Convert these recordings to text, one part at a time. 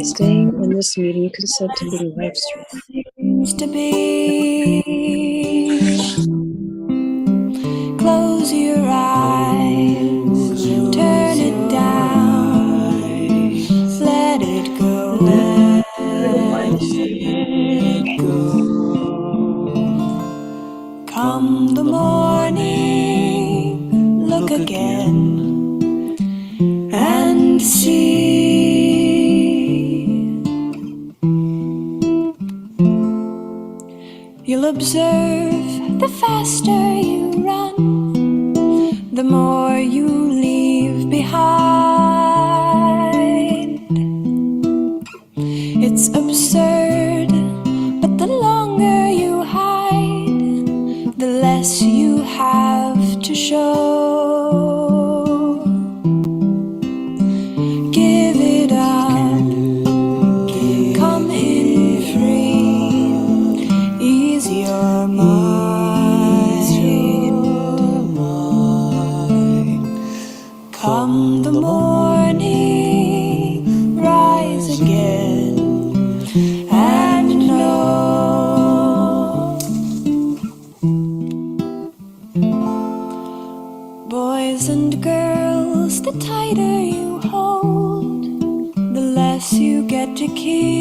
By staying in this meeting, you consent to being live streamed. Seems to be. Close your eyes, turn it down, let it go, let it go. Come the morning, look again and see. You'll observe the faster you run, the more you leave behind. It's absurd, but the longer you hide, the less you have to show. Give it up, come in free, ease your mind. Come the morning, rise again and know. Boys and girls, the tighter you hold, the less you get to keep.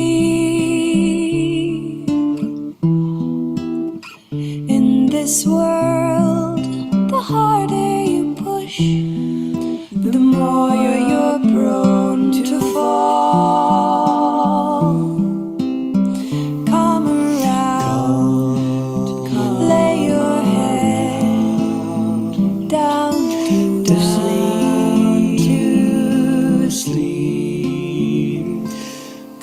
In this world, the harder you push, the more you're prone to fall. Come around, lay your head down to sleep.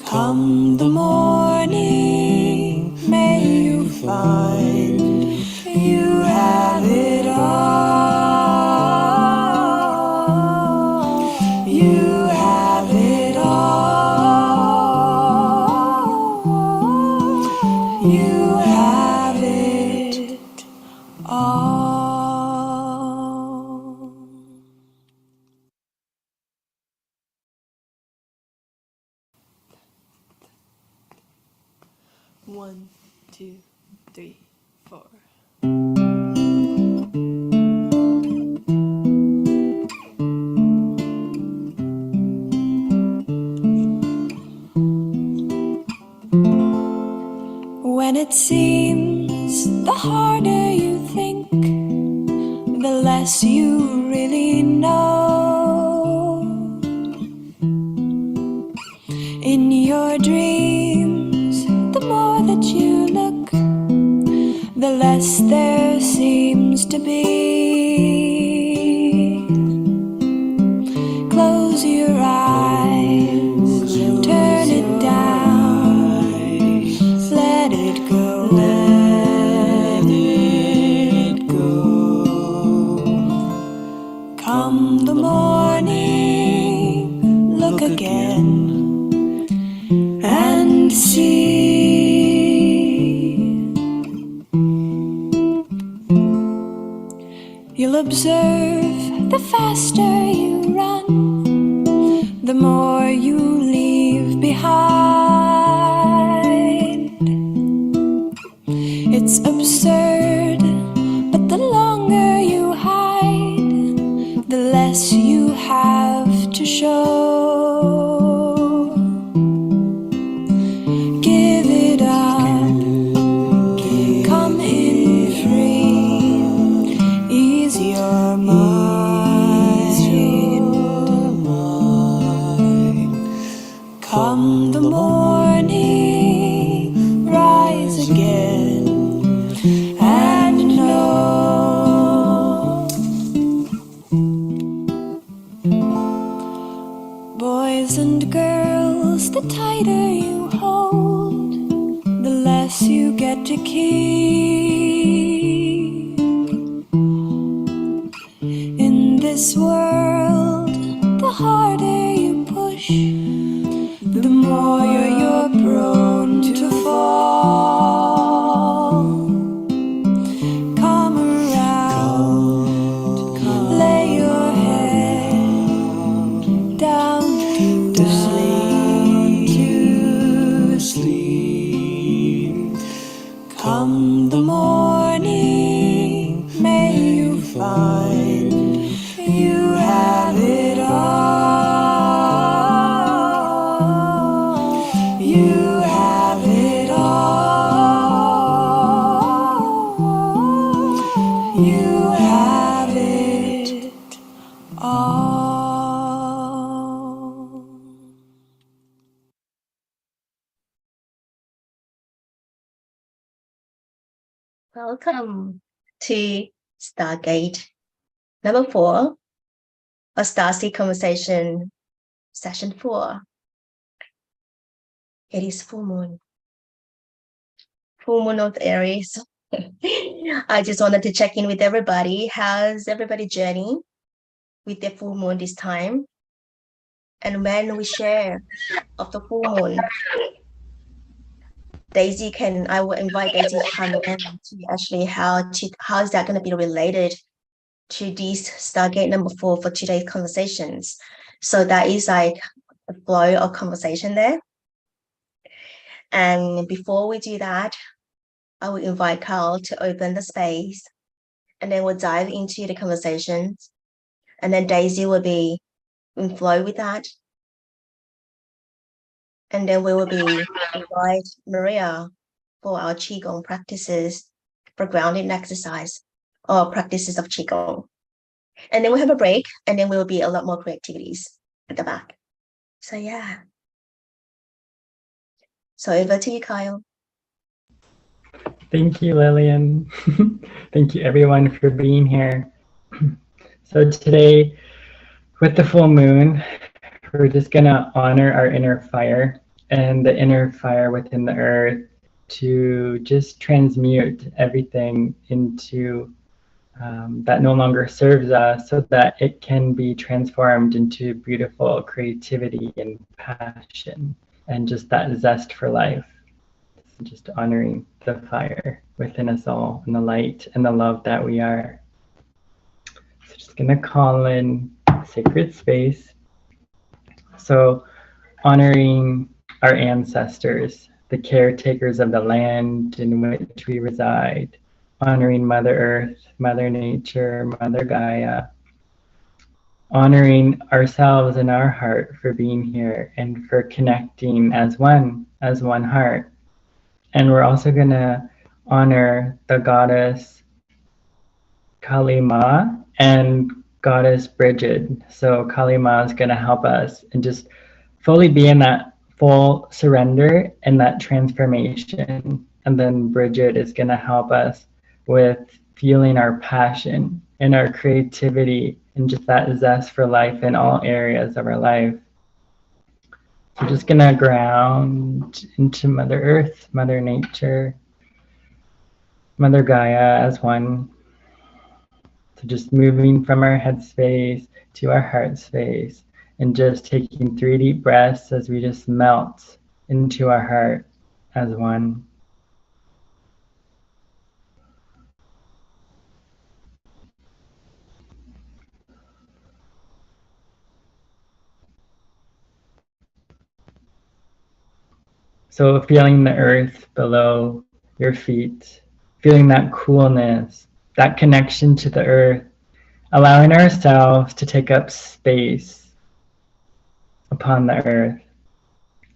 Come the morning, may you find you have it all. You have it all. You have it all. One, two, three, four. When it seems the harder you think, the less you really know. In your dreams, the more that you look, the less there seems to be. Close your eyes, turn it down, let it go, let it go. Come the morning, look again and see. You'll observe the faster you run, the more you leave behind. It's absurd, but the longer you hide, the less you have to show. Give it up, come in free, ease your mind. Come the morning, rise again and know. Boys and girls, the tighter you hold, the less you get to keep. In this world, the harder you push, the more you're prone to fall. Come around, lay your head down to sleep. Welcome to Stargate number 4, a Starseed conversation, session 4. It is full moon of Aries. I just wanted to check in with everybody. How's everybody journey with the full moon this time? And when we share of the full moon, I will invite Daisy to come in to actually how is that going to be related to this Stargate number 4 for today's conversations. So that is like a flow of conversation there. And before we do that, I will invite Carl to open the space, and then we'll dive into the conversations. And then Daisy will be in flow with that. And then we will be invite Maria for our Qi Gong practices for grounding exercise or practices of Qi Gong. And then we'll have a break, and then we will be a lot more creativities at the back. So yeah. So over to you, Kyle. Thank you, Lillian. Thank you, everyone, for being here. So today, with the full moon, we're just going to honor our inner fire and the inner fire within the earth to just transmute everything into that no longer serves us, so that it can be transformed into beautiful creativity and passion and just that zest for life. Just honoring the fire within us all and the light and the love that we are. So just gonna call in sacred space. So honoring our ancestors, the caretakers of the land in which we reside, honoring Mother Earth, Mother Nature, Mother Gaia, honoring ourselves in our heart for being here and for connecting as one heart. And we're also going to honor the goddess Kali Ma and goddess Bridget. So Kali Ma is going to help us and just fully be in that full surrender and that transformation. And then Bridget is going to help us with fueling our passion and our creativity and just that zest for life in all areas of our life. We're just going to ground into Mother Earth, Mother Nature, Mother Gaia as one. So just moving from our head space to our heart space and just taking 3 deep breaths as we just melt into our heart as one. So feeling the earth below your feet, feeling that coolness, that connection to the earth, allowing ourselves to take up space upon the earth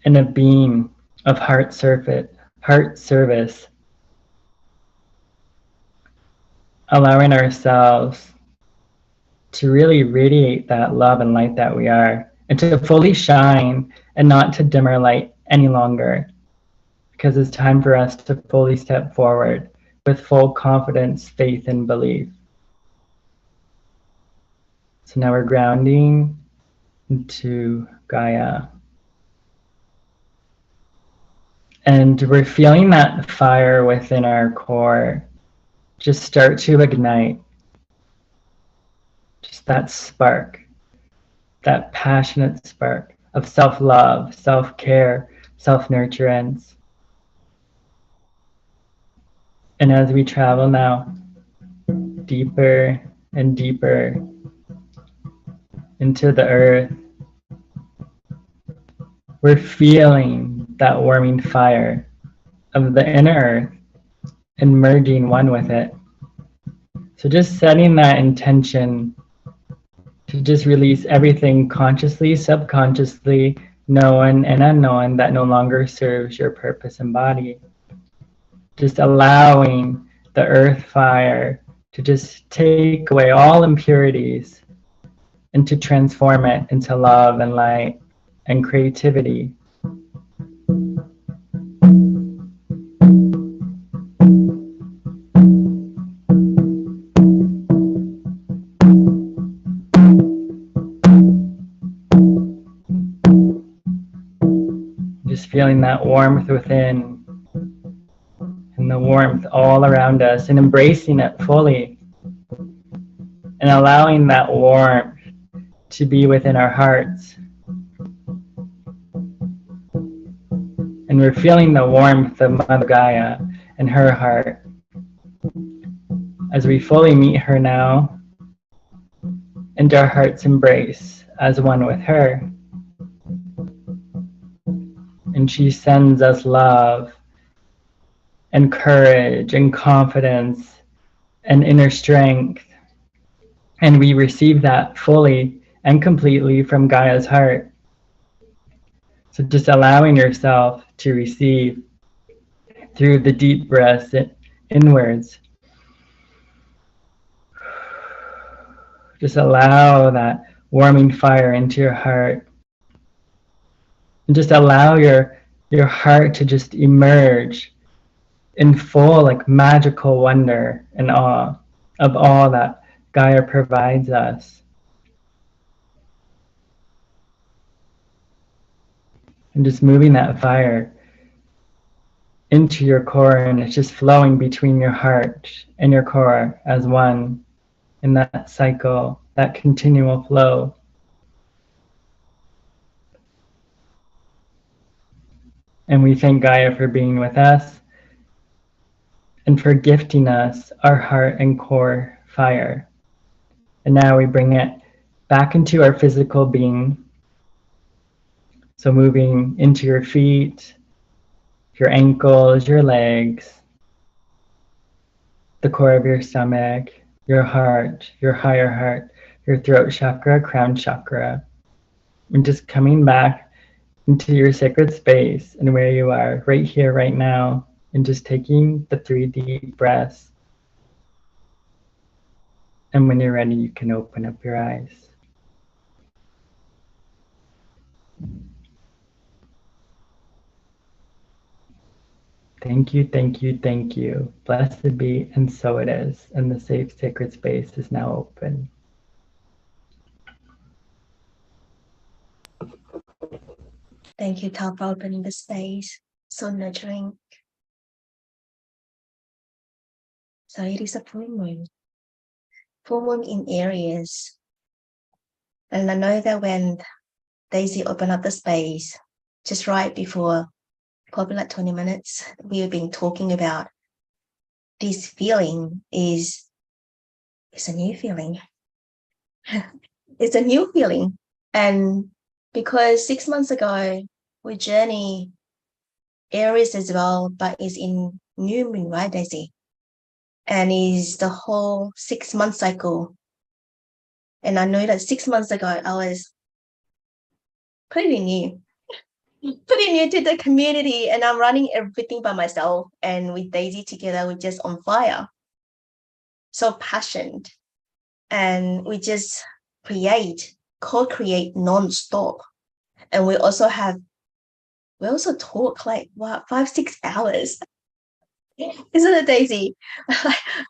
in a being of heart service, allowing ourselves to really radiate that love and light that we are, and to fully shine and not to dim our light any longer, because it's time for us to fully step forward with full confidence, faith, and belief. So now we're grounding into Gaia. And we're feeling that fire within our core just start to ignite. Just that spark, that passionate spark of self-love, self-care, self-nurturance. And as we travel now deeper and deeper into the earth, we're feeling that warming fire of the inner earth and merging one with it. So just setting that intention to just release everything consciously, subconsciously, known and unknown that no longer serves your purpose and body. Just allowing the earth fire to just take away all impurities and to transform it into love and light and creativity. just feeling that warmth within and the warmth all around us and embracing it fully and allowing that warmth to be within our hearts. And we're feeling the warmth of Mother Gaia and her heart as we fully meet her now and our hearts embrace as one with her. And she sends us love and courage and confidence and inner strength. And we receive that fully and completely from Gaia's heart. So just allowing yourself to receive through the deep breaths inwards. Just allow that warming fire into your heart. And just allow your heart to just emerge in full, like magical wonder and awe of all that Gaia provides us. And just moving that fire into your core, and it's just flowing between your heart and your core as one in that cycle, that continual flow. And we thank Gaia for being with us and for gifting us our heart and core fire. And now we bring it back into our physical being. So moving into your feet, your ankles, your legs, the core of your stomach, your heart, your higher heart, your throat chakra, crown chakra. And just coming back into your sacred space and where you are right here, right now, and just taking the 3 deep breaths. And when you're ready, you can open up your eyes. Thank you, thank you, thank you. Blessed be, and so it is. And the safe, sacred space is now open. Thank you, Tal, for opening the space. So nurturing. So it is a full moon. Full moon in Aries. And I know that when Daisy opened up the space, just right before, probably like 20 minutes, we have been talking about this feeling it's a new feeling. It's a new feeling. And because 6 months ago, we journey Aries as well, but it's in new moon, right, Daisy? And is the whole 6-month cycle. And I know that 6 months ago, I was pretty new to the community, and I'm running everything by myself. And with Daisy together, we're just on fire. So passionate. And we just co-create non-stop. And we also talk like, 5-6 hours. Isn't it, Daisy?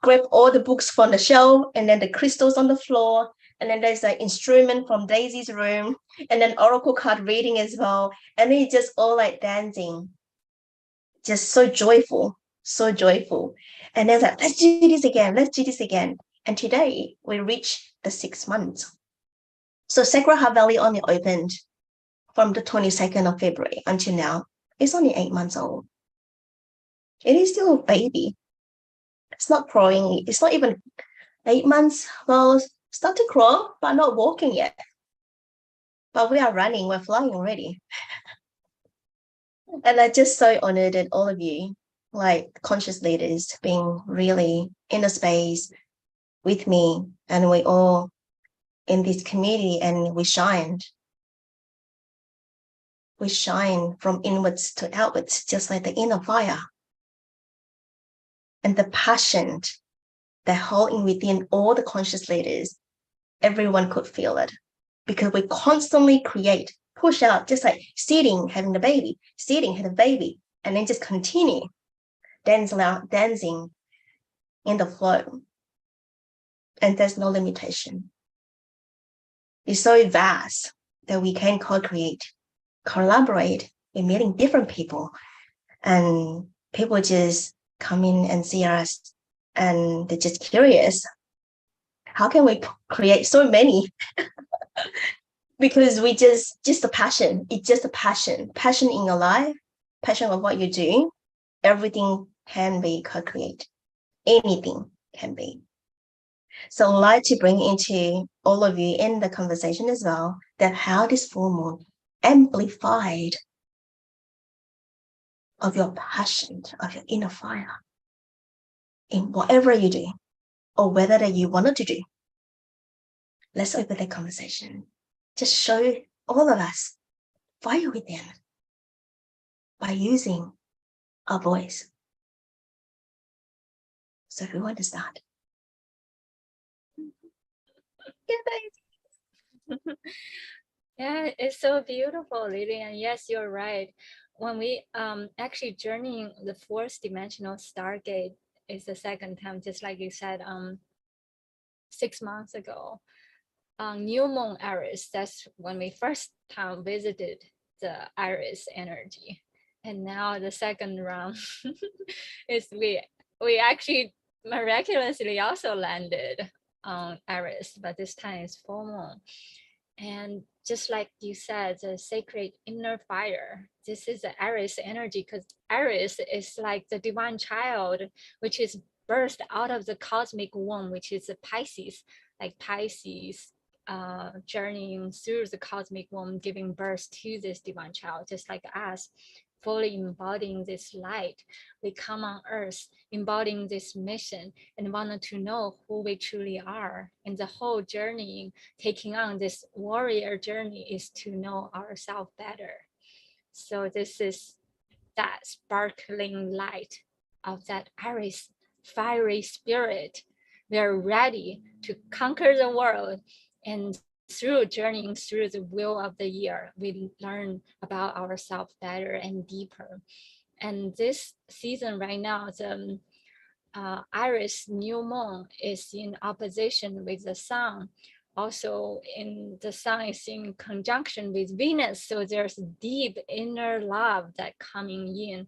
Grab all the books from the shelf, and then the crystals on the floor, and then there's an instrument from Daisy's room, and then oracle card reading as well. And then it's just all like dancing. Just so joyful. And then like, let's do this again. And today we reach the 6 months. So Sacred Heart Valley only opened from the 22nd of February until now. It's only 8 months old. It is still a baby. It's not crawling. It's not even 8 months. Well, start to crawl, but not walking yet. But we are running. We're flying already. And I'm just so honored that all of you, like conscious leaders, being really in the space with me, and we all in this community, and we shined. We shine from inwards to outwards, just like the inner fire. And the passion that holding within all the conscious leaders, everyone could feel it, because we constantly create, push out, just like sitting, having the baby, and then just continue dancing in the flow. And there's no limitation. It's so vast that we can co-create, collaborate, we're meeting different people, and people just come in and see us, and they're just curious. How can we create so many? Because we just a passion. It's just a passion in your life, passion of what you're doing. Everything can be co-created. Anything can be. So I'd like to bring into all of you in the conversation as well, that how this full moon amplified of your passion, of your inner fire in whatever you do, or whether that you wanted to do. Let's open the conversation. Just show all of us fire within by using our voice. So who wants to start? Yeah, it's so beautiful, Lillian. Yes, you're right. When we actually journeying the fourth dimensional Stargate is the second time, just like you said, 6 months ago. New moon Aries, that's when we first time visited the Aries energy. And now the second round is we actually miraculously also landed on Aries, but this time it's full moon. And just like you said, the sacred inner fire, this is the Aries energy, because Aries is like the divine child, which is birthed out of the cosmic womb, which is the Pisces, like Pisces journeying through the cosmic womb, giving birth to this divine child, just like us, fully embodying this light. We come on earth embodying this mission and wanted to know who we truly are. And the whole journey, taking on this warrior journey, is to know ourselves better. So this is that sparkling light of that Aries fiery spirit. We are ready to conquer the world, and through journeying through the wheel of the year, we learn about ourselves better and deeper. And this season right now, the Aries new moon is in opposition with the sun. Also, in the sun is in conjunction with Venus, so there's deep inner love that coming in,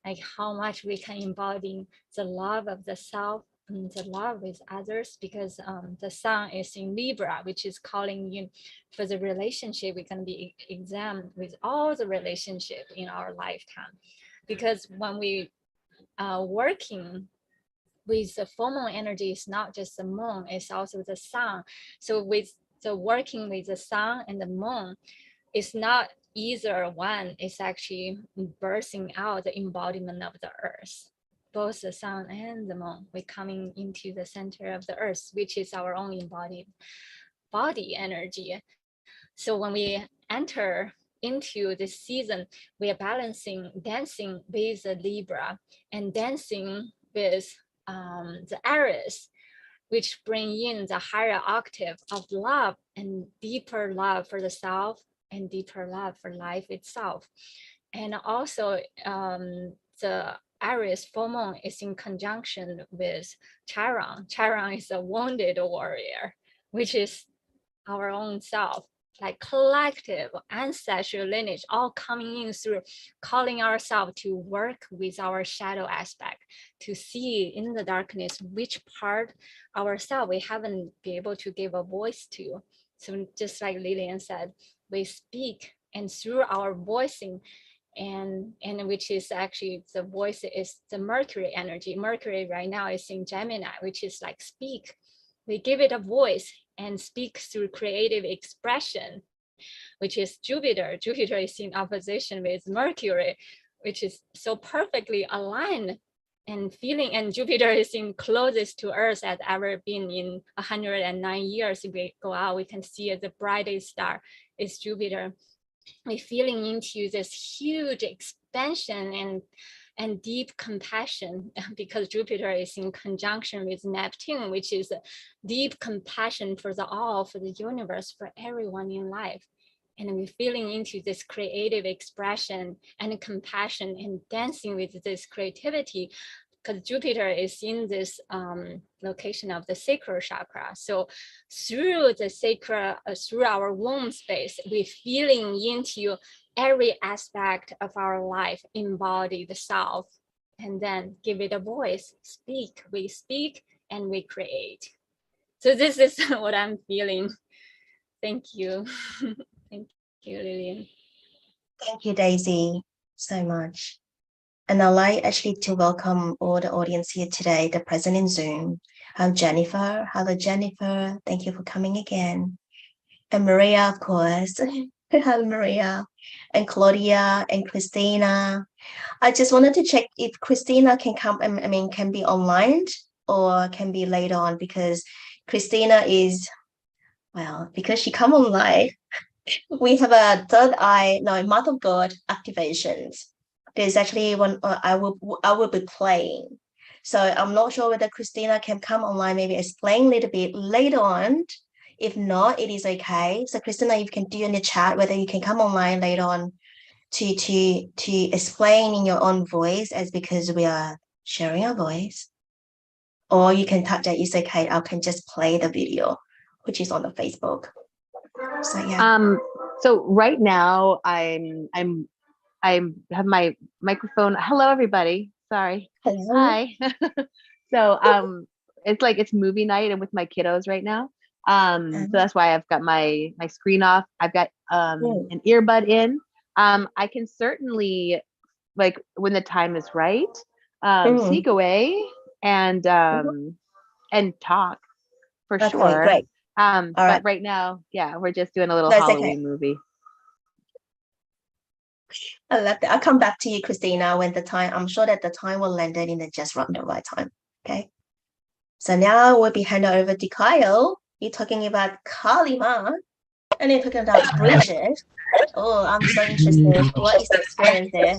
like how much we can embody the love of the self and the love with others, because the sun is in Libra, which is calling in for the relationship. We can be examined with all the relationship in our lifetime, because when we working with the full moon energy, it's not just the moon, it's also the sun. So with the working with the sun and the moon, it's not either one, it's actually birthing out the embodiment of the earth. Both the sun and the moon, we're coming into the center of the earth, which is our own embodied body energy. So when we enter into this season, we are balancing, dancing with the Libra and dancing with the Aries, which bring in the higher octave of love and deeper love for the self and deeper love for life itself. And also the Aries full moon is in conjunction with Chiron. Chiron is a wounded warrior, which is our own self, like collective ancestral lineage, all coming in through calling ourselves to work with our shadow aspect, to see in the darkness which part ourselves we haven't been able to give a voice to. So just like Lillian said, we speak, and through our voicing, and which is actually the voice is the Mercury energy. Mercury right now is in Gemini, which is like speak. We give it a voice and speak through creative expression, which is Jupiter. Jupiter is in opposition with Mercury, which is so perfectly aligned and feeling, and Jupiter is in closest to Earth as ever been in 109 years. If we go out, we can see the brightest star is Jupiter. We're feeling into this huge expansion and deep compassion, because Jupiter is in conjunction with Neptune, which is a deep compassion for the all, for the universe, for everyone in life. And we're feeling into this creative expression and compassion and dancing with this creativity, because Jupiter is in this location of the sacral chakra. So through the sacral, through our womb space, we're feeling into every aspect of our life, embody the self, and then give it a voice. Speak, we speak, and we create. So this is what I'm feeling. Thank you. Thank you, Lillian. Thank you, Daisy, so much. And I'd like actually to welcome all the audience here today, the present in Zoom. Jennifer. Hello, Jennifer. Thank you for coming again. And Maria, of course. Hello, Maria. And Claudia and Christina. I just wanted to check if Christina can come, can be online or can be later on, because Christina is, well, because she come online, we have a Month of God activations. There's actually one I will be playing. So I'm not sure whether Christina can come online, maybe explain a little bit later on. If not, it is okay. So Christina, you can do in the chat whether you can come online later on to explain in your own voice, as because we are sharing our voice. Or you can type that it's okay. I can just play the video, which is on the Facebook. So yeah. So right now I have my microphone. Hello, everybody. Sorry. Hello. Hi. So it's movie night and with my kiddos right now. So that's why I've got my screen off. I've got an earbud in. I can certainly, like, when the time is right, sneak away and talk for sure. Great. But right now, yeah, we're just doing a little Halloween movie. I love that. I'll come back to you, Christina, when the time, I'm sure that the time will land in the just right time. Okay. So now we'll be handing over to Kyle. You're talking about Kali Ma, and then talking about Bridget. Oh, I'm so interested. What is the experience there?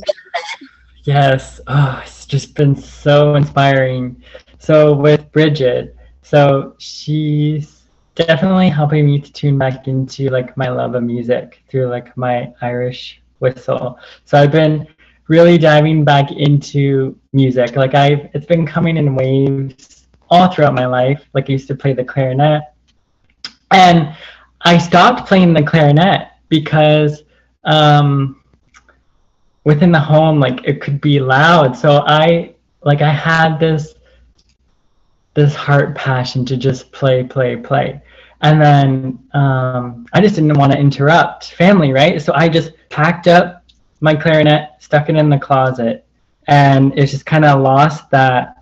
Yes. Oh, it's just been so inspiring. So with Bridget, so she's definitely helping me to tune back into like my love of music through like my Irish whistle. So I've been really diving back into music. Like it's been coming in waves all throughout my life. Like I used to play the clarinet, and I stopped playing the clarinet because within the home, like it could be loud. So I had this heart passion to just play. And then I just didn't want to interrupt family, right? So I just packed up my clarinet, stuck it in the closet, and it just kind of lost that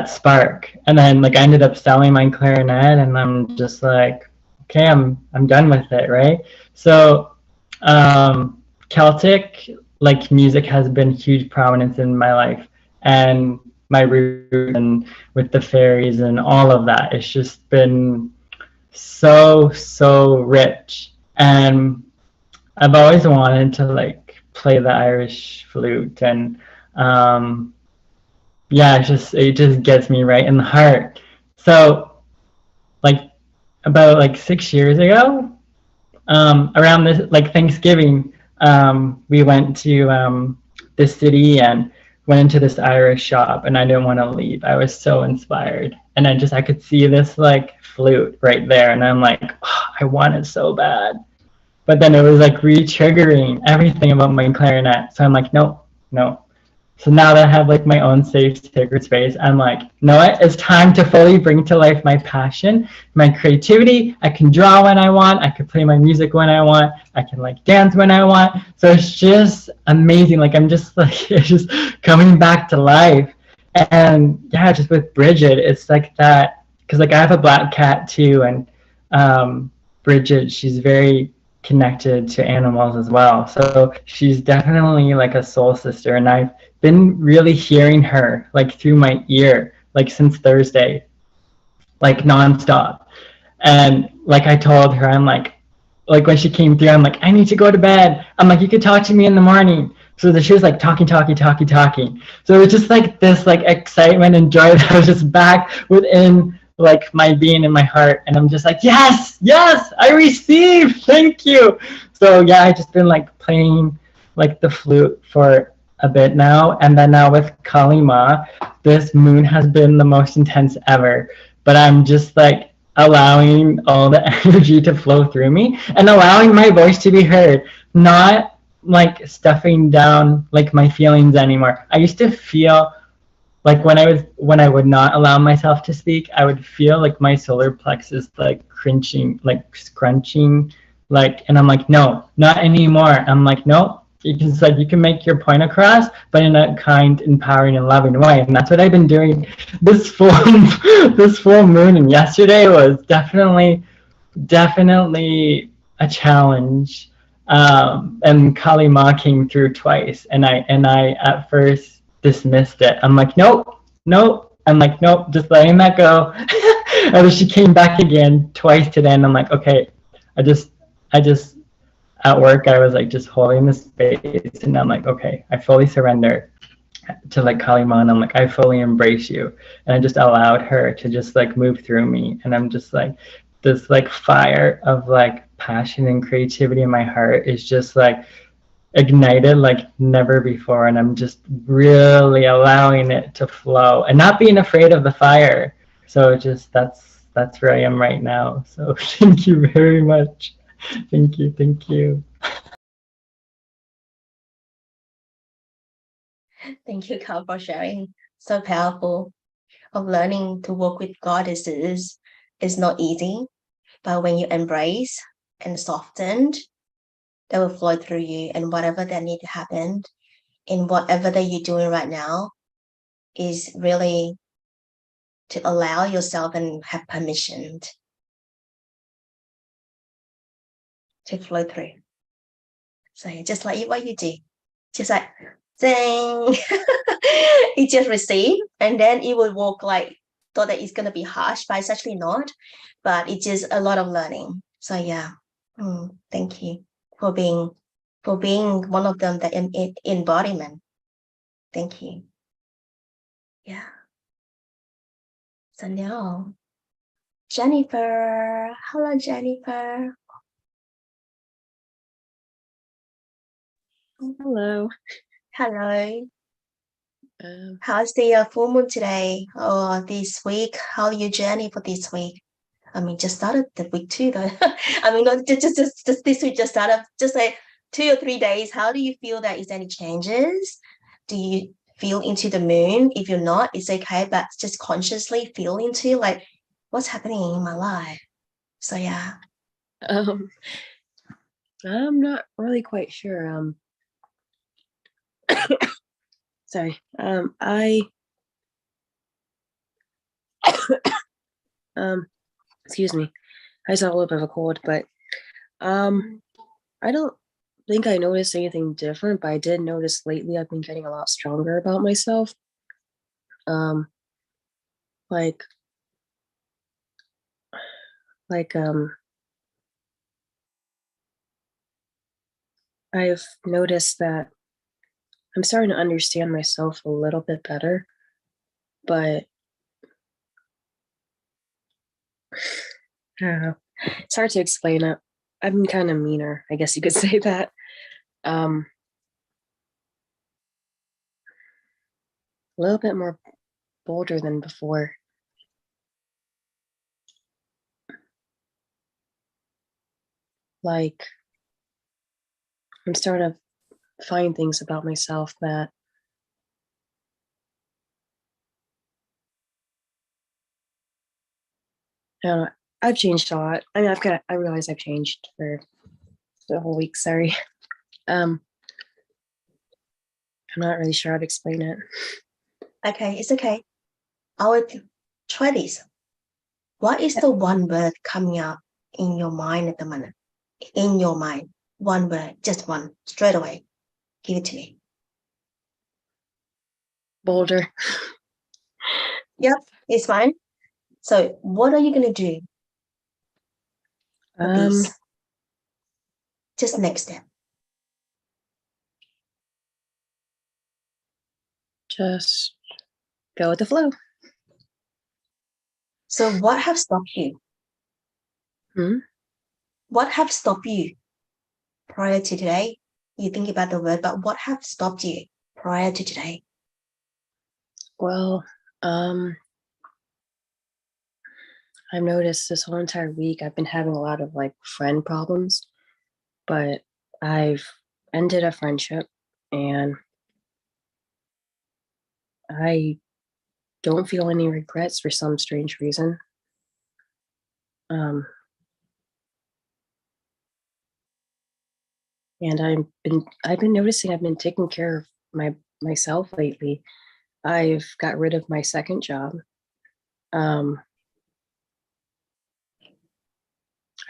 spark. And then like I ended up selling my clarinet, and I'm just like, okay, I'm done with it, right? So Celtic like music has been huge prominence in my life, and my roots and with the fairies and all of that. It's just been so rich, and I've always wanted to like play the Irish flute, and it just gets me right in the heart. So like about like 6 years ago, around this like Thanksgiving, we went to this city and went into this Irish shop, and I didn't want to leave. I was so inspired, and I could see this like flute right there, and I'm like, oh, I want it so bad. But then it was like re-triggering everything about my clarinet. So I'm like, no. So now that I have like my own safe, sacred space, I'm like, no, it's time to fully bring to life my passion, my creativity. I can draw when I want. I can play my music when I want. I can like dance when I want. So it's just amazing. Like I'm just like, it's just coming back to life. And yeah, just with Bridget, it's like that, because like I have a black cat too, and Bridget, she's very connected to animals as well. So she's definitely like a soul sister, and I've been really hearing her like through my ear like since Thursday, like nonstop. And like I told her, I'm like when she came through, I'm like, I need to go to bed. I'm like, you could talk to me in the morning. So she was like talking. So it was just like this like excitement and joy that was just back within like my being in my heart, and I'm just like, yes, I receive, thank you. So yeah, I just been like playing like the flute for a bit now, and then now with Kali Ma, this moon has been the most intense ever. But I'm just like allowing all the energy to flow through me and allowing my voice to be heard, not like stuffing down like my feelings anymore. I used to feel like when I would not allow myself to speak, I would feel like my solar plexus like crunching, like scrunching, like, and I'm like, no, not anymore. I'm like, no, you can make your point across, but in a kind, empowering, and loving way. And that's what I've been doing this full this full moon. And yesterday was definitely a challenge. And Kali Ma came through twice, and I at first dismissed it. I'm like, nope, nope. I'm like, nope, just letting that go. And then she came back again twice today, and I'm like, okay, I just at work I was like just holding the space, and I'm like, okay, I fully surrender to like Kali Ma, and I'm like, I fully embrace you, and I just allowed her to just like move through me, and I'm just like, this like fire of like passion and creativity in my heart is just like ignited like never before, and I'm just really allowing it to flow and not being afraid of the fire. So just that's where I am right now. So thank you very much. Thank you. Thank you, Carl, for sharing. So powerful. Of learning to work with goddesses is not easy, but when you embrace and soften, they will flow through you, and whatever that need to happen in whatever that you're doing right now is really to allow yourself and have permission to flow through. So just like what you do, just like ding, you just receive, and then it will walk like thought that it's gonna be harsh, but it's actually not. But it's just a lot of learning. So yeah, thank you for being one of them, the embodiment. Thank you. Yeah. So now, Jennifer. Hello, Jennifer. Hello. Hello. How's the full moon today or this week? How your journey for this week? I mean, just started the week too, though. I mean, not just this week just started. Just like 2 or 3 days. How do you feel that? Is there any changes? Do you feel into the moon? If you're not, it's okay, but just consciously feel into like what's happening in my life. So yeah. I'm not really quite sure. Sorry. Excuse me. I just have a little bit of a cold, but I don't think I noticed anything different, but I did notice lately I've been getting a lot stronger about myself. I've noticed that I'm starting to understand myself a little bit better, but I don't know. It's hard to explain it. I've been kind of meaner, I guess you could say that. A little bit more bolder than before. Like, I'm starting to find things about myself that I don't know. I've changed a lot. I mean, I realize I've changed for the whole week. Sorry. I'm not really sure how to explain it. Okay, it's okay. I would try this. What is the one word coming up in your mind at the moment? In your mind, one word, just one, straight away. Give it to me. Bolder. Yep, it's fine. So what are you going to do for this? Just next step. Just go with the flow. So what have stopped you? What have stopped you prior to today? You think about the word, but what have stopped you prior to today? Well, I've noticed this whole entire week I've been having a lot of like friend problems, but I've ended a friendship and I don't feel any regrets for some strange reason. And I've been noticing I've been taking care of myself lately. I've got rid of my second job. I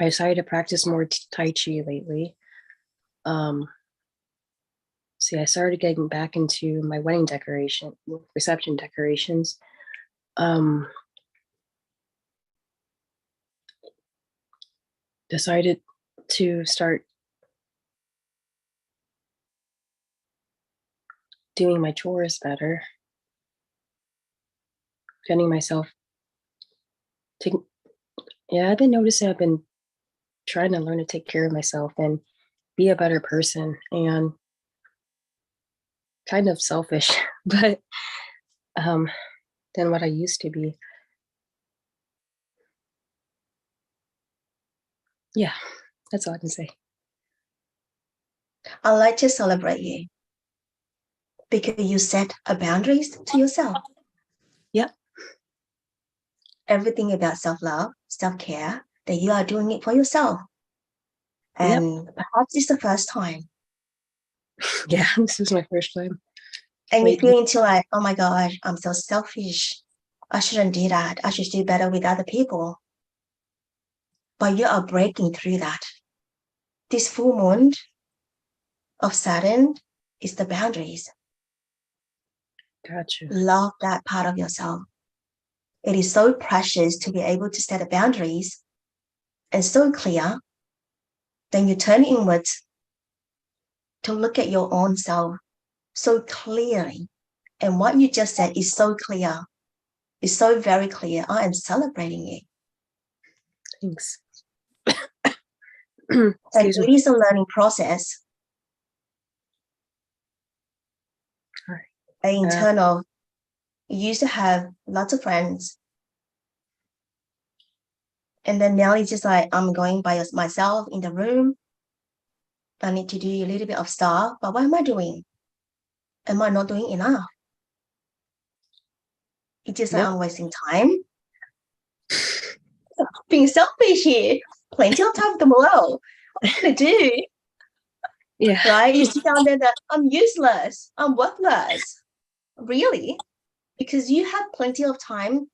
decided to practice more Tai Chi lately. See, I started getting back into my wedding reception decorations. Decided to start doing my chores better, getting myself taking. Yeah, I've been noticing I've been trying to learn to take care of myself and be a better person, and kind of selfish, but than what I used to be. Yeah, that's all I can say. I'd like to celebrate you because you set a boundaries to yourself. Yep. Everything about self-love, self-care, that you are doing it for yourself. And perhaps it's the first time. Yeah, this is my first time. And you feel into like, oh my gosh, I'm so selfish. I shouldn't do that. I should do better with other people. But you are breaking through that. This full moon of Saturn is the boundaries. Gotcha. Love that part of yourself. It is so precious to be able to set the boundaries and so clear. Then you turn inwards to look at your own self so clearly. And what you just said is so clear. It's so very clear. I am celebrating you. Thanks. And it is a learning process. All right. In turn of, you used to have lots of friends. And then now it's just like, I'm going by myself in the room. I need to do a little bit of stuff, but what am I doing? Am I not doing enough? It's just like I'm wasting time. Being selfish here. Plenty of time tomorrow. What am I going to do? Yeah. Right? You sit down there that I'm useless. I'm worthless. Really? Because you have plenty of time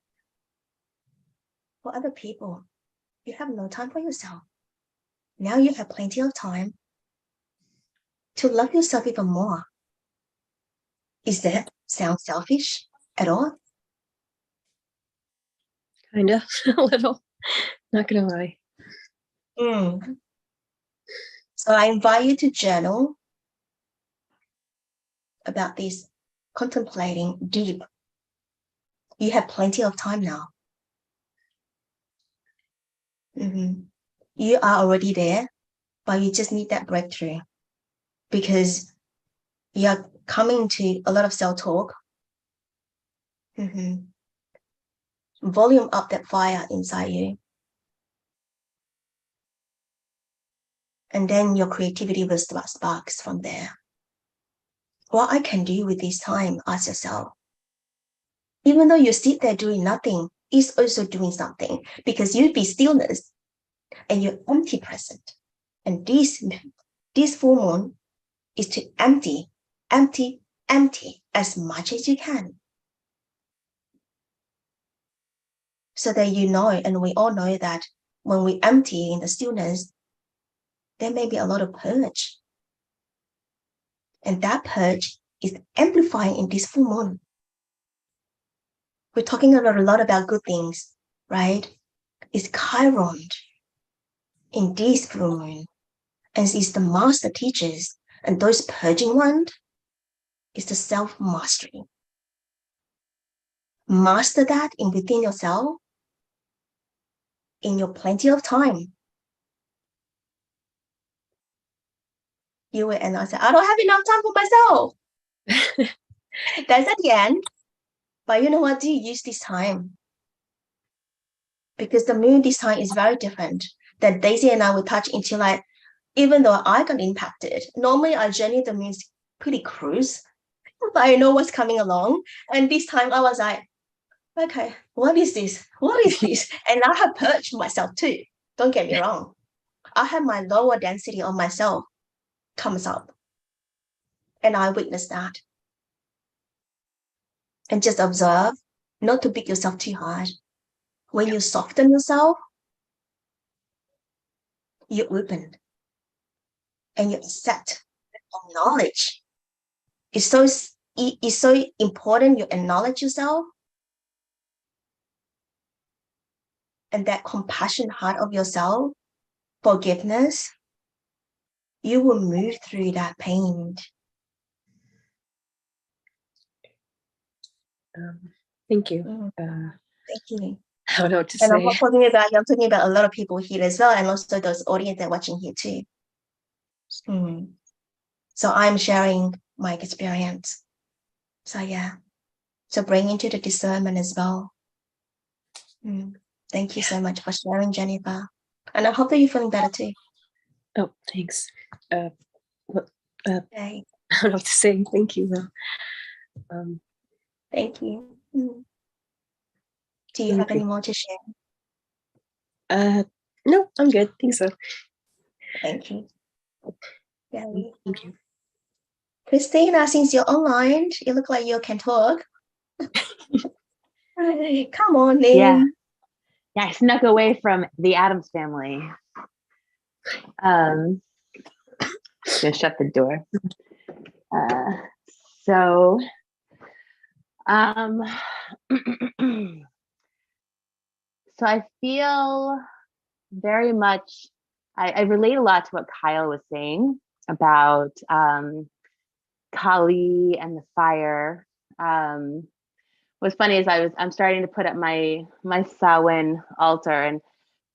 for other people. You have no time for yourself. Now you have plenty of time to love yourself even more. Is that sound selfish at all? Kind of, a little. Not gonna lie. So I invite you to journal about this, contemplating deep. You have plenty of time now. You are already there, but you just need that breakthrough because you're coming to a lot of self-talk. Volume up that fire inside you. And then your creativity will start sparks from there. What I can do with this time, ask yourself. Even though you sit there doing nothing, is also doing something because you be stillness and you're empty present. And this full moon is to empty as much as you can. So that you know, and we all know that when we empty in the stillness, there may be a lot of purge. And that purge is amplifying in this full moon. We're talking a lot about good things, right? It's Chiron in this full moon. And it's the master teachers. And those purging ones is the self-mastery. Master that in within yourself in your plenty of time. You will and I say, I don't have enough time for myself. That's at the end. But you know what? Do you use this time? because the moon this time is very different. That Daisy and I will touch into like, even though I got impacted, normally our journey the moon is pretty cruise, but I know what's coming along. And this time I was like, okay, what is this? What is this? And I have purged myself too. Don't get me wrong. I have my lower density on myself comes up. And I witnessed that. And just observe, not to beat yourself too hard. When you soften yourself, you open and you accept and knowledge. It's so important you acknowledge yourself and that compassion heart of yourself, forgiveness, you will move through that pain. Thank you. Thank you. I don't know what to And say. I'm talking about a lot of people here as well, and also those audience that are watching here too. So I'm sharing my experience. So yeah. So bring into the discernment as well. Thank you so much for sharing, Jennifer. And I hope that you're feeling better too. Oh, thanks. Okay. I don't know what to say. Thank you, though. Thank you. Do you have any more to share? No, I'm good. Think so. Thank you. Yeah. Thank you. Christina, since you're online, you look like you can talk. Come on in. Yeah, I snuck away from the Addams family. Gonna shut the door. So I feel very much, I relate a lot to what Kyle was saying about Kali and the fire. What's funny is I'm starting to put up my Samhain altar, and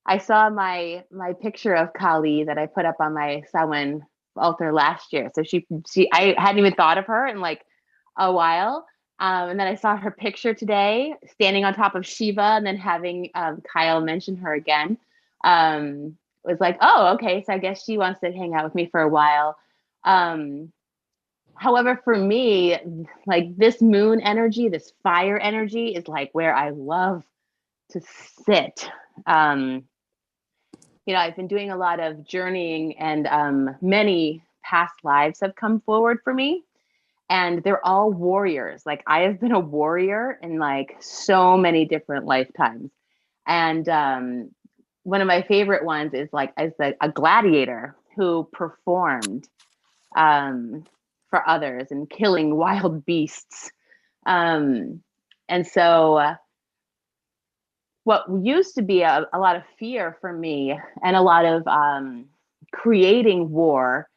I saw my picture of Kali that I put up on my Samhain altar last year. So I hadn't even thought of her in like a while. And then I saw her picture today standing on top of Shiva, and then having Kyle mention her again. Was like, oh, okay. So I guess she wants to hang out with me for a while. However, for me, like this moon energy, this fire energy is like where I love to sit. I've been doing a lot of journeying, and many past lives have come forward for me, and they're all warriors. Like I have been a warrior in like so many different lifetimes. And one of my favorite ones is like as a gladiator who performed for others and killing wild beasts. And so what used to be a lot of fear for me and a lot of creating war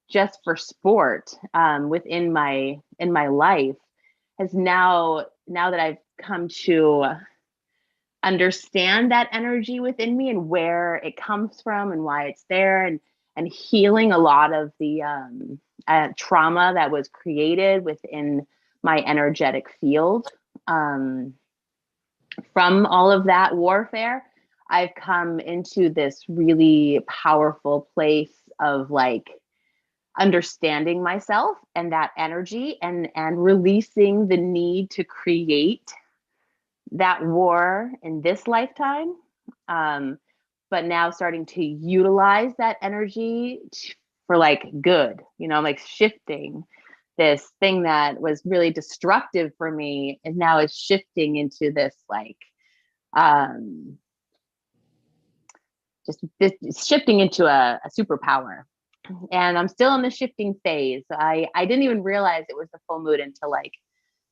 just for sport within my life has now that I've come to understand that energy within me and where it comes from and why it's there, and healing a lot of the trauma that was created within my energetic field. From all of that warfare, I've come into this really powerful place of like understanding myself and that energy, and releasing the need to create that war in this lifetime. But now starting to utilize that energy for like good, like shifting this thing that was really destructive for me, and now it's shifting into this like it's shifting into a superpower. And I'm still in the shifting phase. I didn't even realize it was the full moon until like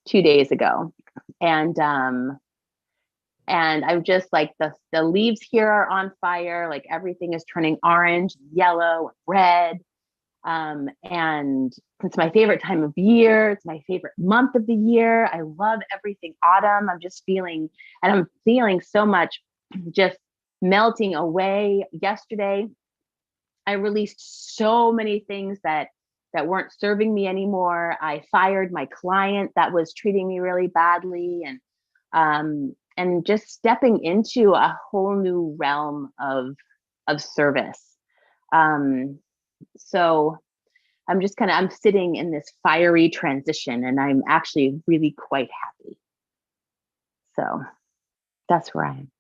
2 days ago. And I'm just like, the leaves here are on fire, like everything is turning orange, yellow, red. And it's my favorite time of year. It's my favorite month of the year. I love everything autumn. I'm feeling so much just melting away. Yesterday, I released so many things that weren't serving me anymore. I fired my client that was treating me really badly. And and just stepping into a whole new realm of service. So I'm sitting in this fiery transition, and I'm actually really quite happy. So that's where I am.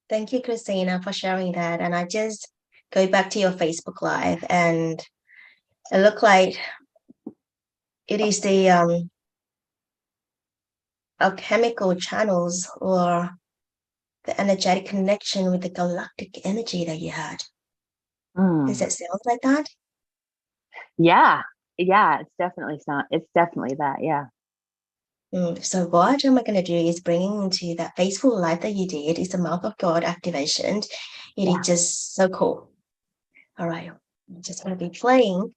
Thank you, Christina, for sharing that. And I just go back to your Facebook Live, and it looked like it is the alchemical channels or the energetic connection with the galactic energy that you had. Does it sound like that? Yeah, it's definitely that. Yeah. So what am I going to do is bringing into that Facebook Live that you did is the Mouth of God activation. It is just so cool. All right, I'm just going to be playing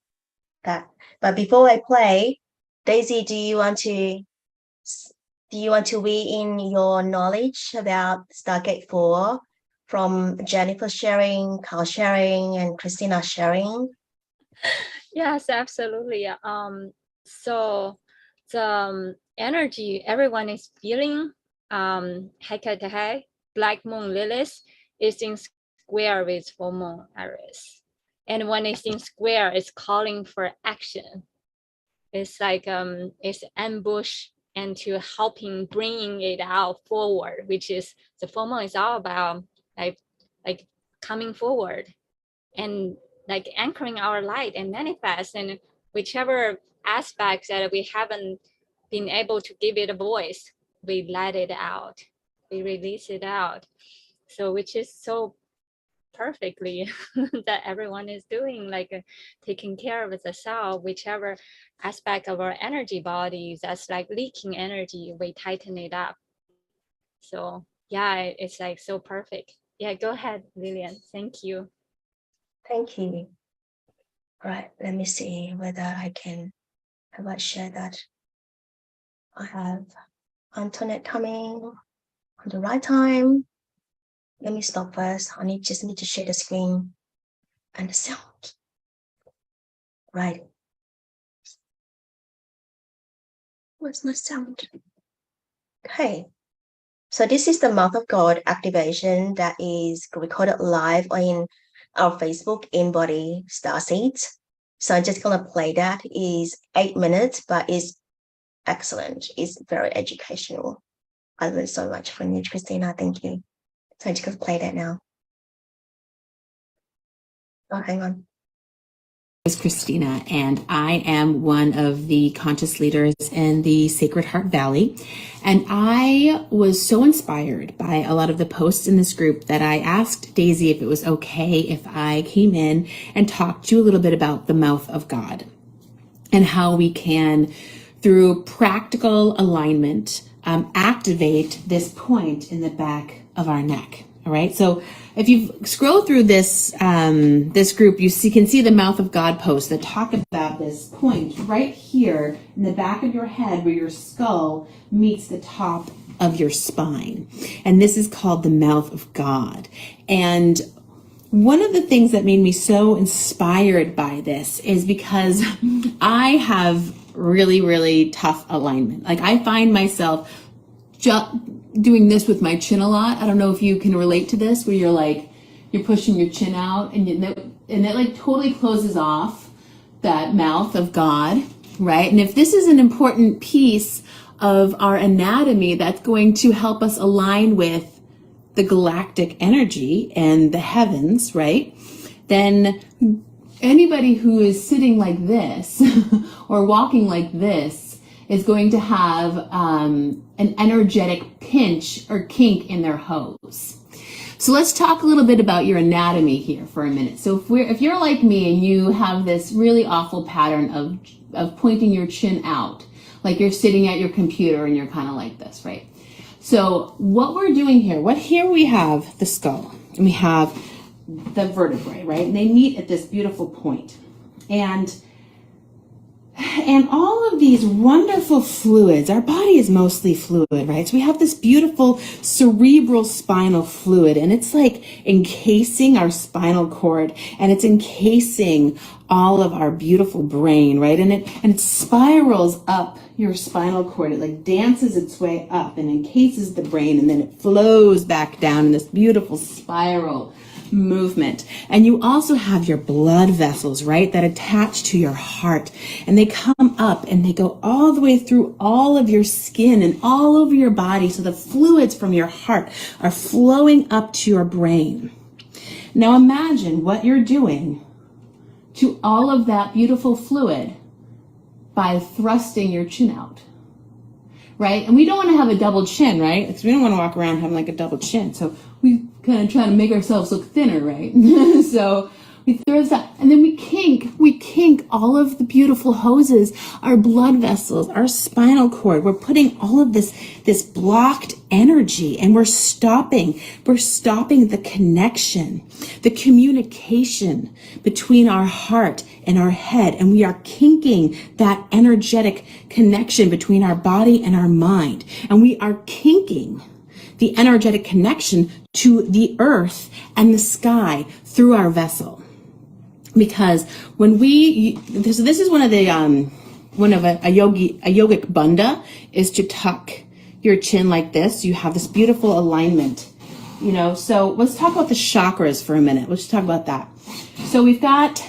that. But before I play, Daisy, do you want to weigh in your knowledge about Stargate 4 from Jennifer sharing, Carl sharing, and Christina sharing? Yes, absolutely. So the energy everyone is feeling, Hecate, Black Moon Lilith, is in square with full moon Aries. And when it's in square, it's calling for action. It's like it's ambush and to helping bringing it out forward, which is the full moon is all about like coming forward and like anchoring our light and manifest, and whichever aspects that we haven't been able to give it a voice, we let it out, we release it out. So which is so perfectly that everyone is doing, like taking care of the self, whichever aspect of our energy bodies that's like leaking energy, we tighten it up. So yeah, it's like so perfect. Yeah, go ahead, Lillian. Thank you. Thank you. Right, let me see whether I can share that. I have Antoinette coming on the right time. Let me stop first. I just need to share the screen and the sound. Right. Where's my sound? Okay. So this is the Mouth of God activation that is recorded live in our Facebook in-body Starseeds. So I'm just gonna play that. It is 8 minutes, but it's excellent. It's very educational. I learned so much from you, Christina. Thank you. So I'm just gonna play that now. Oh, hang on. Is Christina, and I am one of the conscious leaders in the Sacred Heart Valley. And I was so inspired by a lot of the posts in this group that I asked Daisy if it was okay if I came in and talked to you a little bit about the mouth of God and how we can, through practical alignment, activate this point in the back of our neck. All right. So if you scroll through this this group, you can see the Mouth of God posts that talk about this point right here in the back of your head where your skull meets the top of your spine. And this is called the Mouth of God. And one of the things that made me so inspired by this is because I have really, really tough alignment. Like I find myself doing this with my chin a lot. I don't know if you can relate to this, where you're pushing your chin out and that like totally closes off that mouth of God, right? And if this is an important piece of our anatomy that's going to help us align with the galactic energy and the heavens, right? Then anybody who is sitting like this or walking like this is going to have an energetic pinch or kink in their hose. So let's talk a little bit about your anatomy here for a minute. So if you're like me and you have this really awful pattern of pointing your chin out, like you're sitting at your computer and you're kind of like this, right? So what we're doing here we have the skull and we have the vertebrae, right? And they meet at this beautiful point. And And all of these wonderful fluids, our body is mostly fluid, right? So we have this beautiful cerebral spinal fluid, and it's like encasing our spinal cord, and it's encasing all of our beautiful brain, right? And it spirals up your spinal cord. It like dances its way up and encases the brain, and then it flows back down in this beautiful spiral movement. And you also have your blood vessels, right, that attach to your heart, and they come up and they go all the way through all of your skin and all over your body. So the fluids from your heart are flowing up to your brain. Now imagine what you're doing to all of that beautiful fluid by thrusting your chin out, right? And we don't want to have a double chin, right? Because we don't want to walk around having like a double chin. So we kind of try to make ourselves look thinner, right? So we throw this out, and then we kink all of the beautiful hoses, our blood vessels, our spinal cord. We're putting all of this blocked energy, and we're stopping the connection, the communication between our heart and our head, and we are kinking that energetic connection between our body and our mind, and we are kinking the energetic connection to the earth and the sky through our vessel. Because when this is one of a yogic bandha is to tuck your chin like this. You have this beautiful alignment, you know. So let's talk about the chakras for a minute. Let's talk about that. So we've got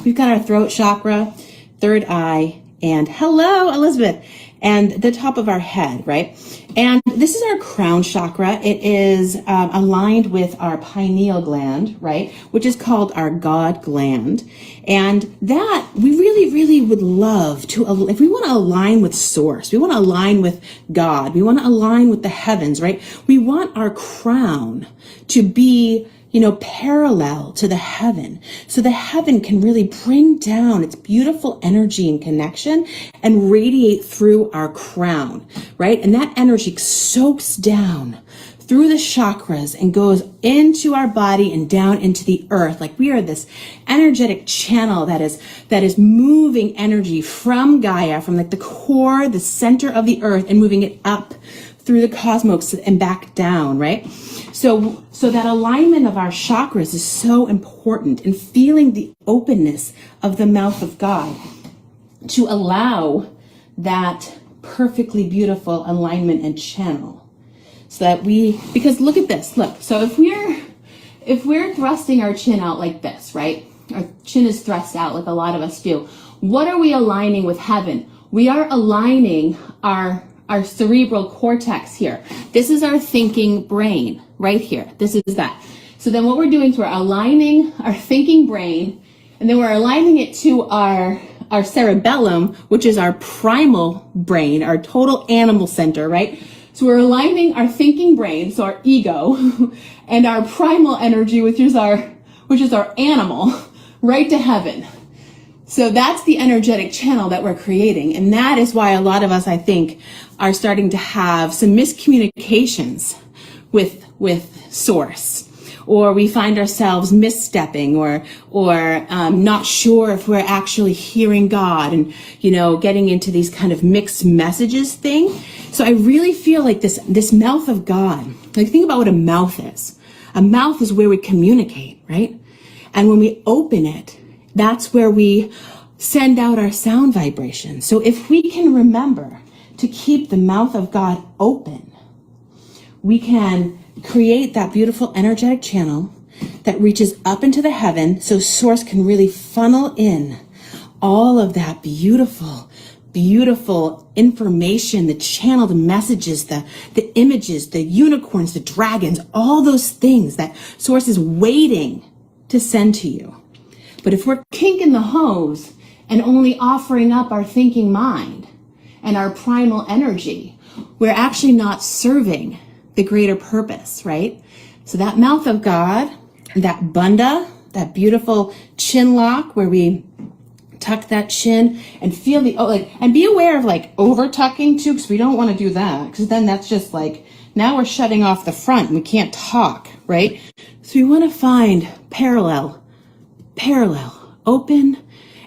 our throat chakra, third eye, and hello, Elizabeth, and the top of our head, right? And this is our crown chakra. It is aligned with our pineal gland, right? Which is called our God gland. And that we really, really would love to, if we want to align with source, we want to align with God, we want to align with the heavens, right? We want our crown to be, you know, parallel to the heaven. So the heaven can really bring down its beautiful energy and connection and radiate through our crown, right? And that energy soaks down through the chakras and goes into our body and down into the earth. Like we are this energetic channel that is moving energy from Gaia, from like the core, the center of the earth, and moving it up through the cosmos and back down, right? So that alignment of our chakras is so important, and feeling the openness of the mouth of God to allow that perfectly beautiful alignment and channel. So that because look at this, look. So if we're thrusting our chin out like this, right? Our chin is thrust out like a lot of us do. What are we aligning with heaven? We are aligning our cerebral cortex here. This is our thinking brain right here. This is that. So then what we're doing is we're aligning our thinking brain, and then we're aligning it to our cerebellum, which is our primal brain, our total animal center, right? So we're aligning our thinking brain, so our ego, and our primal energy, which is our animal, right to heaven. So that's the energetic channel that we're creating. And that is why a lot of us, I think, are starting to have some miscommunications with source, or we find ourselves misstepping, or not sure if we're actually hearing God, and, you know, getting into these kind of mixed messages thing. So I really feel like this mouth of God, like think about what a mouth is. A mouth is where we communicate, right? And when we open it, that's where we send out our sound vibration. So if we can remember to keep the mouth of God open, we can create that beautiful energetic channel that reaches up into the heaven, so source can really funnel in all of that beautiful information, the channeled messages, the images, the unicorns, the dragons, all those things that source is waiting to send to you. But if we're kinking the hose and only offering up our thinking mind and our primal energy, we're actually not serving the greater purpose, right? So that mouth of God, that bandha, that beautiful chin lock where we tuck that chin and feel and be aware of like over tucking too, because we don't want to do that, because then that's just like, now we're shutting off the front and we can't talk, right? So we want to find parallel, open,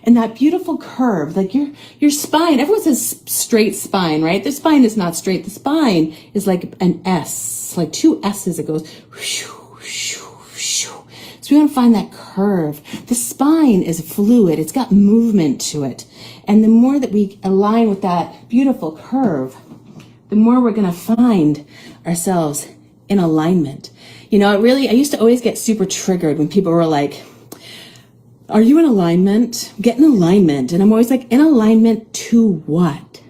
and that beautiful curve, like your spine. Everyone says straight spine, right? The spine is not straight. The spine is like an S, like two S's. It goes whoosh, whoosh, whoosh. So we want to find that curve. The spine is fluid. It's got movement to it. And the more that we align with that beautiful curve, the more we're going to find ourselves in alignment. You know, I used to always get super triggered when people were like, are you in alignment? Get in alignment. And I'm always like, in alignment to what?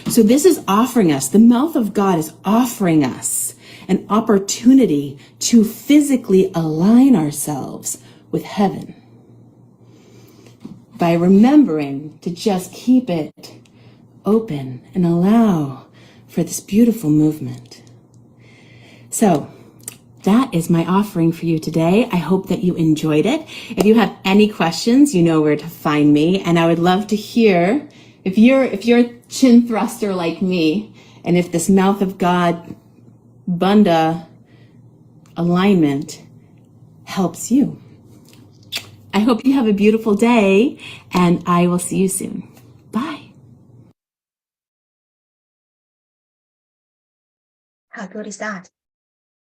So this is offering us, the mouth of God is offering us an opportunity to physically align ourselves with heaven by remembering to just keep it open and allow for this beautiful movement. So that is my offering for you today. I hope that you enjoyed it. If you have any questions, you know where to find me. And I would love to hear if you're a chin thruster like me, and if this mouth of God Bunda alignment helps you. I hope you have a beautiful day, and I will see you soon. Bye. How good is that?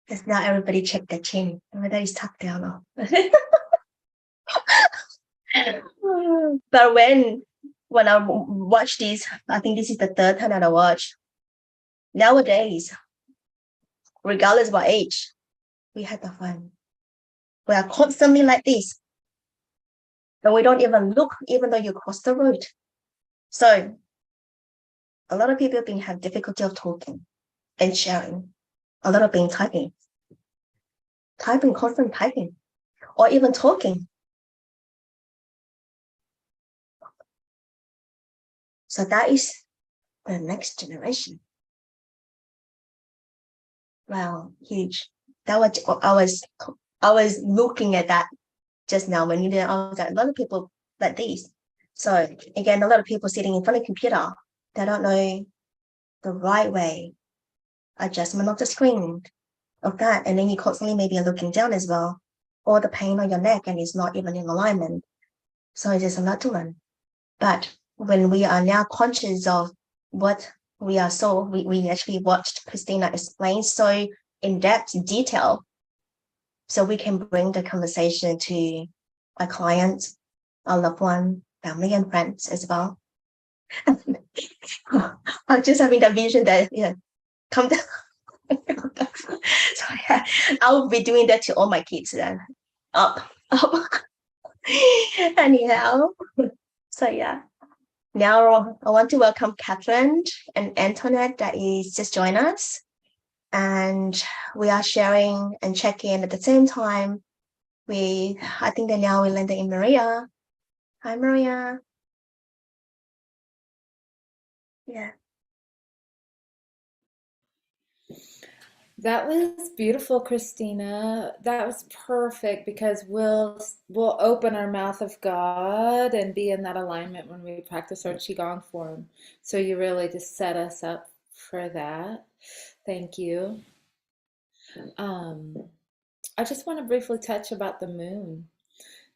Because now everybody check their chin, whether it's tucked down or but when I watch this, I think this is the third time that I watch. Nowadays, regardless of our age, we have the fun. We are constantly like this. And we don't even look, even though you cross the road. So a lot of people have difficulty of talking and sharing. A lot of typing, constant typing, or even talking. So that is the next generation. Wow, huge. That was I was looking at that just now when you did. I was like, a lot of people like these. So again, a lot of people sitting in front of a computer, they don't know the right way. Adjustment of the screen of that, and then you constantly maybe are looking down as well, or the pain on your neck and it's not even in alignment. So there's a lot to learn. But when we are now conscious of what we are, we actually watched Christina explain so in depth detail, so we can bring the conversation to our clients, our loved one, family and friends as well. I'm just having that vision that come down. So yeah, I'll be doing that to all my kids then. Up. Anyhow, so yeah. Now I want to welcome Catherine and Antoinette that is just joined us. And we are sharing and checking at the same time. I think that now we landed in Maria. Hi, Maria. Yeah. That was beautiful, Christina. That was perfect because we'll open our mouth of God and be in that alignment when we practice our Qi Gong form. So you really just set us up for that. Thank you. I just want to briefly touch about the moon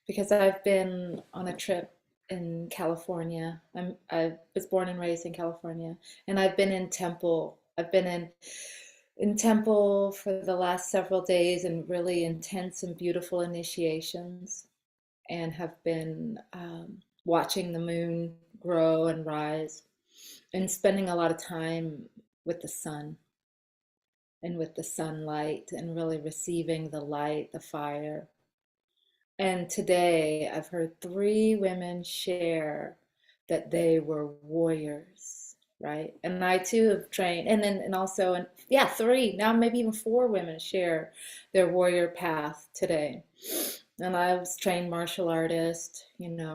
because I've been on a trip in California. I was born and raised in California, and I've been in temple. I've been in temple for the last several days in really intense and beautiful initiations, and have been watching the moon grow and rise and spending a lot of time with the sun and with the sunlight and really receiving the light, the fire. And today I've heard 3 women share that they were warriors, right? And I too have trained, and also, 3, now maybe even 4 women share their warrior path today. And I was trained martial artist,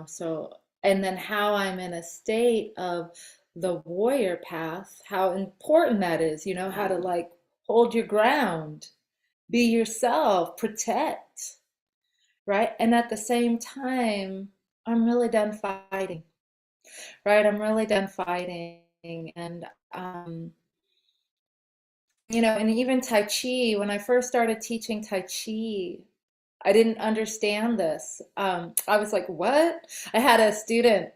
so, and then how I'm in a state of the warrior path, how important that is, how to like hold your ground, be yourself, protect, right? And at the same time, I'm really done fighting, right? I'm really done fighting. And, and even Tai Chi, when I first started teaching Tai Chi, I didn't understand this. I was like, what? I had a student,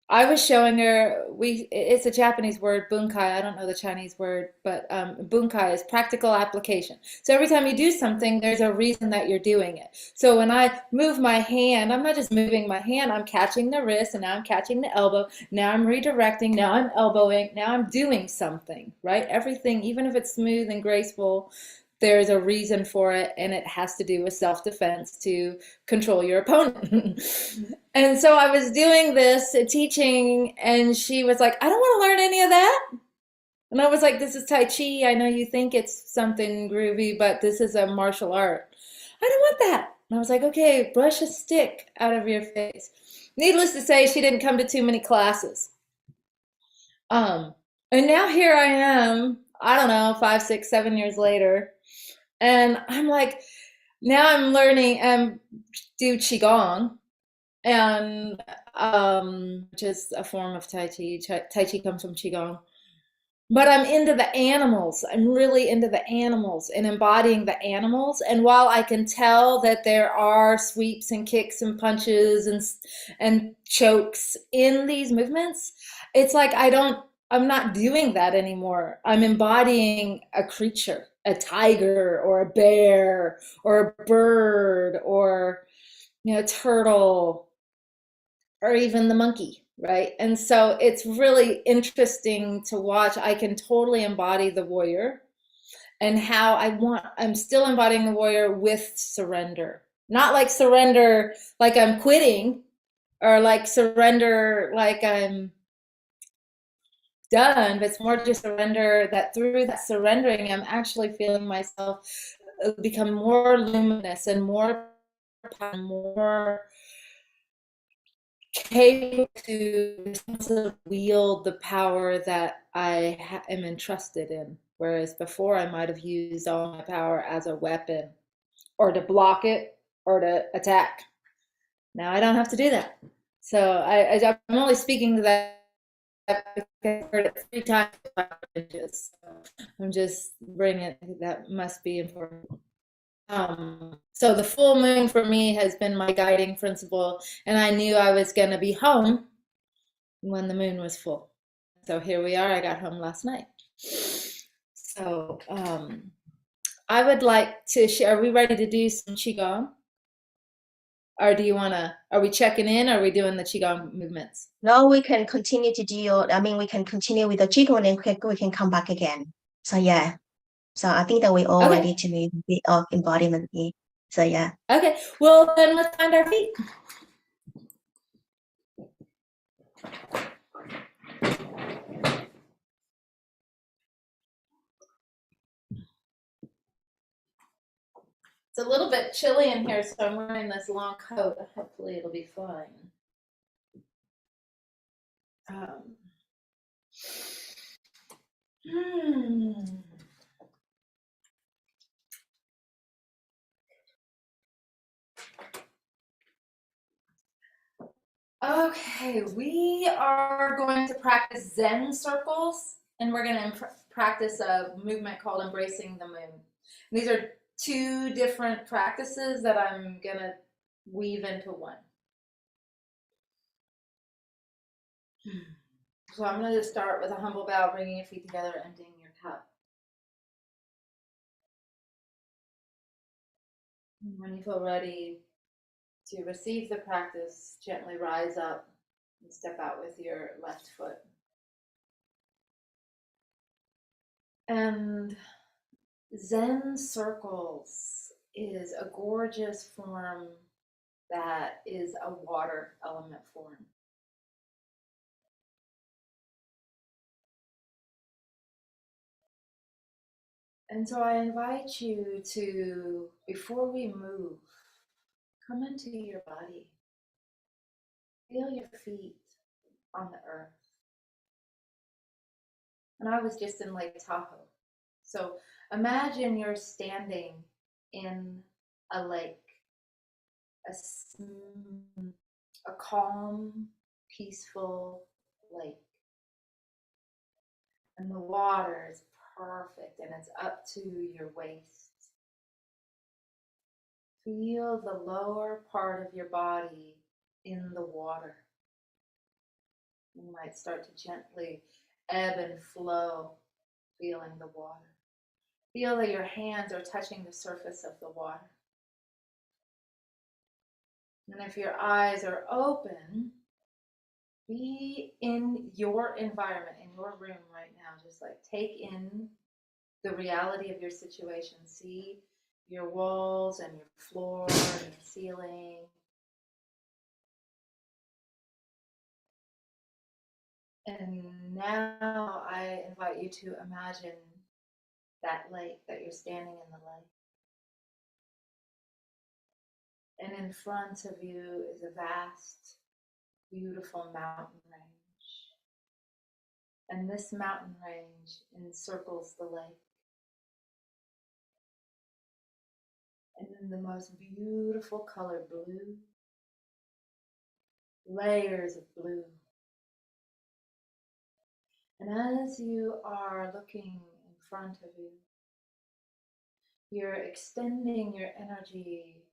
I was showing her, it's a Japanese word, bunkai. I don't know the Chinese word, but bunkai is practical application. So every time you do something, there's a reason that you're doing it. So when I move my hand, I'm not just moving my hand, I'm catching the wrist, and now I'm catching the elbow. Now I'm redirecting, now I'm elbowing, now I'm doing something, right? Everything, even if it's smooth and graceful, there's a reason for it, and it has to do with self-defense to control your opponent. And so I was doing this teaching, and she was like, I don't want to learn any of that. And I was like, this is Tai Chi. I know you think it's something groovy, but this is a martial art. I don't want that. And I was like, okay, brush a stick out of your face. Needless to say, she didn't come to too many classes. And now here I am, I don't know, 5, 6, 7 years later. And I'm like, now I'm learning and do Qi Gong, and which is a form of Tai Chi. Tai Chi comes from Qi Gong. But I'm into the animals. I'm really into the animals and embodying the animals. And while I can tell that there are sweeps and kicks and punches and chokes in these movements, it's like I'm not doing that anymore. I'm embodying a creature, a tiger or a bear or a bird or, a turtle or even the monkey, right? And so it's really interesting to watch. I can totally embody the warrior, and how I'm still embodying the warrior with surrender. Not like surrender like I'm quitting, or like surrender like I'm done, but it's more just surrender, that through that surrendering, I'm actually feeling myself become more luminous and more capable to wield the power that I am entrusted in. Whereas before, I might have used all my power as a weapon, or to block it, or to attack. Now I don't have to do that. So I'm only speaking to that because I heard it 3 times. So I'm just bringing it. That must be important. So the full moon for me has been my guiding principle, and I knew I was going to be home when the moon was full. So here we are. I got home last night. So I would like to share. Are we ready to do some Qigong? Or do you want to, are we checking in? Or are we doing the Qigong movements? No, we can continue to do, we can continue with the Qigong, and then we can come back again. So yeah. So I think that we all Okay. ready to move a bit of embodiment here. So yeah. Okay, well then let's find our feet. It's a little bit chilly in here, so I'm wearing this long coat. Hopefully it'll be fine. Okay, we are going to practice Zen circles, and we're going to practice a movement called Embracing the Moon. And these are 2 different practices that I'm going to weave into one. So I'm going to just start with a humble bow, bringing your feet together, emptying your cup. And when you feel ready to receive the practice, gently rise up and step out with your left foot. And Zen circles is a gorgeous form that is a water element form. And so I invite you to, before we move, come into your body. Feel your feet on the earth. And I was just in Lake Tahoe. So imagine you're standing in a lake, a calm, peaceful lake. And the water is perfect, and it's up to your waist. Feel the lower part of your body in the water. You might start to gently ebb and flow, feeling the water. Feel that your hands are touching the surface of the water. And if your eyes are open, be in your environment, in your room right now. Just like take in the reality of your situation. See your walls and your floor and the ceiling. And now I invite you to imagine that lake, that you're standing in the lake. And in front of you is a vast, beautiful mountain range. And this mountain range encircles the lake. And in the most beautiful color, blue, layers of blue. And as you are looking in front of you, you're extending your energy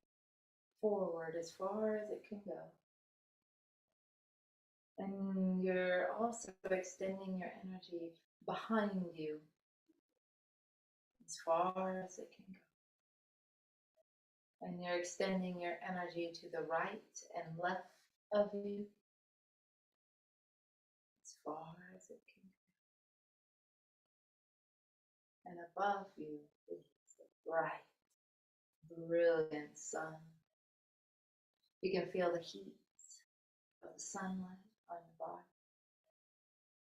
forward as far as it can go. And you're also extending your energy behind you as far as it can go. And you're extending your energy to the right and left of you as far as it can go. And above you is the bright, brilliant sun. You can feel the heat of the sunlight on your body.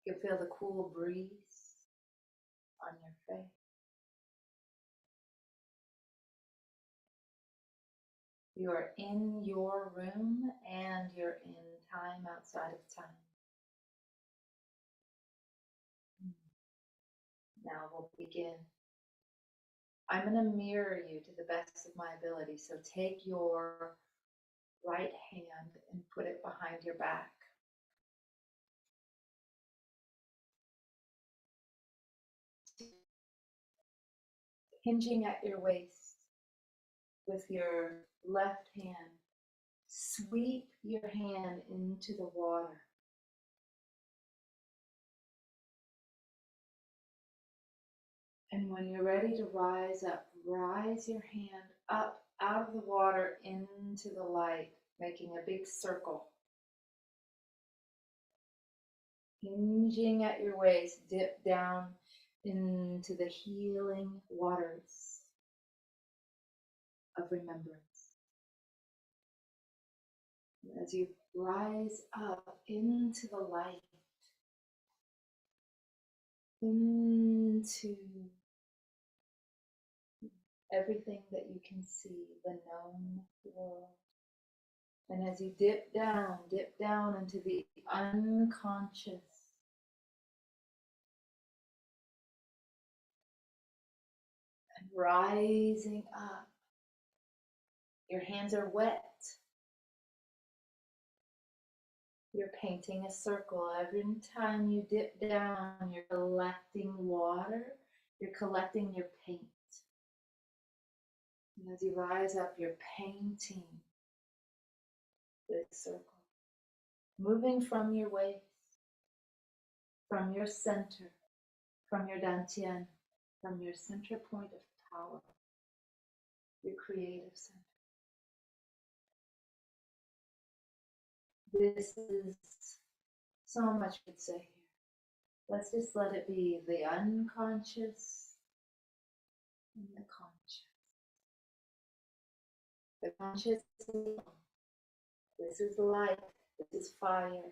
You can feel the cool breeze on your face. You are in your room and you're in time outside of time. Now we'll begin. I'm going to mirror you to the best of my ability. So take your right hand and put it behind your back. Hinging at your waist with your left hand. Sweep your hand into the water. And when you're ready to rise up, rise your hand up out of the water into the light, making a big circle. Hinging at your waist, dip down into the healing waters of remembrance. And as you rise up into the light, into everything that you can see, the known world. And as you dip down into the unconscious, and rising up, your hands are wet. You're painting a circle. Every time you dip down, you're collecting water, you're collecting your paint. And as you rise up, you're painting this circle. Moving from your waist, from your center, from your dantian, from your center point of power, your creative center. This is so much to say here. Let's just let it be the unconscious and the conscious. The conscious is this is light, this is fire.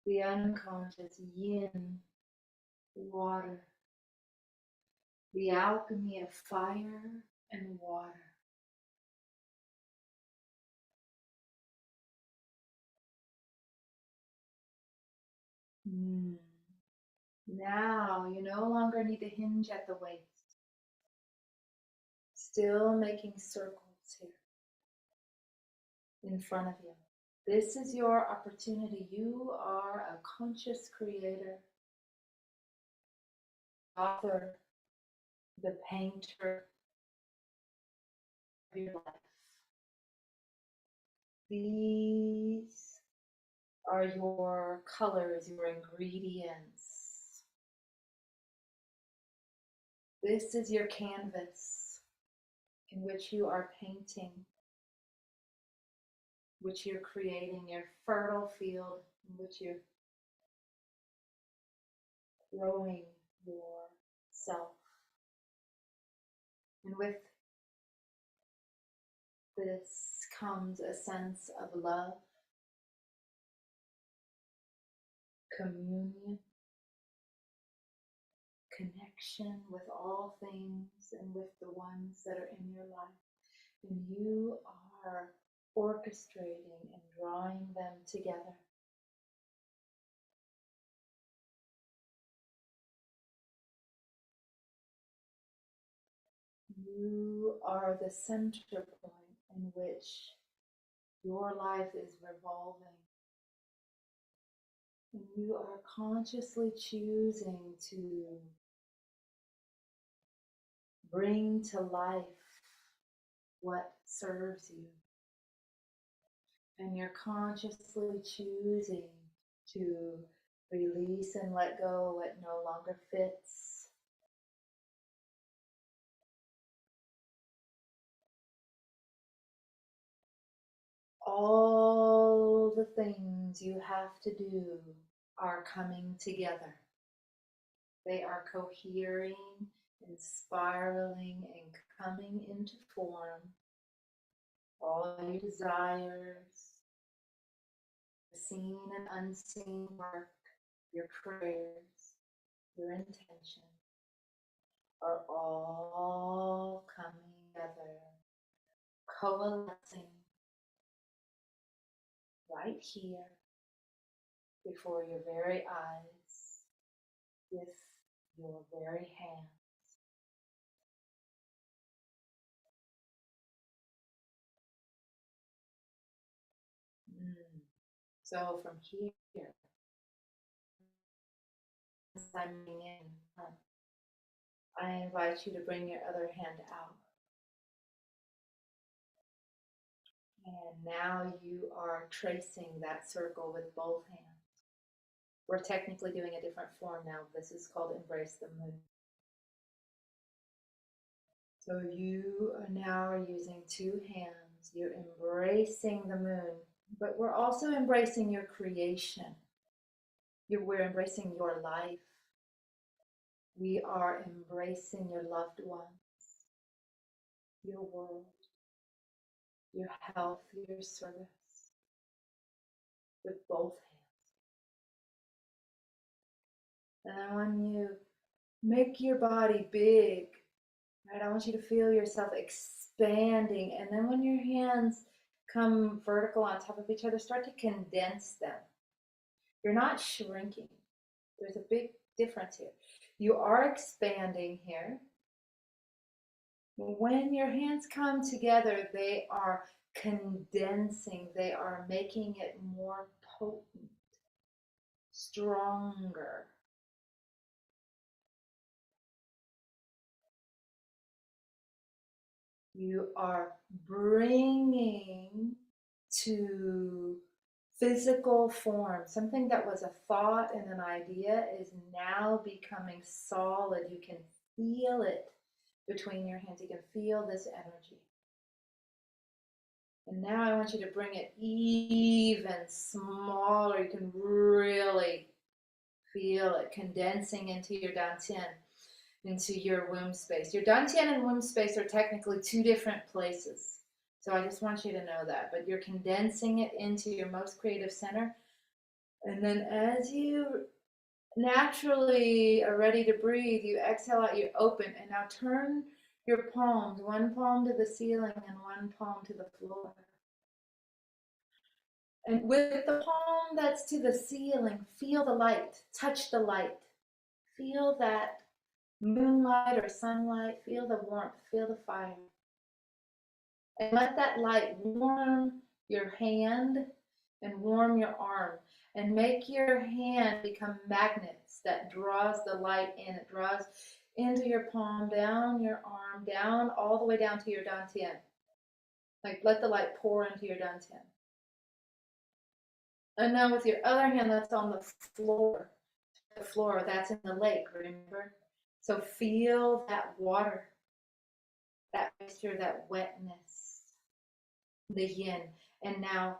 The unconscious, yin, water. The alchemy of fire and water. Now you no longer need to hinge at the waist. Still making circles here in front of you. This is your opportunity. You are a conscious creator, author, the painter, of your life. These are your colors, your ingredients. This is your canvas in which you are painting, which you're creating, your fertile field in which you're growing yourself. And with this comes a sense of love, communion, connection with all things and with the ones that are in your life. And you are orchestrating and drawing them together. You are the center point in which your life is revolving. And you are consciously choosing to bring to life what serves you. And you're consciously choosing to release and let go what no longer fits. All the things you have to do are coming together. They are cohering and spiraling and coming into form. All your desires, seen and unseen work, your prayers, your intention are all coming together, coalescing right here before your very eyes with your very hands. So from here, signing in, I invite you to bring your other hand out. And now you are tracing that circle with both hands. We're technically doing a different form now. This is called Embrace the Moon. So you now are using two hands. You're embracing the moon, but we're also embracing your creation. We're embracing your life. We are embracing your loved ones, your world, your health, your service, with both hands. And I want you to make your body big, right? I want you to feel yourself expanding. And then when your hands come vertical on top of each other, start to condense them. You're not shrinking. There's a big difference here. You are expanding here. When your hands come together, they are condensing. They are making it more potent, stronger. You are bringing to physical form. Something that was a thought and an idea is now becoming solid. You can feel it between your hands. You can feel this energy. And now I want you to bring it even smaller. You can really feel it condensing into your dantian, into your womb space. Your dantian and womb space are technically two different places. So I just want you to know that. But you're condensing it into your most creative center. And then as you naturally are ready to breathe, you exhale out, you open. And now turn your palms, one palm to the ceiling and one palm to the floor. And with the palm that's to the ceiling, feel the light, touch the light. Feel that moonlight or sunlight, feel the warmth, feel the fire. And let that light warm your hand and warm your arm. And make your hand become magnets that draws the light in. It draws into your palm, down your arm, down all the way down to your dantian. Like let the light pour into your dantian. And now with your other hand that's on the floor, that's in the lake, remember? So feel that water, that moisture, that wetness, the yin. And now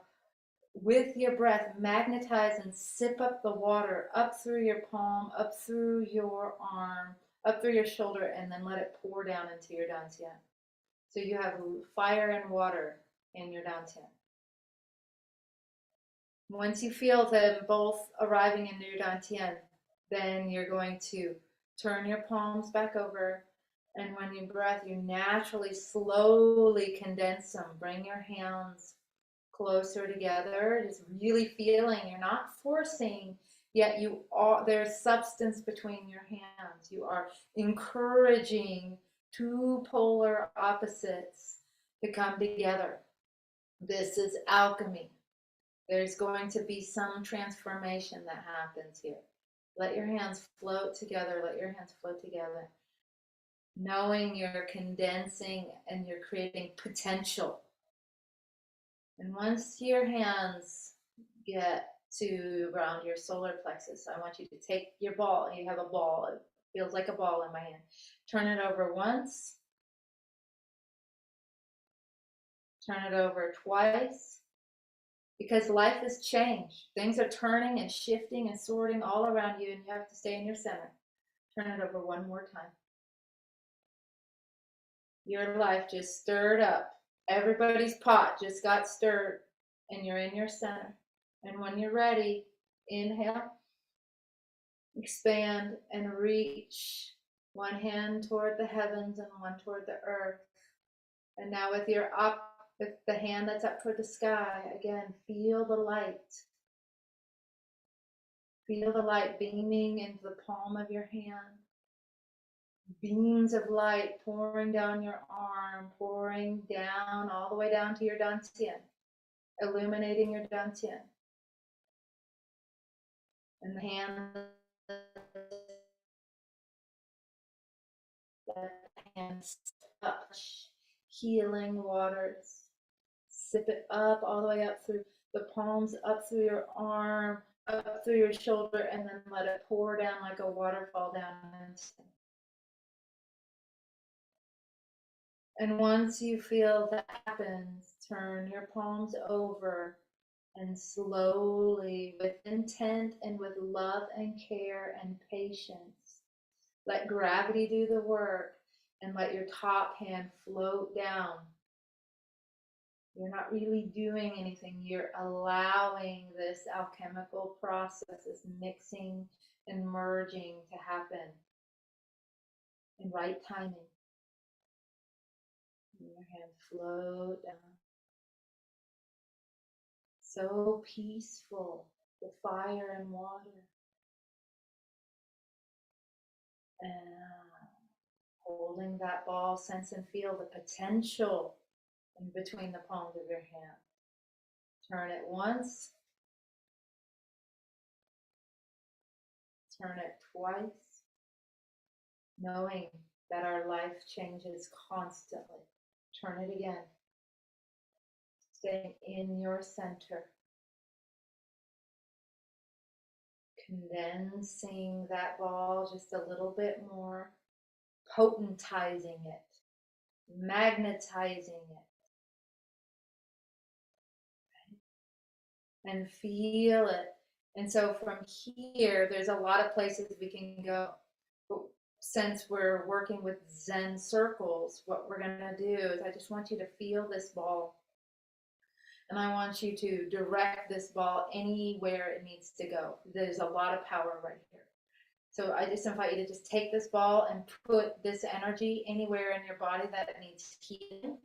with your breath, magnetize and sip up the water up through your palm, up through your arm, up through your shoulder, and then let it pour down into your dantian. So you have fire and water in your dantian. Once you feel them both arriving in your dantian, then you're going to turn your palms back over. And when you breath, you naturally, slowly condense them. Bring your hands closer together, just really feeling. You're not forcing, yet you are. There's substance between your hands. You are encouraging two polar opposites to come together. This is alchemy. There's going to be some transformation that happens here. Let your hands float together. Let your hands float together. Knowing you're condensing and you're creating potential. And once your hands get to around your solar plexus, I want you to take your ball. You have a ball. It feels like a ball in my hand. Turn it over once. Turn it over twice. Because life has changed. Things are turning and shifting and sorting all around you, and you have to stay in your center. Turn it over one more time. Your life just stirred up. Everybody's pot just got stirred, and you're in your center. And when you're ready, inhale, expand, and reach one hand toward the heavens and one toward the earth. And now with the hand that's up toward the sky, again, feel the light. Feel the light beaming into the palm of your hand. Beams of light pouring down your arm, pouring down all the way down to your dantian, illuminating your dantian. And the hand touch healing waters. Sip it up all the way up through the palms, up through your arm, up through your shoulder, and then let it pour down like a waterfall down. And once you feel that happens, turn your palms over and slowly, with intent and with love and care and patience, let gravity do the work and let your top hand float down. You're not really doing anything. You're allowing this alchemical process, this mixing and merging to happen in right timing. And your hand float down. So peaceful, the fire and water. And holding that ball, sense and feel the potential in between the palms of your hand. Turn it once. Turn it twice. Knowing that our life changes constantly. Turn it again. Staying in your center. Condensing that ball just a little bit more. Potentizing it. Magnetizing it. And feel it. And so from here, there's a lot of places we can go. But since we're working with Zen circles, what we're going to do is I just want you to feel this ball. And I want you to direct this ball anywhere it needs to go. There's a lot of power right here. So I just invite you to just take this ball and put this energy anywhere in your body that it needs healing.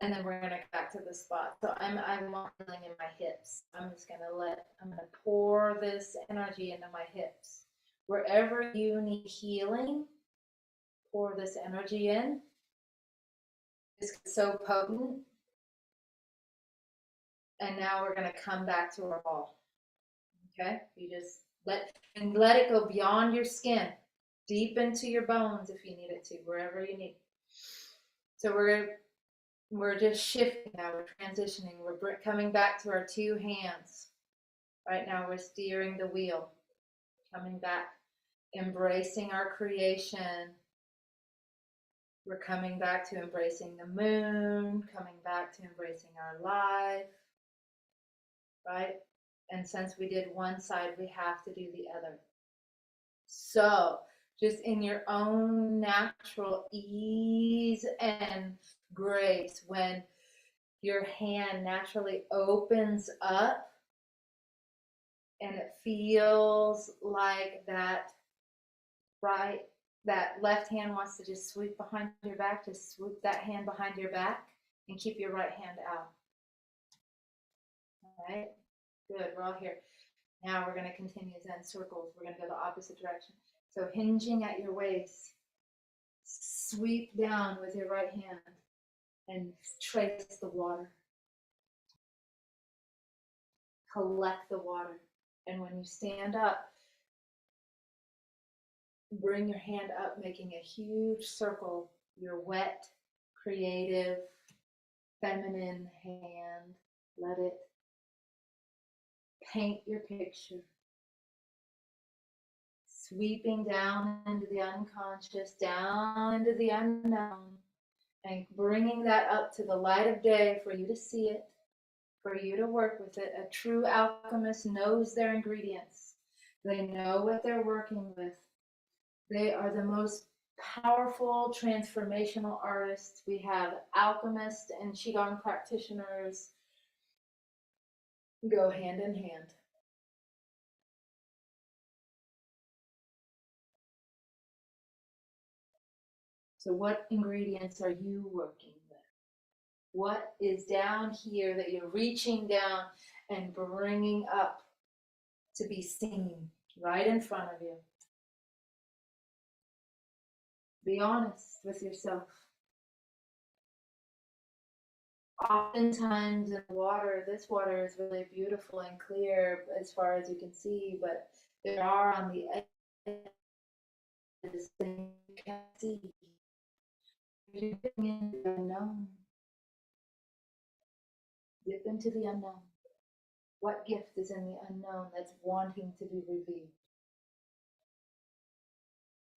And then we're going to go back to the spot. So I'm feeling in my hips. I'm going to pour this energy into my hips. Wherever you need healing, pour this energy in. It's so potent. And now we're going to come back to our ball. Okay? You just let it go beyond your skin, deep into your bones if you need it to, wherever you need. So we're we're just shifting now. We're transitioning. We're coming back to our two hands. Right now, we're steering the wheel, coming back, embracing our creation. We're coming back to embracing the moon, coming back to embracing our life, right? And since we did one side, we have to do the other. So, just in your own natural ease and grace, when your hand naturally opens up and it feels like that right, that left hand wants to just sweep behind your back, just swoop that hand behind your back and keep your right hand out. All right, good, we're all here. Now we're going to continue Zen circles. We're going to go the opposite direction. So hinging at your waist, sweep down with your right hand and trace the water. Collect the water. And when you stand up, bring your hand up, making a huge circle. Your wet, creative, feminine hand. Let it paint your picture. Sweeping down into the unconscious, down into the unknown, and bringing that up to the light of day for you to see it, for you to work with it. A true alchemist knows their ingredients. They know what they're working with. They are the most powerful transformational artists. We have alchemists and Qi Gong practitioners go hand in hand. So what ingredients are you working with? What is down here that you're reaching down and bringing up to be seen right in front of you? Be honest with yourself. Oftentimes in water, this water is really beautiful and clear as far as you can see, but there are on the edges things you can't see. You're dipping into the unknown. Dip into the unknown. What gift is in the unknown that's wanting to be revealed?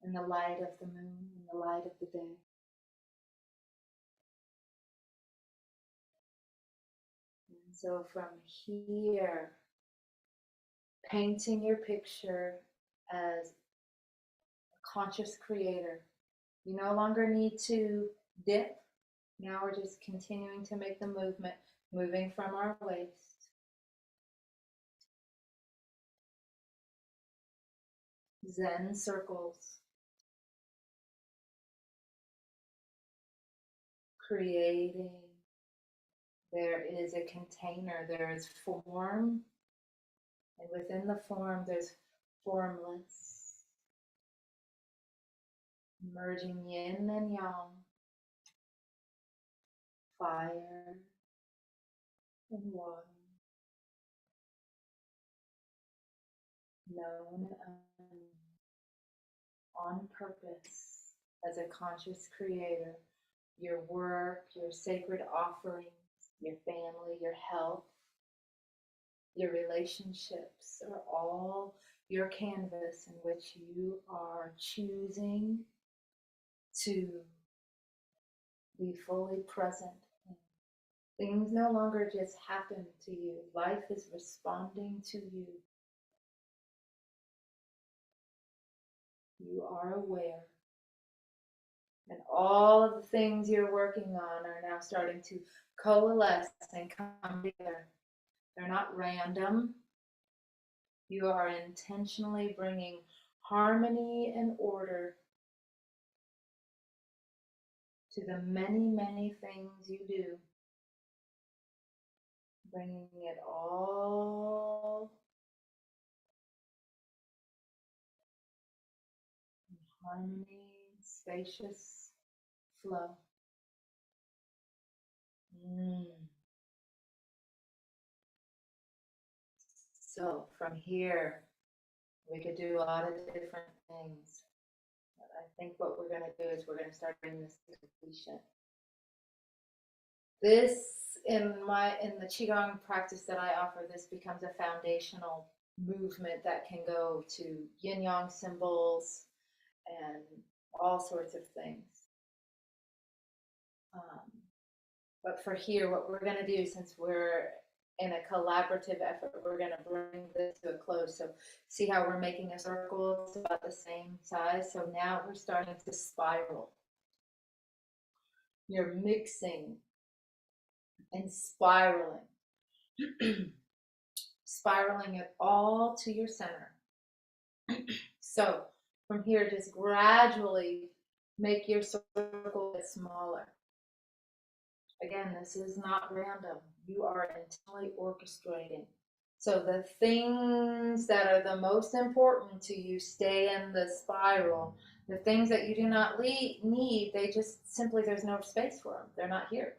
In the light of the moon, in the light of the day. And so from here, painting your picture as a conscious creator. You no longer need to dip. Now we're just continuing to make the movement, moving from our waist. Zen circles. Creating. There is a container, there is form, and within the form there's formless. Merging yin and yang, fire and water, known and unknown, on purpose as a conscious creator. Your work, your sacred offerings, your family, your health, your relationships are all your canvas in which you are choosing to be fully present. Things no longer just happen to you. Life is responding to you. You are aware. And all of the things you're working on are now starting to coalesce and come together. They're not random. You are intentionally bringing harmony and order to the many, many things you do. Bringing it all in harmony, spacious flow. So from here, we could do a lot of different things. But I think what we're going to do is we're going to start bringing this to completion. This in the Qigong practice that I offer, this becomes a foundational movement that can go to yin yang symbols and all sorts of things. But for here, what we're going to do, since we're in a collaborative effort, we're going to bring this to a close. So see how we're making a circle? It's about the same size. So now we're starting to spiral. You're mixing and spiraling. Spiraling it all to your center. So from here, just gradually make your circle get smaller. Again, this is not random. You are intentionally orchestrating. So the things that are the most important to you stay in the spiral. The things that you do not need, they just simply, there's no space for them. They're not here.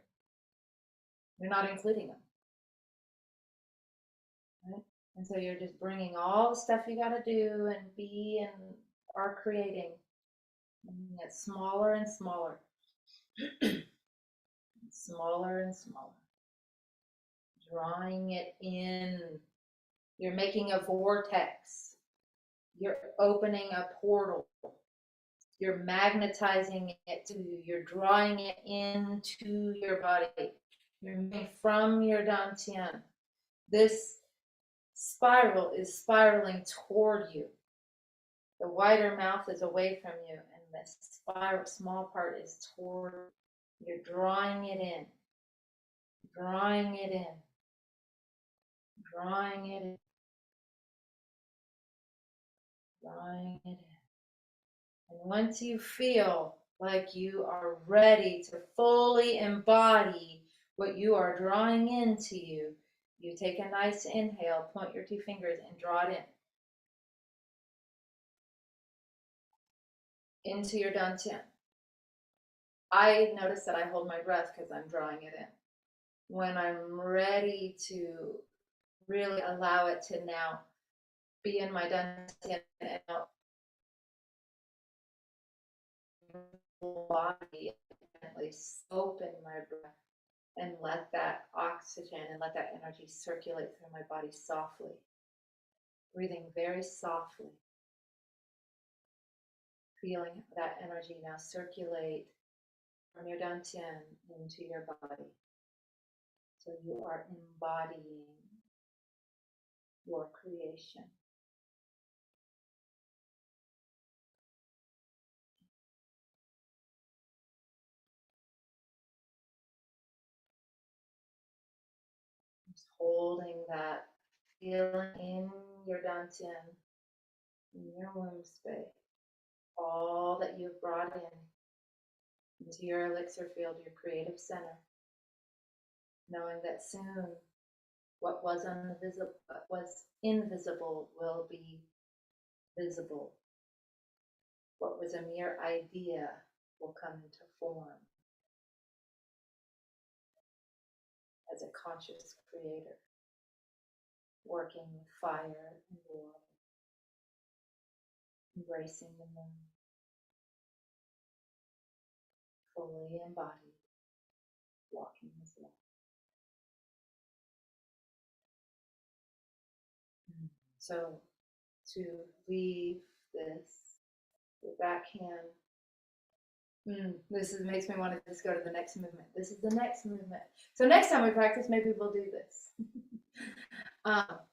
You're not including them. Right? And so you're just bringing all the stuff you got to do and be and are creating. And it's smaller and smaller. Smaller and smaller. Drawing it in. You're making a vortex. You're opening a portal. You're magnetizing it to you. You're drawing it into your body. You're moving from your dantian. This spiral is spiraling toward you. The wider mouth is away from you, and this spiral, small part is toward you. You're drawing it in. Drawing it in. Drawing it in. Drawing it in. And once you feel like you are ready to fully embody what you are drawing into you, you take a nice inhale, point your 2 fingers, and draw it in. Into your dantian. I notice that I hold my breath because I'm drawing it in. When I'm ready to really allow it to now be in my dantian and out body, gently open my breath and let that oxygen and let that energy circulate through my body softly. Breathing very softly. Feeling that energy now circulate from your dantian into your body. So you are embodying your creation. Just holding that feeling in your dantian, in your womb space. All that you've brought in into your elixir field, your creative center. Knowing that soon what was invisible will be visible. What was a mere idea will come into form as a conscious creator, working with fire and water, embracing the moon, fully embodied, walking as light. So to leave this with that hand, this makes me want to just go to the next movement. This is the next movement. So next time we practice, maybe we'll do this.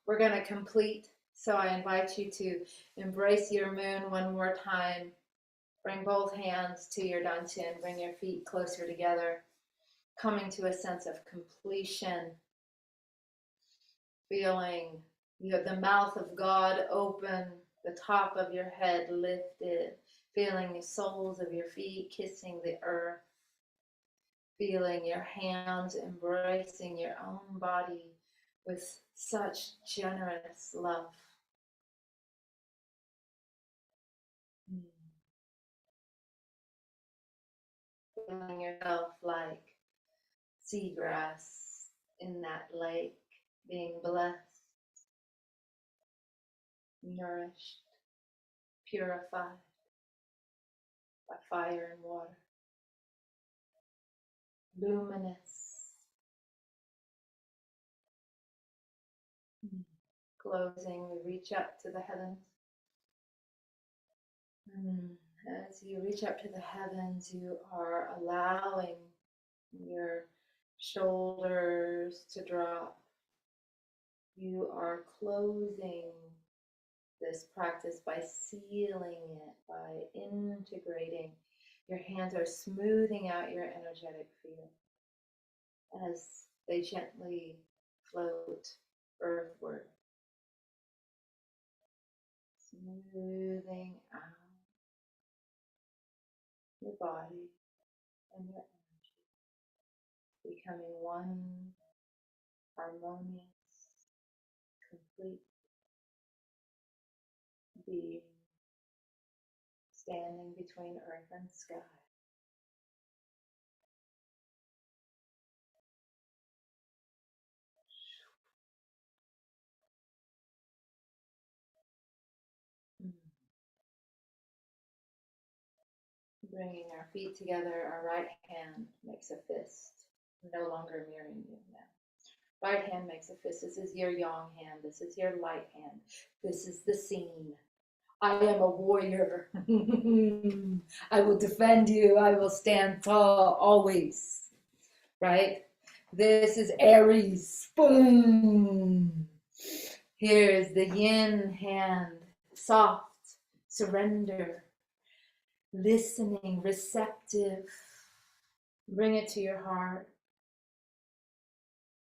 We're going to complete. So I invite you to embrace your moon one more time. Bring both hands to your dantian. Bring your feet closer together. Coming to a sense of completion. Feeling you have the mouth of God open, the top of your head lifted. Feeling the soles of your feet kissing the earth. Feeling your hands embracing your own body with such generous love. Feeling yourself like seagrass in that lake, being blessed, nourished, purified by fire and water. Luminous, Closing, we reach up to the heavens. As you reach up to the heavens, you are allowing your shoulders to drop. You are closing this practice by sealing it, by integrating. Your hands are smoothing out your energetic field as they gently float earthward. Smoothing out your body and your energy, becoming one harmonious, complete being, standing between earth and sky. Bringing our feet together, our right hand makes a fist, no longer mirroring you now. Right hand makes a fist. This is your yang hand. This is your light hand. This is the scene. I am a warrior. I will defend you. I will stand tall always. Right? This is Aries. Boom. Here's the yin hand. Soft. Surrender. Listening, receptive. Bring it to your heart.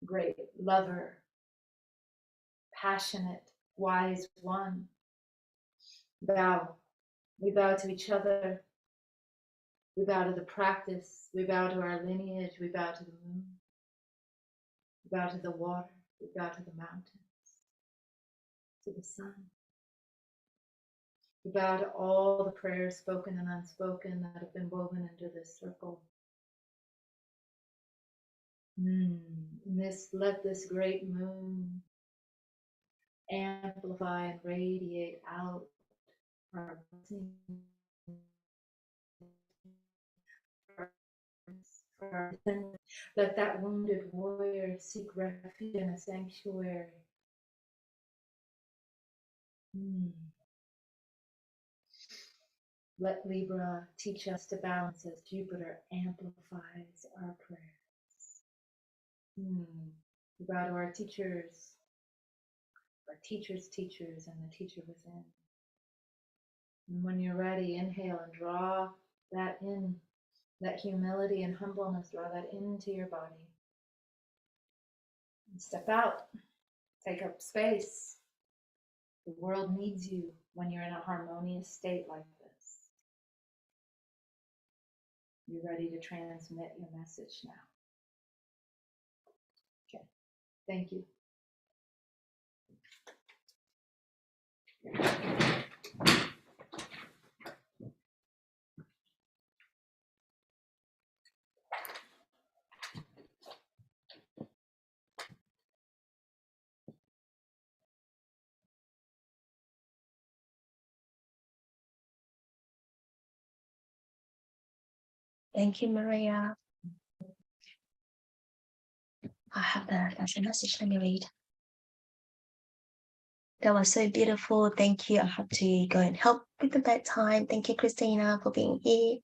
Great lover. Passionate, wise one. Bow. We bow to each other. We bow to the practice. We bow to our lineage. We bow to the moon. We bow to the water. We bow to the mountains, to the sun. We bow to all the prayers spoken and unspoken that have been woven into this circle. Let this great moon amplify and radiate out our blessings, let that wounded warrior seek refuge in a sanctuary. Let Libra teach us to balance as Jupiter amplifies our prayers. We bow to our teachers, teachers, and the teacher within. And when you're ready, inhale and draw that in, that humility and humbleness, draw that into your body. And step out, take up space. The world needs you when you're in a harmonious state like this. You're ready to transmit your message now. Okay, thank you. Thank you, Maria. I have the message. Let me read. That was so beautiful. Thank you. I have to go and help with the bedtime. Thank you, Christina, for being here.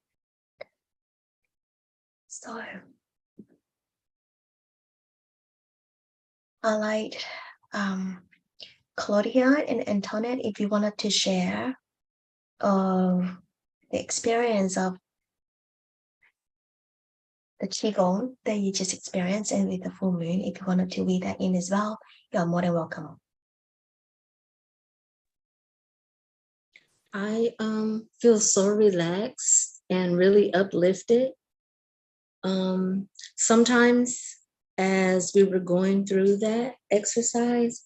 So, I like Claudia and Antoinette, if you wanted to share the experience of the Qi Gong that you just experienced and with the full moon, if you wanted to read that in as well, you're more than welcome. I feel so relaxed and really uplifted. Sometimes as we were going through that exercise,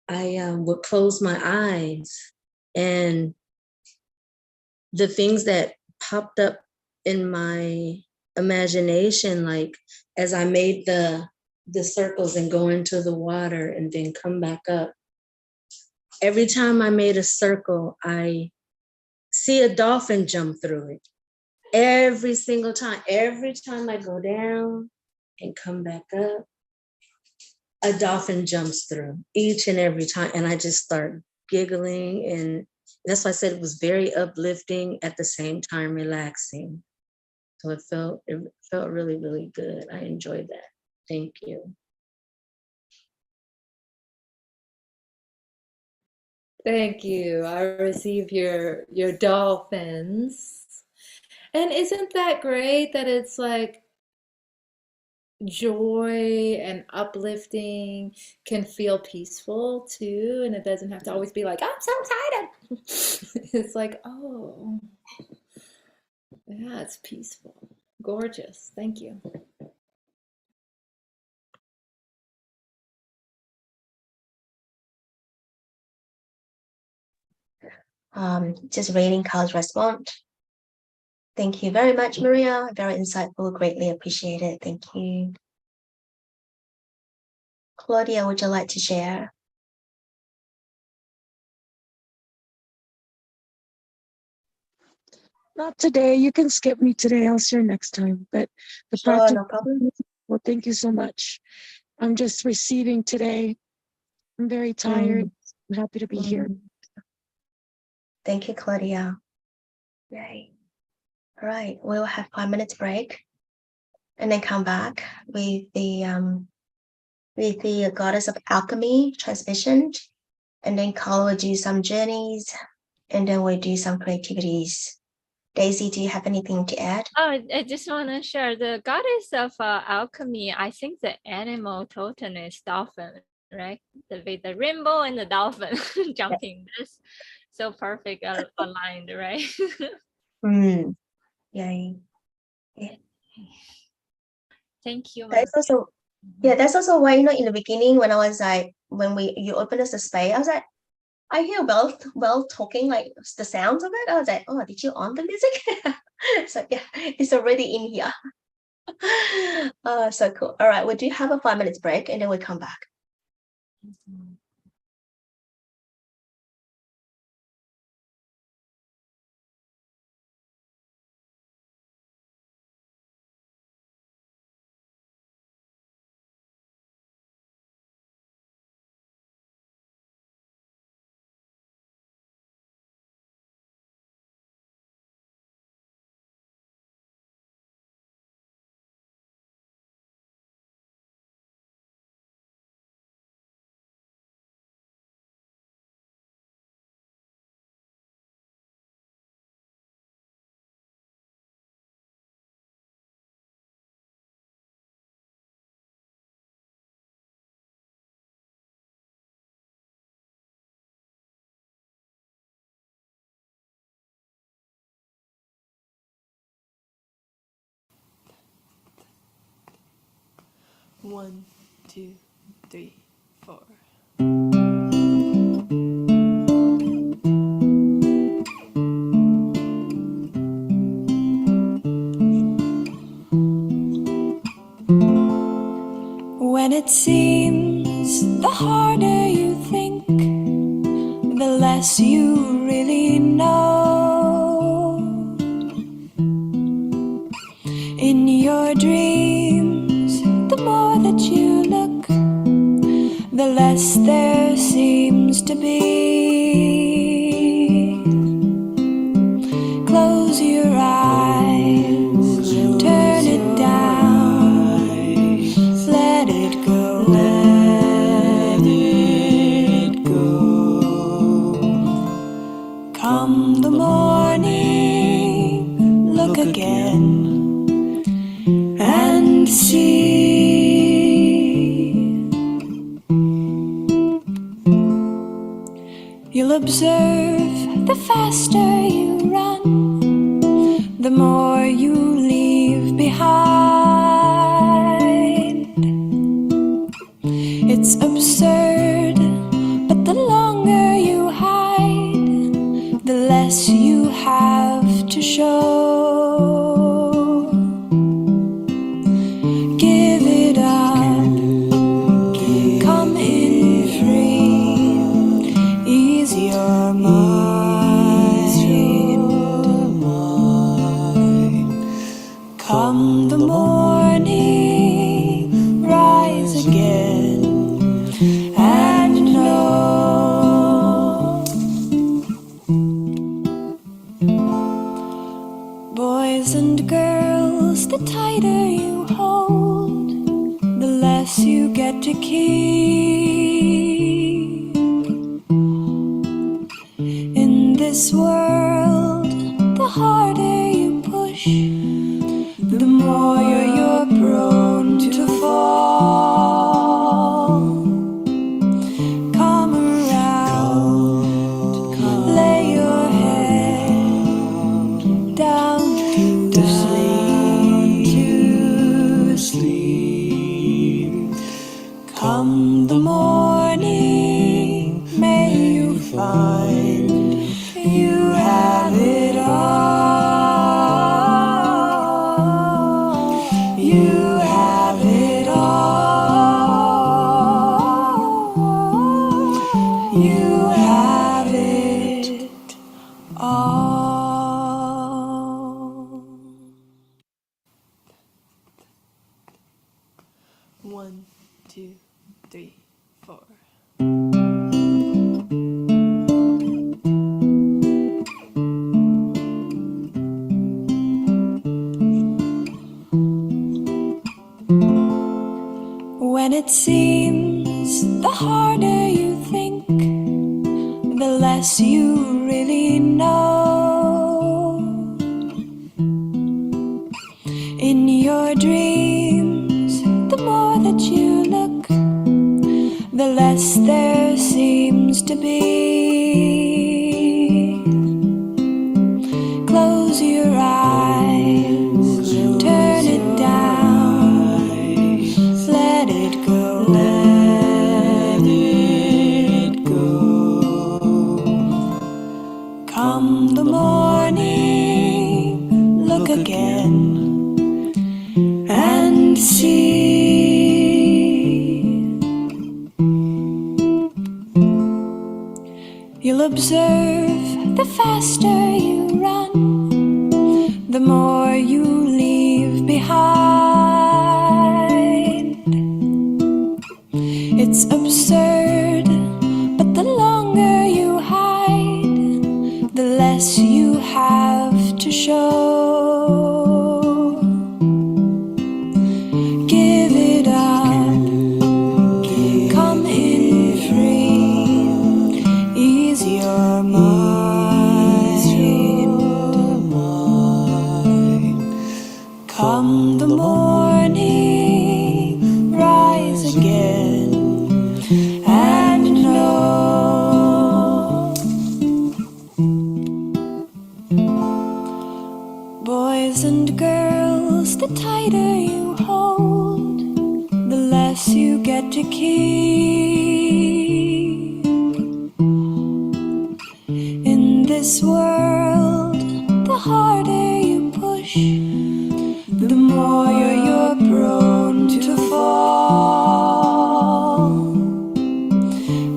I would close my eyes and the things that popped up in my imagination, like as I made the circles and go into the water and then come back up, every time I made a circle, I see a dolphin jump through it. Every single time I go down and come back up, a dolphin jumps through each and every time. And I just start giggling. And that's why I said it was very uplifting at the same time relaxing. So it felt really, really good. I enjoyed that. Thank you. Thank you. I receive your dolphins. And isn't that great that it's like joy and uplifting can feel peaceful too, and it doesn't have to always be like, I'm so excited. It's like, oh, yeah, it's peaceful. Gorgeous. Thank you. Just reading Carl's response. Thank you very much, Maria. Very insightful, greatly appreciated. Thank you. Claudia, would you like to share? Not today. You can skip me today. I'll share next time. But the Sure, practice. no problem. Well, thank you so much. I'm just receiving today. I'm very tired. I'm happy to be here. Thank you, Claudia. Yay. All right, we'll have 5 minutes break and then come back with the Goddess of Alchemy transmission, and then Carl will do some journeys, and then we'll do some creativities. Daisy, do you have anything to add? Oh, I just want to share the Goddess of Alchemy. I think the animal totem is dolphin, right? With the rainbow and the dolphin jumping. That's so perfect aligned, right? Yay. Yeah. Thank you. That's also, yeah, that's also why, you know, in the beginning when I was like, when you opened us the space, I was like, I hear well talking, like the sounds of it. I was like, oh, did you on the music? So yeah, it's already in here. So cool. All right, we do have a 5 minutes break and then we come back. One, two, three, four. When it seems the harder you think, the less you really know. In your dreams, the more that you look, the less there seems to be. Close your eyes, turn it down, let it go, let it go. Come the morning, look again and see. You'll observe the faster you run, the more you leave behind. It's absurd, but the longer you hide, the less you have to show. Give it up, come in free, ease your mind. for. When it seems the harder you think, the less you really know. In your dreams, the more that you look, the less there seems to be. Close your eyes, turn it down, let it go, let it go. Come the morning, look again and see. You'll observe the faster you run, the more you leave behind. It's absurd, but the longer you hide, the less you have to show. Give it up, come in free, ease your mind. Come the morning, rise again and know. Boys and girls, the tighter you hold, the less you get to keep. In this world, the harder you push, the more you're prone to fall.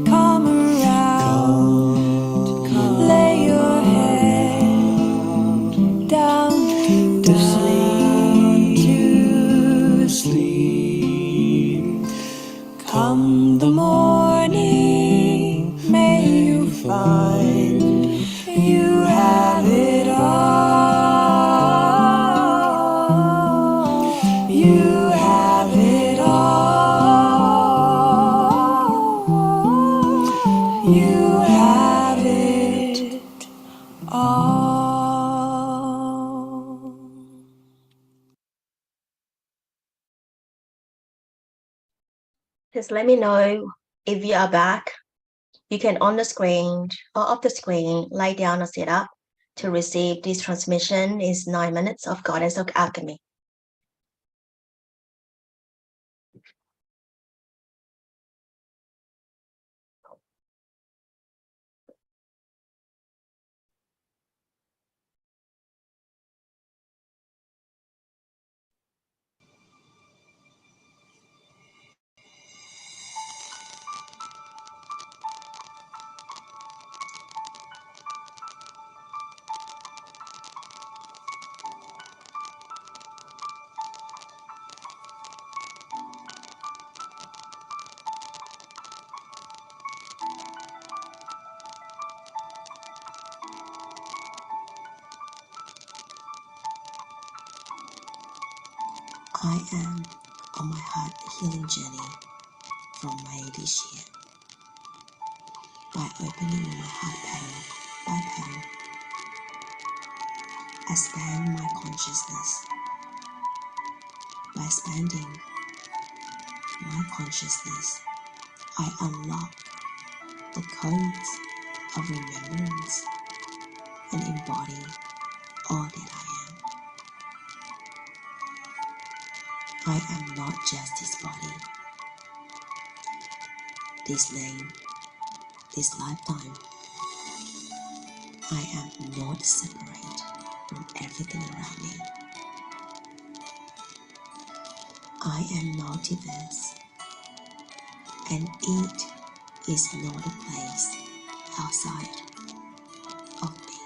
Come around, lay your head down to sleep. Come the morning, may you find you have it all. You have it all. You have it all. Just let me know if you are back. You can on the screen or off the screen, lie down or sit up to receive this transmission. Is 9 minutes of Goddess of Alchemy. I am on my heart healing journey from May this year. By opening my heart panel by panel, I expand my consciousness. By expanding my consciousness, I unlock the codes of remembrance and embody all that I am. I am not just this body, this name, this lifetime. I am not separate from everything around me. I am multiverse, and it is not a place outside of me.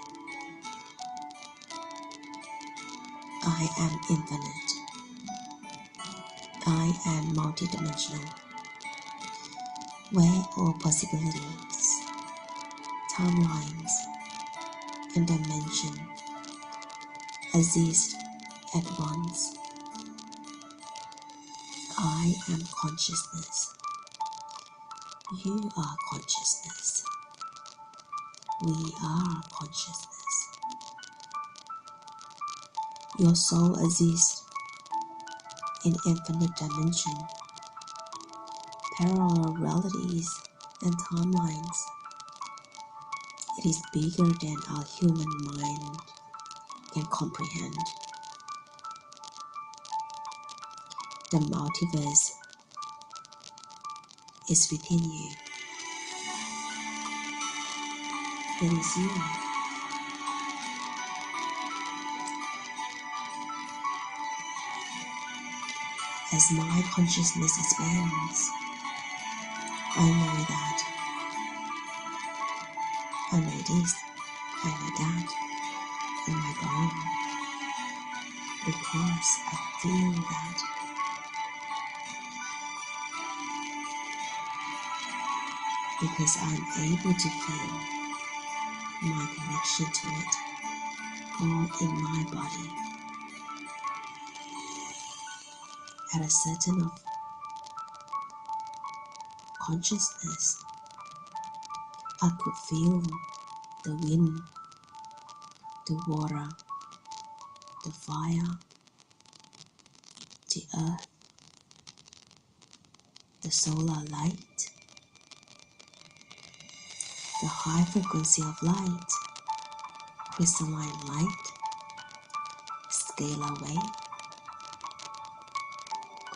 I am infinite. I am multidimensional. where all possibilities, timelines, and dimension exist at once. I am consciousness. You are consciousness. We are consciousness. Your soul exists in infinite dimension, parallel realities and timelines. It is bigger than our human mind can comprehend. The multiverse is within you. It is you. As my consciousness expands, I know that. I know this. I know that. In my bone. Because I feel that. Because I'm able to feel my connection to it all in my body. At a certain of consciousness, I could feel the wind, the water, the fire, the earth, the solar light, the high frequency of light, crystalline light, scalar wave.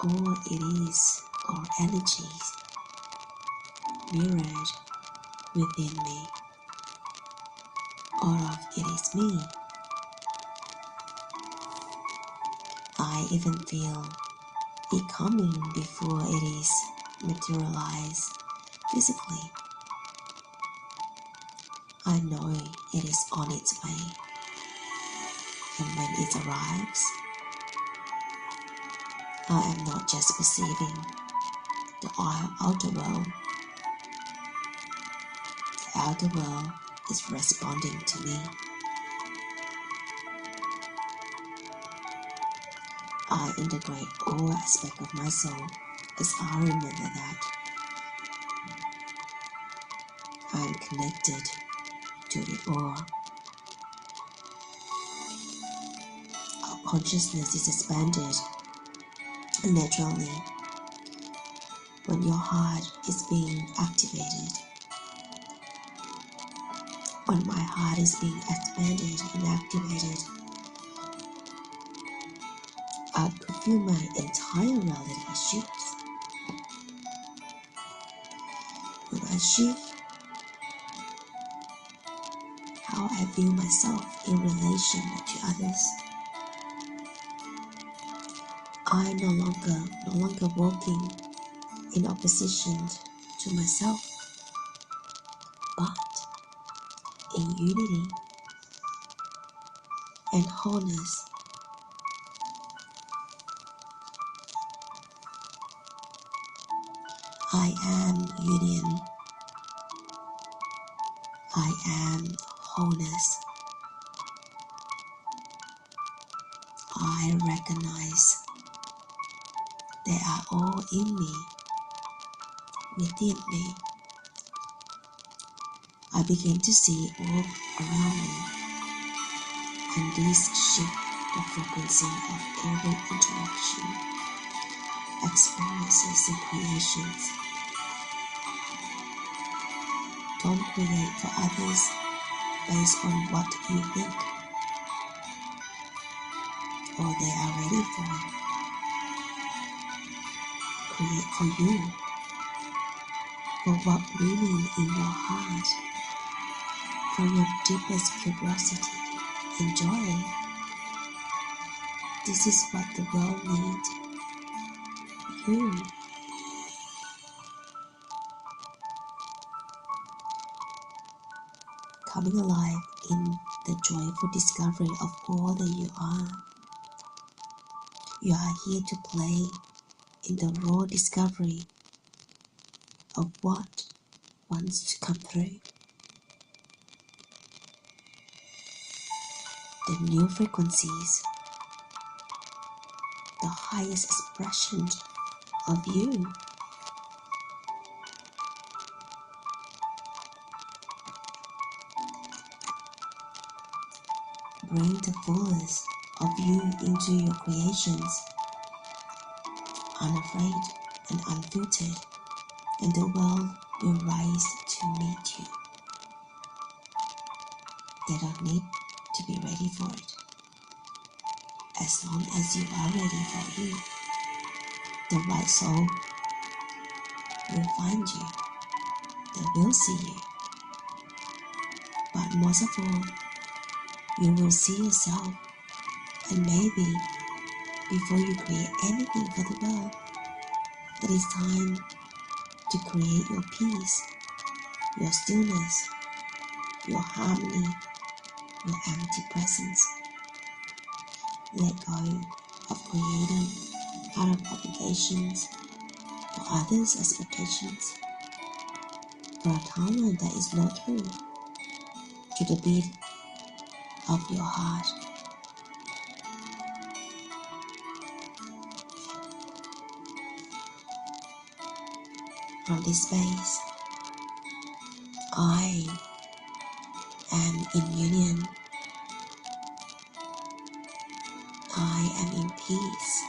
All it is are energies mirrored within me. All of it is me. I even feel it coming before it is materialized physically. I know it is on its way, and when it arrives, I am not just perceiving the outer world. The outer world is responding to me. I integrate all aspects of my soul as I remember that I am connected to it all. Our consciousness is expanded naturally when your heart is being activated. When my heart is being expanded and activated, I could feel my entire reality shift. When I shift how I view myself in relation to others, I no longer walking in opposition to myself, but in unity and wholeness. I am union. I am wholeness. I recognize they are all in me, within me. I begin to see all around me, and this shift the frequency of every interaction, experiences and creations. Don't create for others based on what you think or they are ready for. Create for you, for what remains in your heart, for your deepest curiosity and joy. This is what the world needs. You. Coming alive in the joyful discovery of all that you are. You are here to play in the raw discovery of what wants to come through. The new frequencies, the highest expression of you. Bring the fullest of you into your creations, unafraid and unfiltered, and the world will rise to meet you. They don't need to be ready for it. As long as you are ready for you, the right soul will find you. They will see you. But most of all, you will see yourself, and maybe before you create anything for the world, it is time to create your peace, your stillness, your harmony, your empty presence. Let go of creating out of obligations or others' expectations for a timeline that is not true to the beat of your heart. From this space, I am in union. I am in peace.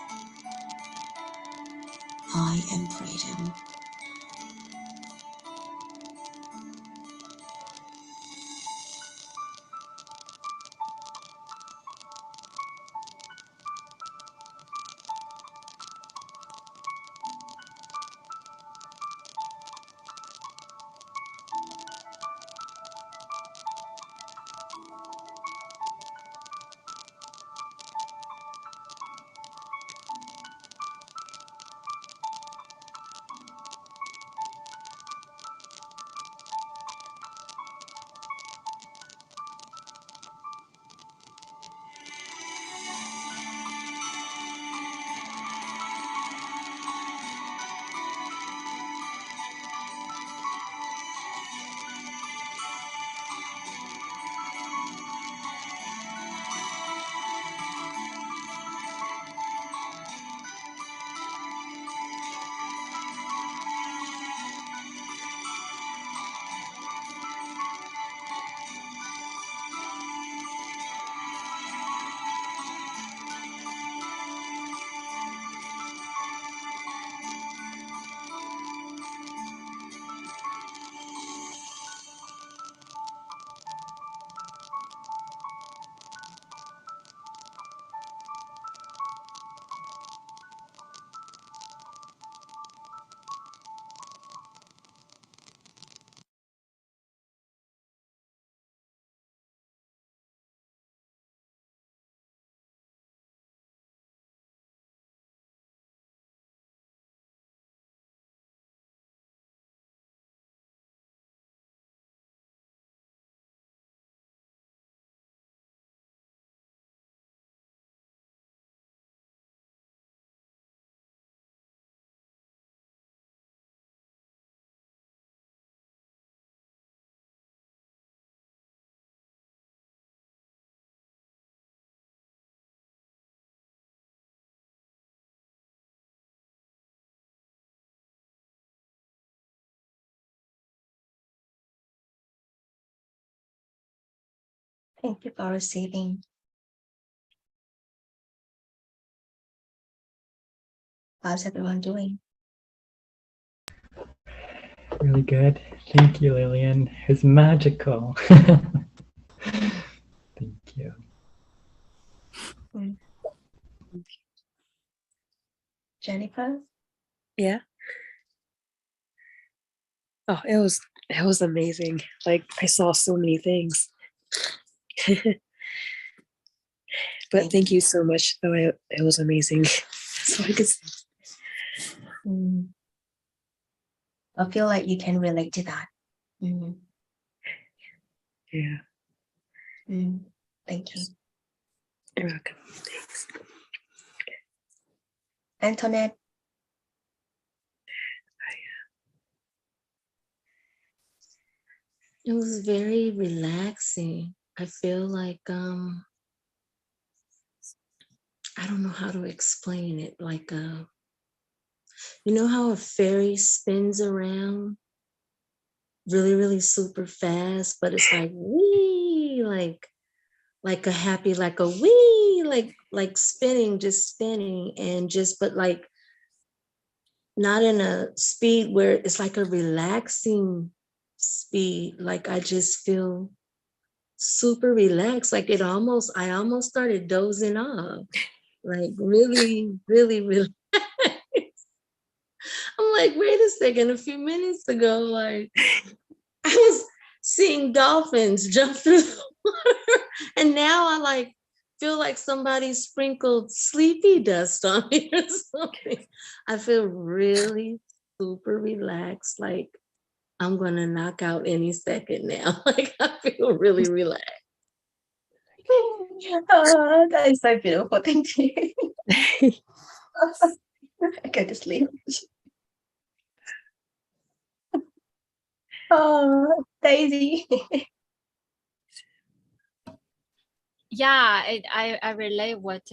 I am freedom. Thank you for receiving. How's everyone doing? Really good. Thank you, Lillian. It's magical. Thank you. Jennifer? Yeah. Oh, it was amazing. Like I saw so many things. But thank you so much. Though it was amazing. So I could I feel like you can relate to that. yeah. Thank you. You're welcome. Thanks. Antoinette? It was very relaxing. I feel like I don't know how to explain it. Like you know how a ferry spins around really, really super fast, but it's like wee, like a happy, like a wee, like spinning, just spinning, and just but like not in a speed where it's like a relaxing speed. Like I just feel super relaxed. Like I almost started dozing off. Like really, really relaxed. I'm like, wait a second, a few minutes ago, like I was seeing dolphins jump through the water. And now I like feel like somebody sprinkled sleepy dust on me or something. I feel really super relaxed. Like I'm gonna knock out any second now. Like I feel really relaxed. Oh, that is so beautiful. Thank you. I go to sleep. Oh, Daisy. Yeah, I relate what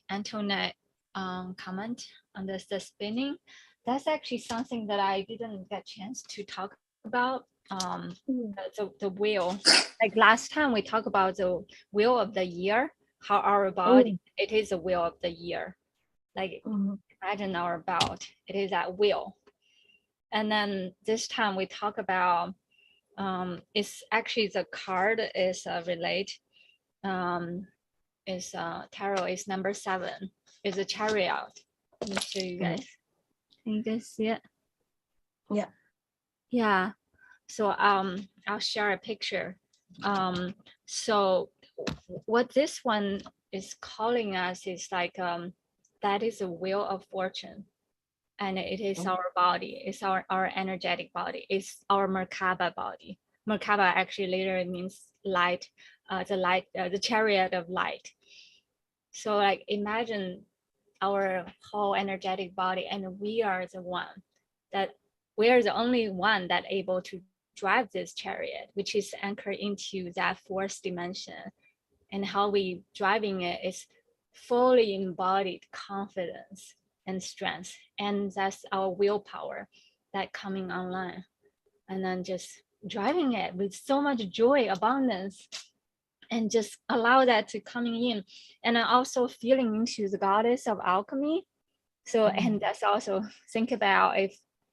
Antoinette comment on the spinning. That's actually something that I didn't get chance to talk about. The wheel. Like last time we talked about the wheel of the year, how our body it is a wheel of the year. Like imagine our belt, it is that wheel. And then this time we talk about it's actually the card is relate is tarot is number 7 is a chariot. Let me show you guys. Can you guys see it? Yeah. So I'll share a picture. So what this one is calling us is like that is a wheel of fortune, and it is our body, it's our energetic body, it's our Merkaba body. Merkaba actually later means light, the chariot of light. So like imagine our whole energetic body, and we are the only one that able to drive this chariot, which is anchored into that fourth dimension. And how we driving it is fully embodied confidence and strength, and that's our willpower that coming online, and then just driving it with so much joy, abundance, and just allow that to coming in. And I also feeling into the goddess of alchemy. So and that's also think about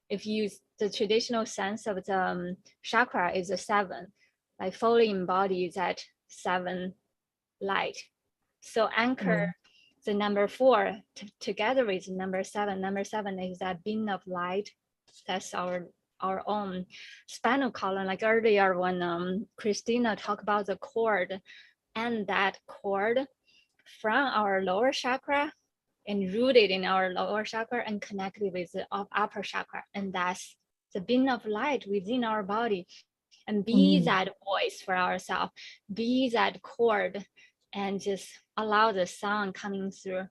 if you the traditional sense of the chakra is a 7, like fully embodies that 7 light. So anchor the number 4 together with number 7. Number 7 is that beam of light. That's our own spinal column. Like earlier when Christina talked about the cord, and that cord from our lower chakra and rooted in our lower chakra and connected with the upper chakra, and that's the beam of light within our body. And be that voice for ourselves, be that cord, and just allow the sound coming through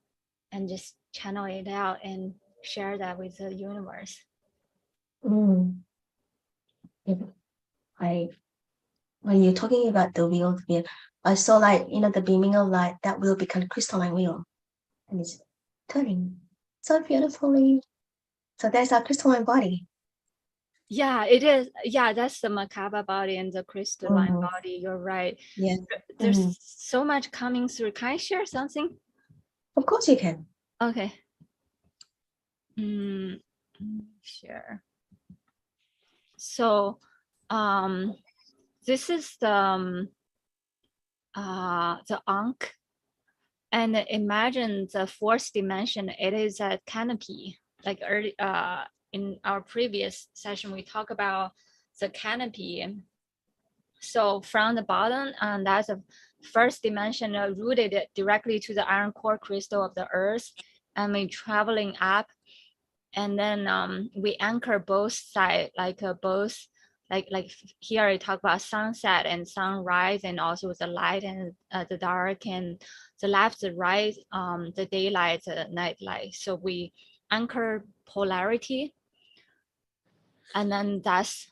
and just channel it out and share that with the universe. When you're talking about the wheel, I saw like, the beaming of light, that will become a crystalline wheel. And it's turning so beautifully. So there's our crystalline body. Yeah, it is. Yeah, that's the Merkaba body and the crystalline body. You're right. Yeah. There's so much coming through. Can I share something? Of course you can. Okay. Sure. So, this is the Ankh, and imagine the fourth dimension. It is a canopy. Like early in our previous session, we talked about the canopy. So from the bottom, that's the first dimension rooted directly to the iron core crystal of the earth, and we traveling up, and then we anchor both sides, like both, like here I talk about sunset and sunrise, and also the light and the dark, and the left, the right, the daylight, the night light. So we anchor polarity, and then that's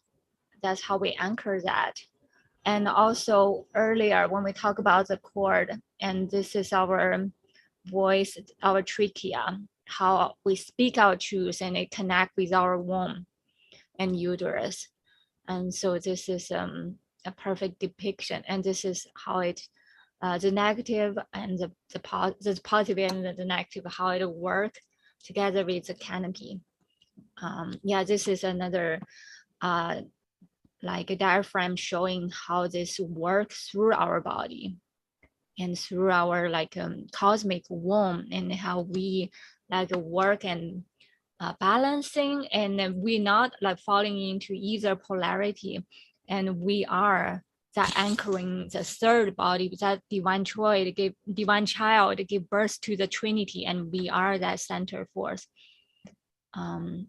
that's how we anchor that. And also earlier when we talk about the cord, and this is our voice, our trachea, how we speak our truth and it connect with our womb and uterus. And so this is a perfect depiction, and this is how it the negative and the positive and the negative, how it work together with the canopy. Yeah, this is another like a diaphragm showing how this works through our body and through our like cosmic womb, and how we like work and balancing, and then we're not like falling into either polarity, and we are that anchoring the third body, that divine child give birth to the Trinity, and we are that center force.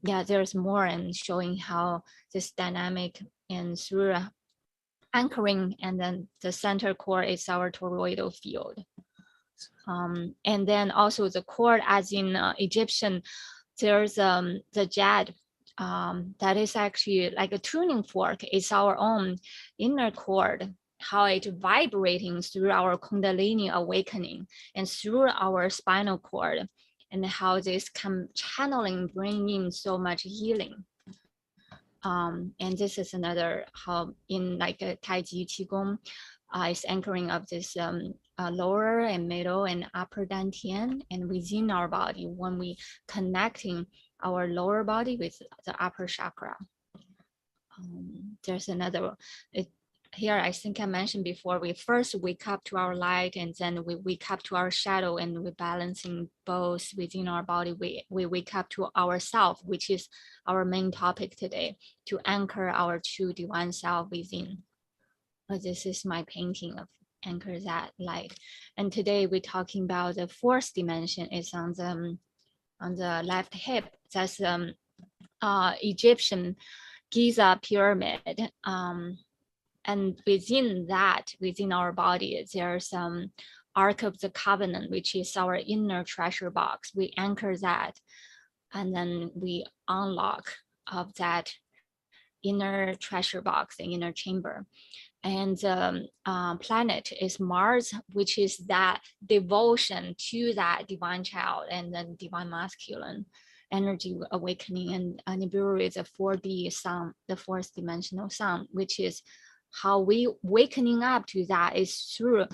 Yeah, there's more and showing how this dynamic and through anchoring, and then the center core is our toroidal field. And then also the cord, as in Egyptian, there's the jad, that is actually like a tuning fork. It's our own inner cord, how it vibrating through our kundalini awakening and through our spinal cord, and how this channeling bring in so much healing. And this is another how in like a Taiji Qi Gong is anchoring of this lower and middle and upper dantian, and within our body when we connecting our lower body with the upper chakra. There's another here, I think I mentioned before, we first wake up to our light, and then we wake up to our shadow, and we're balancing both within our body. We wake up to ourself, which is our main topic today, to anchor our true divine self within. This is my painting of anchor that light. And today we're talking about the fourth dimension. Is on the left hip. That's Egyptian Giza pyramid. And within that, within our body, there's some Ark of the Covenant, which is our inner treasure box. We anchor that, and then we unlock of that inner treasure box, the inner chamber. And planet is Mars, which is that devotion to that divine child and then divine masculine energy awakening. And Nibiru is a 4D sun, the fourth dimensional sun, which is how we wakening up to that is through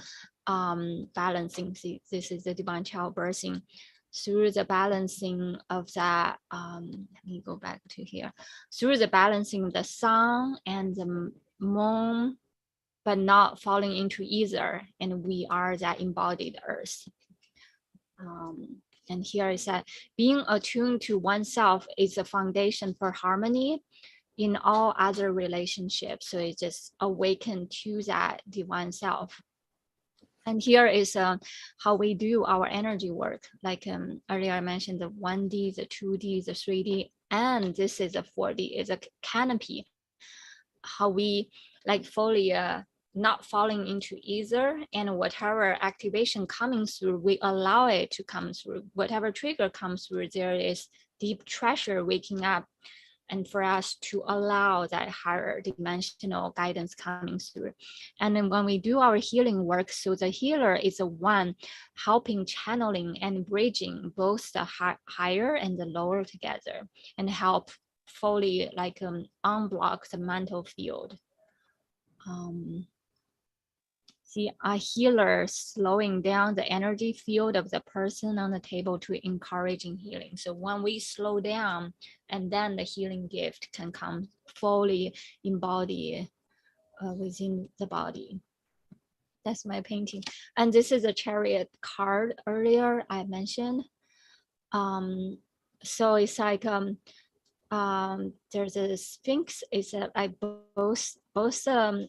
balancing. See, this is the divine child birthing through the balancing of that. Let me go back to here. Through the balancing the sun and the moon, but not falling into either, and we are that embodied earth. And here is that being attuned to oneself is a foundation for harmony in all other relationships. So it just awaken to that divine self. And here is how we do our energy work. Like earlier I mentioned the 1D, the 2D, the 3D, and this is a 4D, is a canopy. How we like fully not falling into either, and whatever activation coming through, we allow it to come through. Whatever trigger comes through, there is deep treasure waking up, and for us to allow that higher dimensional guidance coming through. And then when we do our healing work, so the healer is the one helping channeling and bridging both the higher and the lower together, and help fully like unblock the mental field. See, a healer slowing down the energy field of the person on the table to encouraging healing. So when we slow down, and then the healing gift can come fully embodied within the body. That's my painting. And this is a chariot card earlier I mentioned. So it's like there's a sphinx. It's like both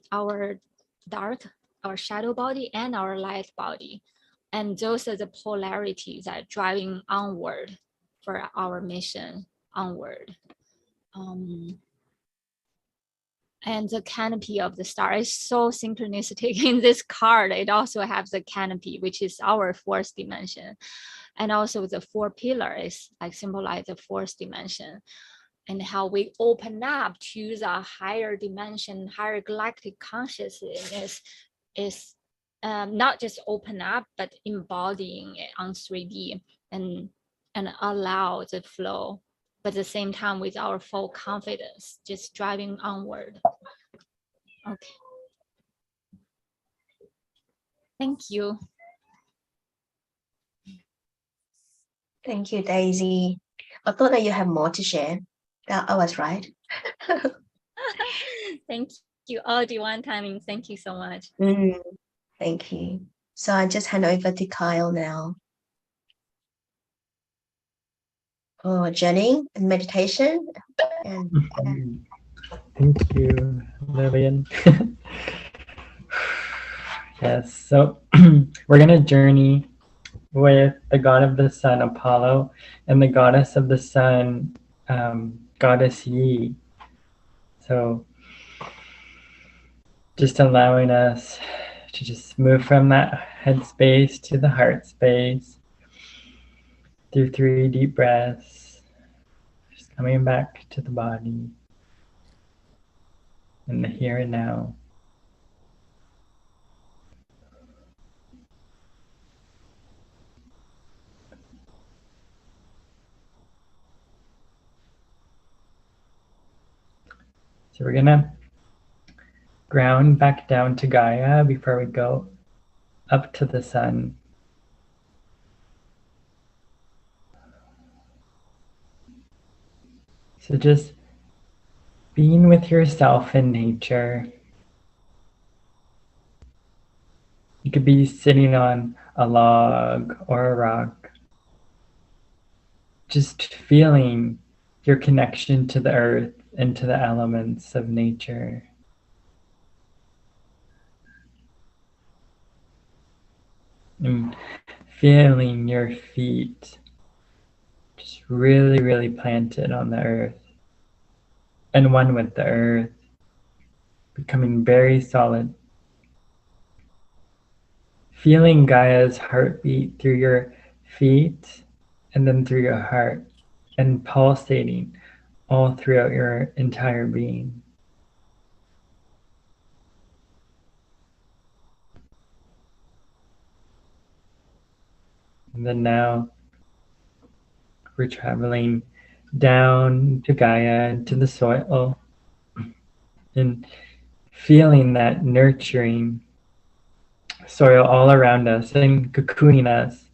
our dark, our shadow body, and our light body, and those are the polarities that are driving onward for our mission onward. And the canopy of the star is so synchronistic in this card. It also has the canopy, which is our fourth dimension, and also the 4 pillars like symbolize the fourth dimension. and how we open up to the higher dimension, higher galactic consciousness is not just open up, but embodying it on 3D and allow the flow, but at the same time with our full confidence, just driving onward. Okay. Thank you. Thank you, Daisy. I thought that you have more to share. I was right. Thank you, all divine timing. Thank you so much. Thank you. So I just hand over to Kyle now. Oh, journeying and meditation. And Thank you, Lillian. Yes, so we're going to journey with the god of the sun, Apollo, and the goddess of the sun, goddess Yi. So just allowing us to just move from that head space to the heart space through 3 deep breaths, just coming back to the body in the here and now. So we're gonna ground back down to Gaia before we go up to the sun. So just being with yourself in nature. You could be sitting on a log or a rock, just feeling your connection to the earth and to the elements of nature. And feeling your feet just really, really planted on the earth and one with the earth, becoming very solid. Feeling Gaia's heartbeat through your feet and then through your heart and pulsating all throughout your entire being. And then now we're traveling down to Gaia and to the soil and feeling that nurturing soil all around us and cocooning us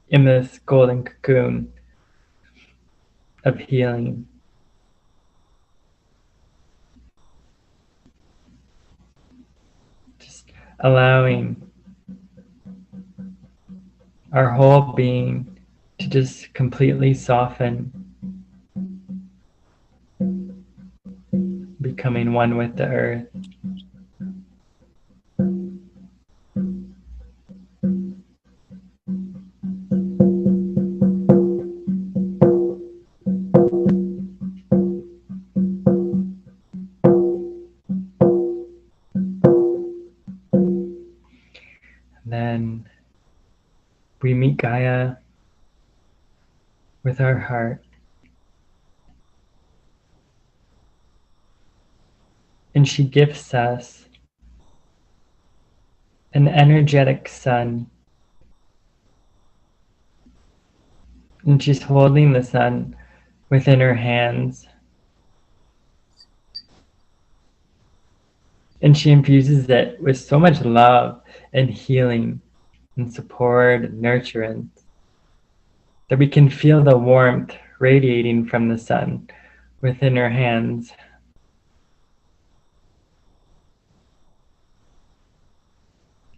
in this golden cocoon of healing. Just allowing our whole being to just completely soften, becoming one with the earth. Then we meet Gaia with our heart. And she gifts us an energetic sun. And she's holding the sun within her hands. And she infuses it with so much love and healing and support and nurturance that we can feel the warmth radiating from the sun within her hands.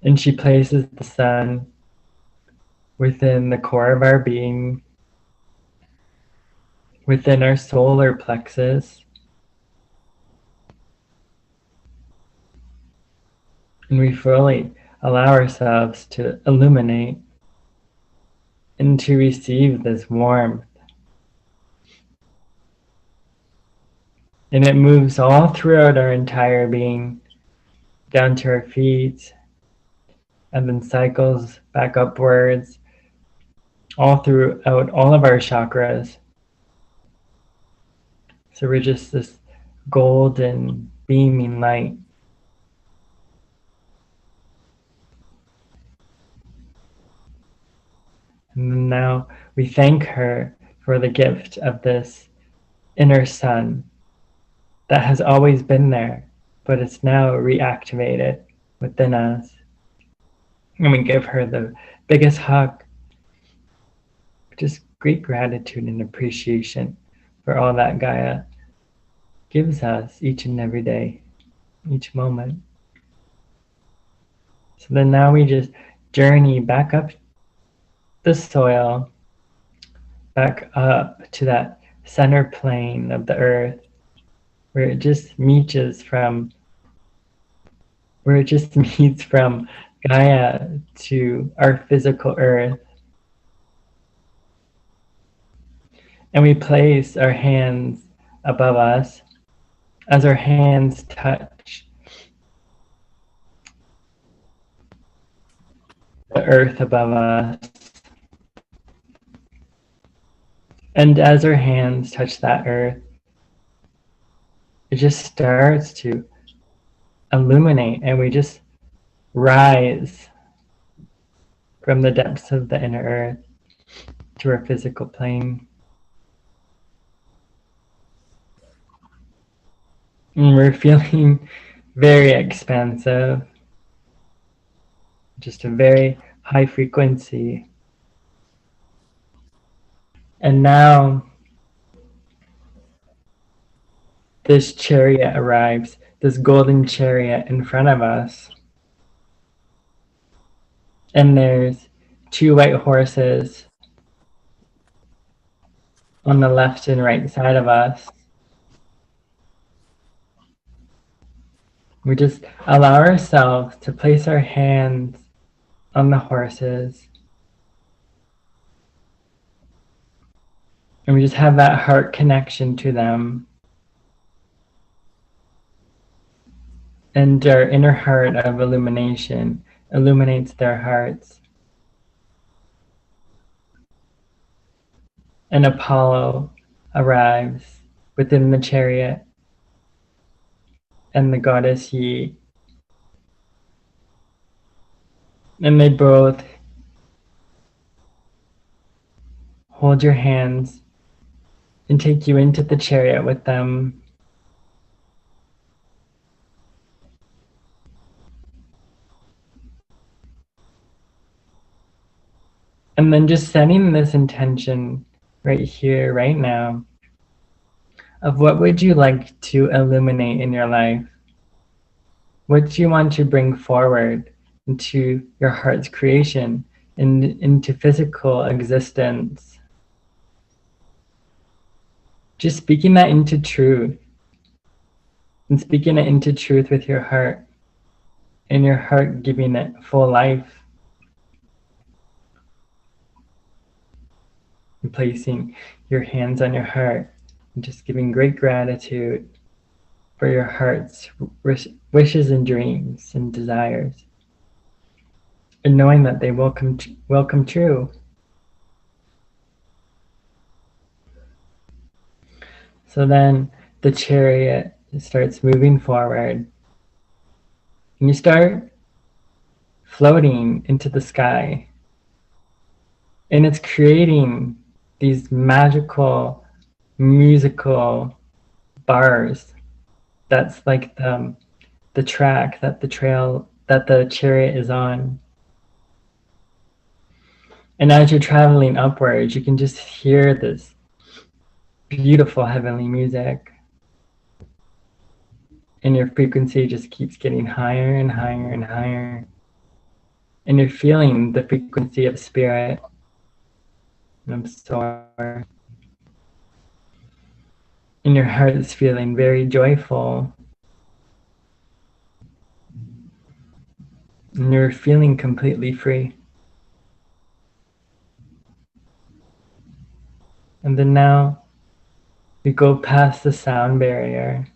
And she places the sun within the core of our being, within our solar plexus. And we fully allow ourselves to illuminate and to receive this warmth. And it moves all throughout our entire being, down to our feet, and then cycles back upwards, all throughout all of our chakras. So we're just this golden, beaming light. And now we thank her for the gift of this inner sun that has always been there, but it's now reactivated within us. And we give her the biggest hug, just great gratitude and appreciation for all that Gaia gives us each and every day, each moment. So then now we just journey back up the soil, back up to that center plane of the earth, where it just meets from Gaia to our physical earth. And we place our hands above us. As our hands touch the earth above us, and as our hands touch that earth, it just starts to illuminate, and we just rise from the depths of the inner earth to our physical plane. And we're feeling very expansive, just a very high frequency. And now this chariot arrives, this golden chariot in front of us. And there's 2 white horses on the left and right side of us. We just allow ourselves to place our hands on the horses. And we just have that heart connection to them. And our inner heart of illumination illuminates their hearts. And Apollo arrives within the chariot, and the goddess Qi. And they both hold your hands and take you into the chariot with them. And then just setting this intention right here, right now, of what would you like to illuminate in your life? What do you want to bring forward into your heart's creation, into physical existence? Just speaking that into truth, and speaking it into truth with your heart, and your heart giving it full life. And placing your hands on your heart and just giving great gratitude for your heart's wishes and dreams and desires, and knowing that they will come true. So then the chariot starts moving forward, and you start floating into the sky, and it's creating these magical musical bars. That's like the track that the trail that the chariot is on. And as you're traveling upwards, you can just hear this beautiful heavenly music. And your frequency just keeps getting higher and higher and higher. And you're feeling the frequency of spirit. And I'm sorry. And your heart is feeling very joyful. And you're feeling completely free. And then now we go past the sound barrier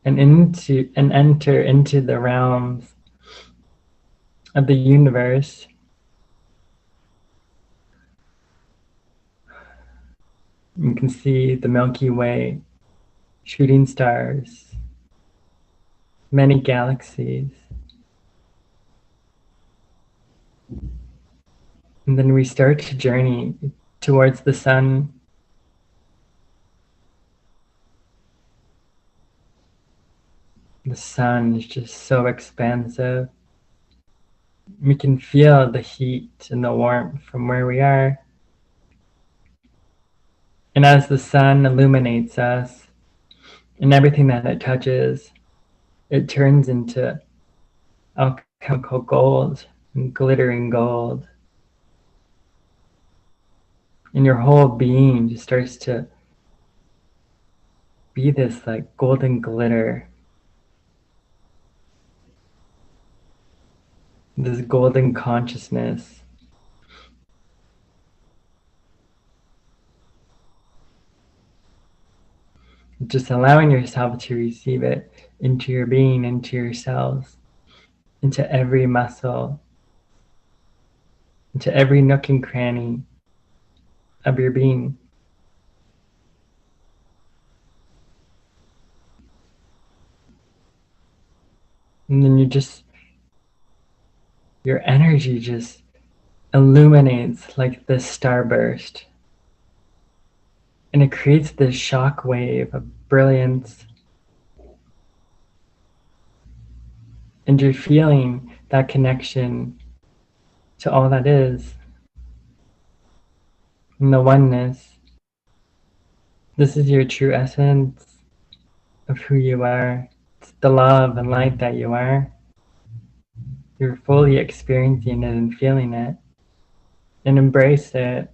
and enter into the realms of the universe. You can see the Milky Way shooting stars, many galaxies. And then we start to journey towards the sun. The sun is just so expansive. We can feel the heat and the warmth from where we are. And as the sun illuminates us and everything that it touches, it turns into alchemical gold and glittering gold. And your whole being just starts to be this like golden glitter, this golden consciousness. Just allowing yourself to receive it into your being, into your cells, into every muscle, into every nook and cranny of your being. And then your energy just illuminates like this starburst. And it creates this shock wave of brilliance. And you're feeling that connection to all that is. And the oneness. This is your true essence of who you are. It's the love and light that you are. You're fully experiencing it and feeling it. And embrace it.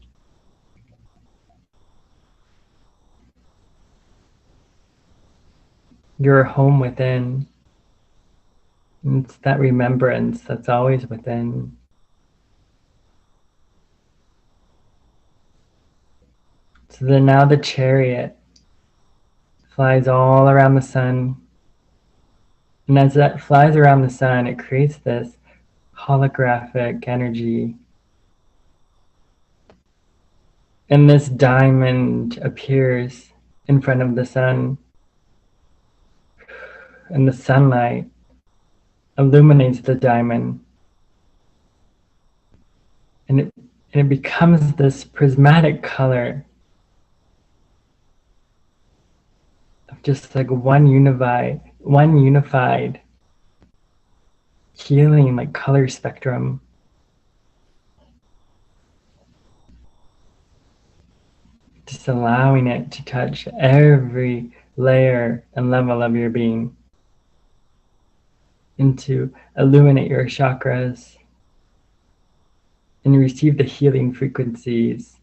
You're home within. And it's that remembrance that's always within. So then now the chariot flies all around the sun. And as that flies around the sun, it creates this holographic energy. And this diamond appears in front of the sun. And the sunlight illuminates the diamond. And it becomes this prismatic color of just like one unified healing like color spectrum. Just allowing it to touch every layer and level of your being, and to illuminate your chakras and receive the healing frequencies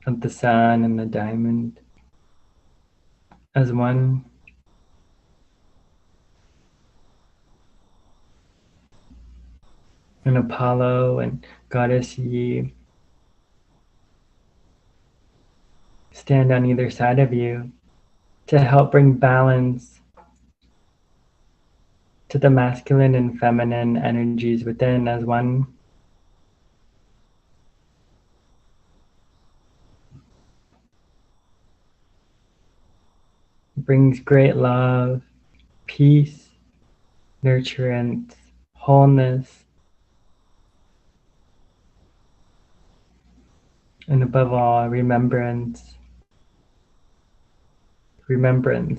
of the sun and the diamond as one. And Apollo and Goddess Yi stand on either side of you to help bring balance to the masculine and feminine energies within as one. It brings great love, peace, nurturance, wholeness, and above all, remembrance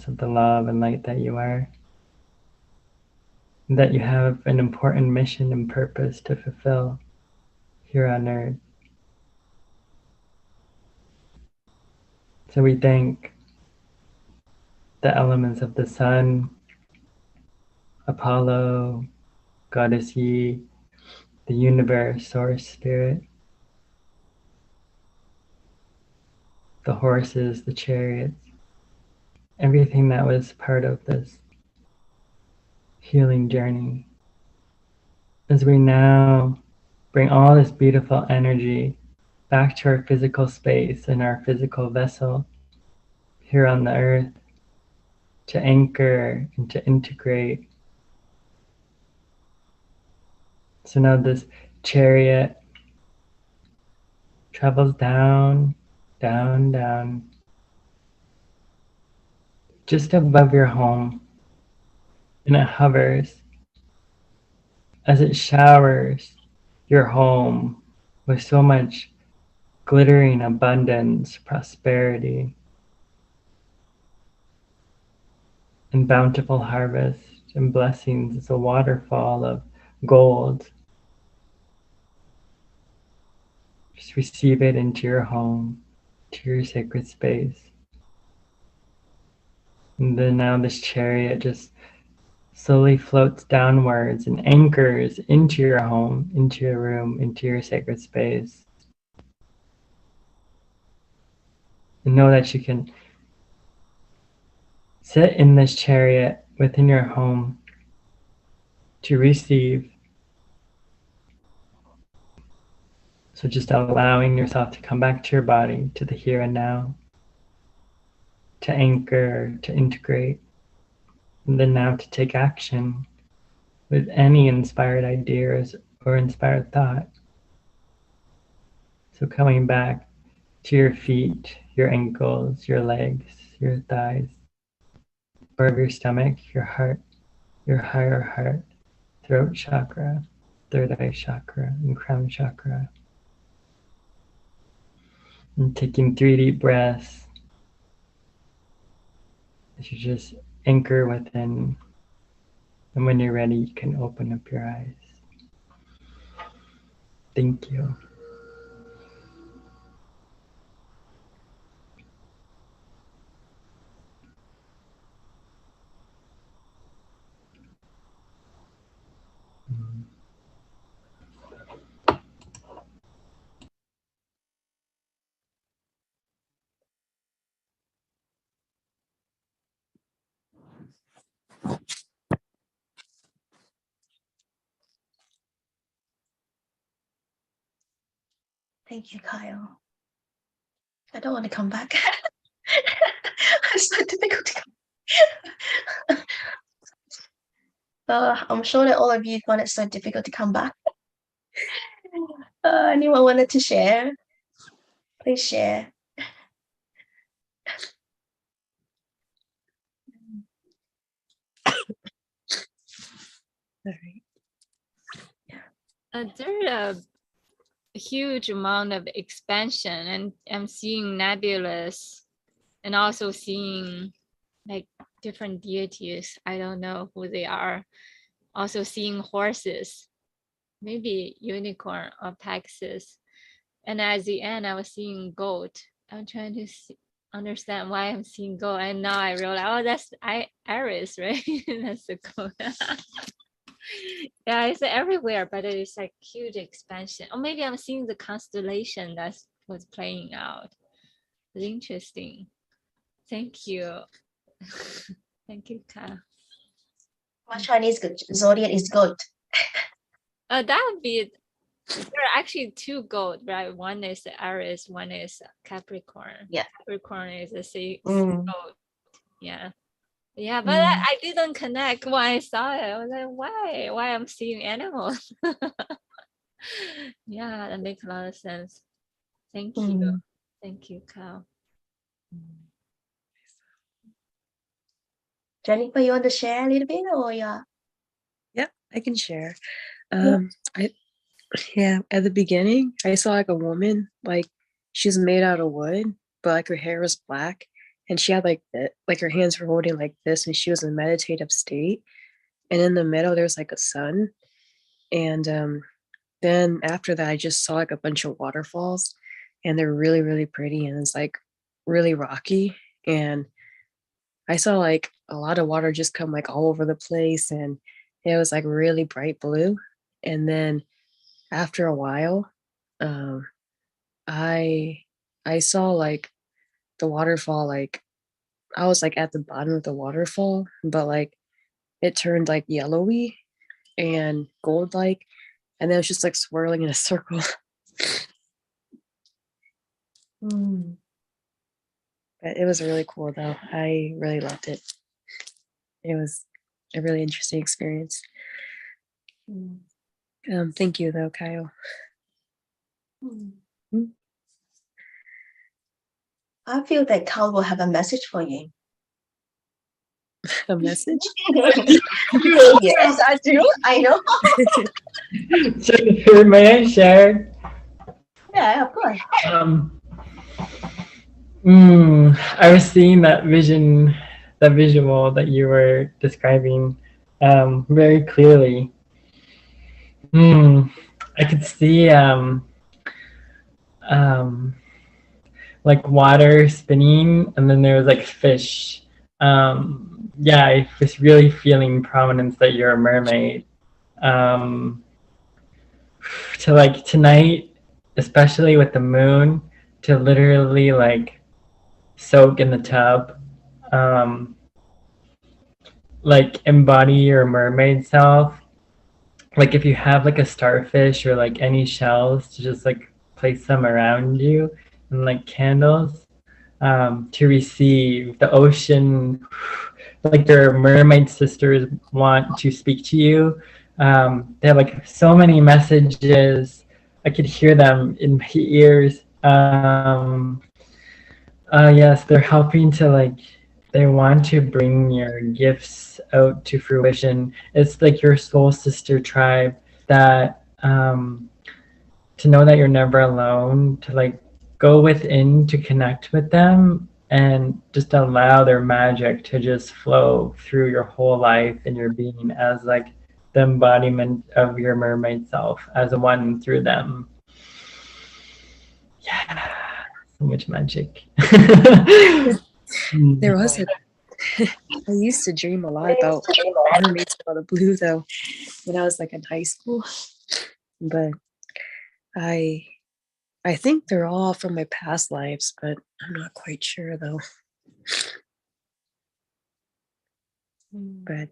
of the love and light that you are, and that you have an important mission and purpose to fulfill here on earth. So we thank the elements of the sun, Apollo, Goddess Yi, the universe, source spirit, the horses, the chariots, everything that was part of this healing journey. As we now bring all this beautiful energy back to our physical space and our physical vessel here on the earth to anchor and to integrate. So now this chariot travels down, down, down, just above your home, and it hovers as it showers your home with so much glittering abundance, prosperity, and bountiful harvest and blessings. It's a waterfall of gold. Just receive it into your home, to your sacred space. And then now this chariot just slowly floats downwards and anchors into your home, into your room, into your sacred space. And know that you can sit in this chariot within your home to receive. So just allowing yourself to come back to your body, to the here and now, to anchor, to integrate, and then now to take action with any inspired ideas or inspired thought. So coming back to your feet, your ankles, your legs, your thighs, or of your stomach, your heart, your higher heart, throat chakra, third eye chakra, and crown chakra. And taking 3 deep breaths as you just anchor within. And when you're ready, you can open up your eyes. Thank you. Thank you, Kyle. I don't want to come back. It's so difficult to come. I'm sure that all of you found it so difficult to come back. Anyone wanted to share? Please share. All right. There's a huge amount of expansion, and I'm seeing nebulous, and also seeing like different deities. I don't know who they are. Also seeing horses, maybe unicorn or Pegasus. And at the end, I was seeing goat. I'm trying to understand why I'm seeing goat, and now I realize, oh, that's Aries, right? That's the goat. Yeah, it's everywhere, but it's like huge expansion. Or maybe I'm seeing the constellation that's what's playing out. It's interesting. Thank you. Thank you, Kyle. My Chinese zodiac is goat. That would be, there are actually 2 goat, right? One is Aries, one is Capricorn. Yeah. Capricorn is a sea Mm. goat. Yeah. Yeah, but I didn't connect when I saw it. I was like, why I'm seeing animals? Yeah, that makes a lot of sense. Thank you. Thank you, Kyle. Jennifer, you want to share a little bit, or yeah? Yep, I can share. Yeah. Yeah, at the beginning, I saw like a woman, like she's made out of wood, but like her hair was black, and she had like like her hands were holding like this, and she was in a meditative state. And in the middle, there's like a sun, and then after that, I just saw like a bunch of waterfalls, and they're really, really pretty, and it's like really rocky, and I saw like a lot of water just come like all over the place, and it was like really bright blue. And then after a while, um, I I saw like the waterfall, like I was like at the bottom of the waterfall, but like it turned like yellowy and gold like, and then it was just like swirling in a circle. But it was really cool though. I really loved it. It was a really interesting experience. Thank you though, Kyle. I feel that Kyle will have a message for you. a message. Yes, I do. I know. Jennifer, may I share? Yeah, of course. Um, I was seeing that vision, that visual that you were describing very clearly. I could see um, like water spinning, and then there was like fish. Yeah, I was really feeling prominence that you're a mermaid. Um, to like tonight, especially with the moon, to literally like soak in the tub, um, like embody your mermaid self. Like if you have like a starfish or like any shells, to just like place them around you and like candles, to receive the ocean. Like your mermaid sisters want to speak to you. They have like so many messages. I could hear them in my ears. Yes, they're helping to like, they want to bring your gifts out to fruition. It's like your soul sister tribe that, to know that you're never alone, to like go within to connect with them and just allow their magic to just flow through your whole life and your being as like the embodiment of your mermaid self as a one through them. Yeah, so much magic. There was a. I used to dream a lot about mermaids out of blue though when I was like in high school, but I I think they're all from my past lives, but I'm not quite sure though. But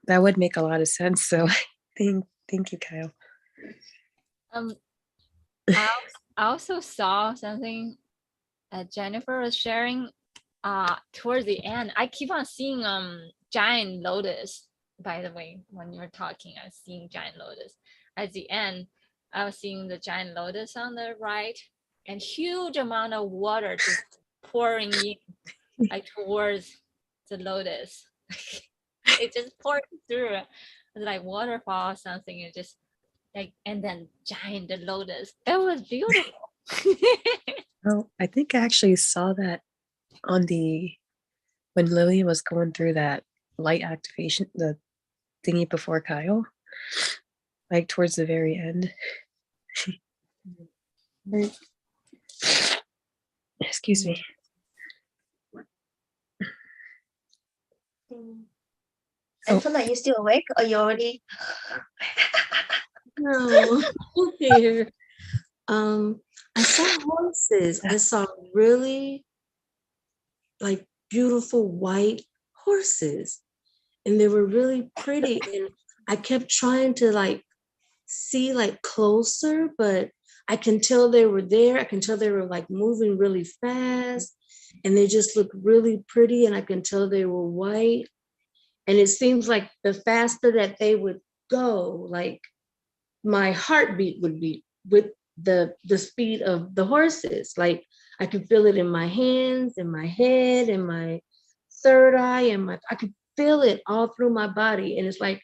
that would make a lot of sense. So thank you, Kyle. I also saw something Jennifer was sharing towards the end. I keep on seeing giant lotus. By the way, when you're talking, I was seeing giant lotus. At the end, I was seeing the giant lotus on the right, and huge amount of water just pouring in, like towards the lotus. It just poured through. It's like waterfall or something. It just like, and then giant lotus. It was beautiful. Oh, I think I actually saw that on when Lily was going through that light activation, the thingy before Kyle, like towards the very end. Excuse me. Antoinette, you still awake or you already? No, here. I saw horses. I saw really like beautiful white horses, and they were really pretty. And I kept trying to like see like closer, but I can tell they were there. I can tell they were like moving really fast, and they just looked really pretty. And I can tell they were white. And it seems like the faster that they would go, like my heartbeat would be with the speed of the horses. Like I could feel it in my hands, in my head, in my third eye, and I could feel it all through my body. And it's like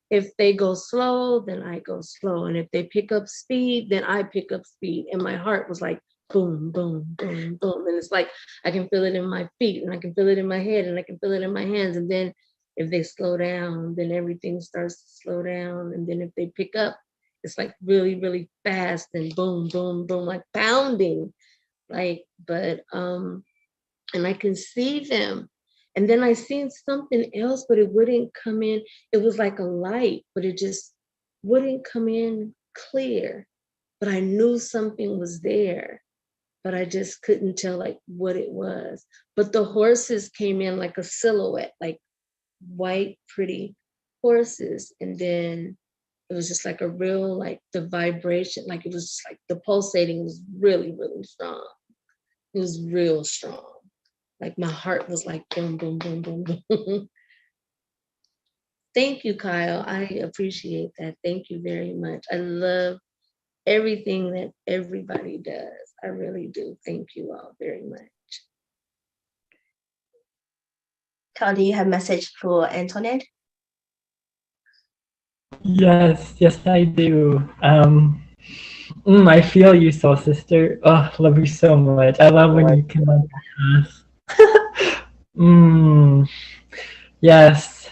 if they go slow, then I go slow. And if they pick up speed, then I pick up speed. And my heart was like boom, boom, boom, boom. And it's like I can feel it in my feet, and I can feel it in my head, and I can feel it in my hands. And then if they slow down, then everything starts to slow down. And then if they pick up, it's like really, really fast and boom, boom, boom, like pounding. Like, but and I can see them. And then I seen something else, but it wouldn't come in. It was like a light, but it just wouldn't come in clear. But I knew something was there, but I just couldn't tell like what it was. But the horses came in like a silhouette, like white, pretty horses. And then it was just like a real, like the vibration, like it was just like the pulsating was really, really strong. It was real strong. Like my heart was like boom, boom, boom, boom, boom. Thank you, Kyle. I appreciate that. Thank you very much. I love everything that everybody does. I really do. Thank you all very much. Carl, do you have message for Antoinette? Yes, yes, I do. I feel you, soul sister. Oh, love you so much. I love when you can like us. Yes.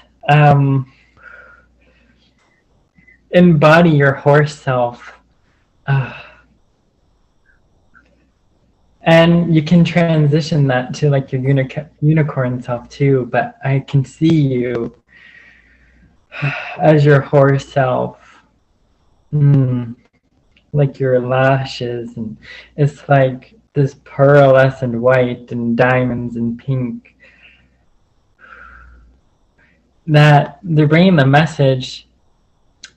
Embody your horse self. And you can transition that to like your unicorn self too, but I can see you as your horse self. Like your lashes, and it's like this pearlescent white and diamonds and pink. That they're bringing the message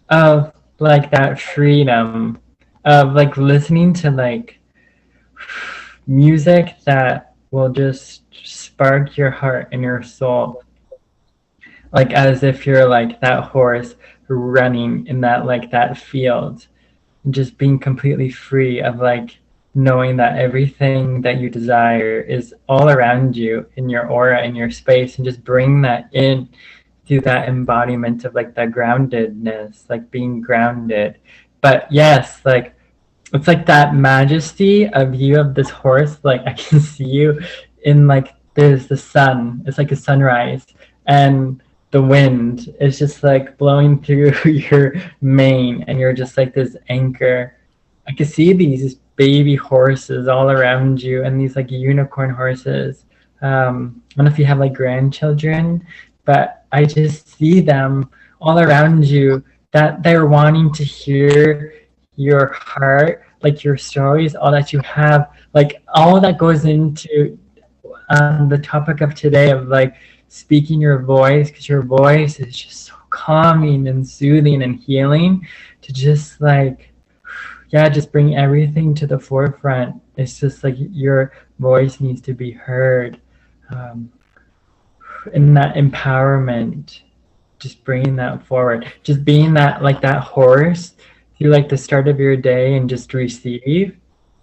of like that freedom of like listening to like music that will just spark your heart and your soul, like as if you're like that horse running in that like that field, and just being completely free of like knowing that everything that you desire is all around you in your aura, in your space, and just bring that in through that embodiment of like that groundedness, like being grounded. But yes, like it's like that majesty of you, of this horse, like I can see you in like there's the sun, it's like a sunrise, and the wind is just like blowing through your mane, and you're just like this anchor. I can see these baby horses all around you, and these like unicorn horses. I don't know if you have like grandchildren, but I just see them all around you, that they're wanting to hear your heart, like your stories, all that you have, like all that goes into the topic of today of like speaking your voice, because your voice is just so calming and soothing and healing, to just like, yeah, just bring everything to the forefront. It's just like your voice needs to be heard, in that empowerment, just bringing that forward, just being that like that horse through like the start of your day, and just receive.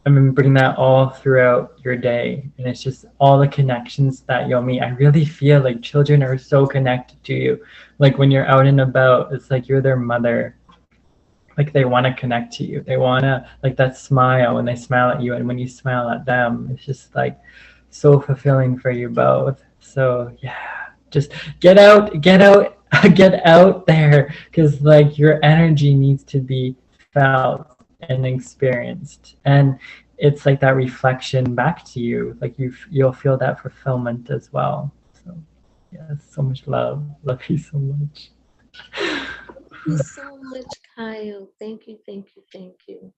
I mean, bring that all throughout your day, and it's just all the connections that you'll meet. I really feel like children are so connected to you. Like when you're out and about, it's like you're their mother. Like they want to connect to you. They want to like that smile when they smile at you, and when you smile at them, it's just like so fulfilling for you both. So yeah, just get out, get out, get out there, because like your energy needs to be felt and experienced, and it's like that reflection back to you. Like you'll feel that fulfillment as well. So yeah, so much love you so much. Thank you so much, Kyle. Thank you, thank you, thank you.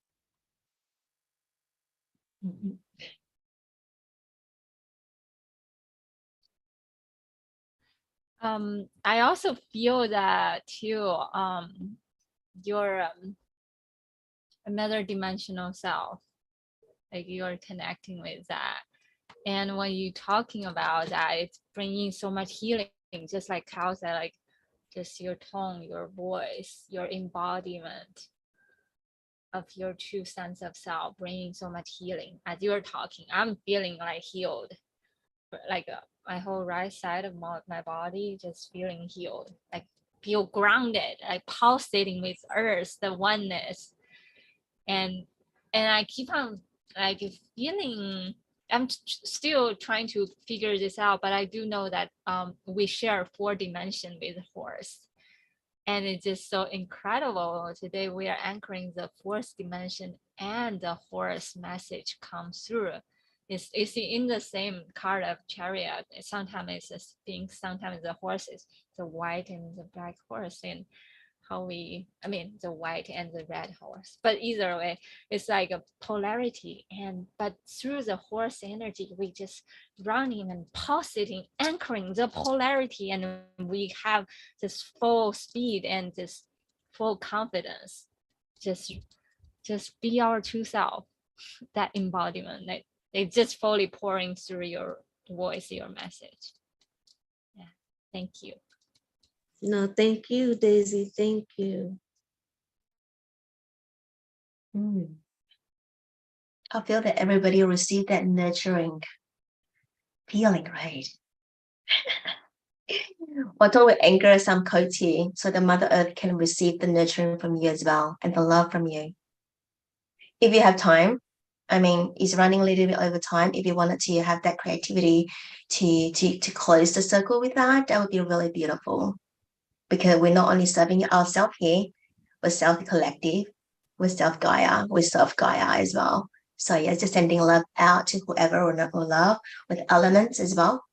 I also feel that too. Your another dimensional self, like you're connecting with that, and when you're talking about that, it's bringing so much healing. Just like Cal said, like just your tone, your voice, your embodiment of your true sense of self, bringing so much healing. As you're talking, I'm feeling like healed, like my whole right side of my body just feeling healed, like feel grounded, like pulsating with earth, the oneness. And I keep on like feeling, I'm still trying to figure this out, but I do know that we share 4 dimension with horse, and it's just so incredible. Today we are anchoring the 4th dimension, and the horse message comes through. It's in the same card of chariot. Sometimes it's a sphinx, sometimes the horses, the white and the black horse, and how I mean the white and the red horse. But either way, it's like a polarity, but through the horse energy, we just running and pulsating, anchoring the polarity, and we have this full speed and this full confidence. Just be our true self, that embodiment, that it's just fully pouring through your voice, your message. Yeah, thank you. No, thank you, Daisy. Thank you. I feel that everybody received that nurturing feeling, right? Bottle will anchor some codes here so the Mother Earth can receive the nurturing from you as well and the love from you. If you have time, I mean, it's running a little bit over time. If you wanted to have that creativity to close the circle with that would be really beautiful. Because we're not only serving ourselves here, we serve the collective, we serve Gaia, we serve Gaia as well. So yeah, just sending love out to whoever will love with elements as well.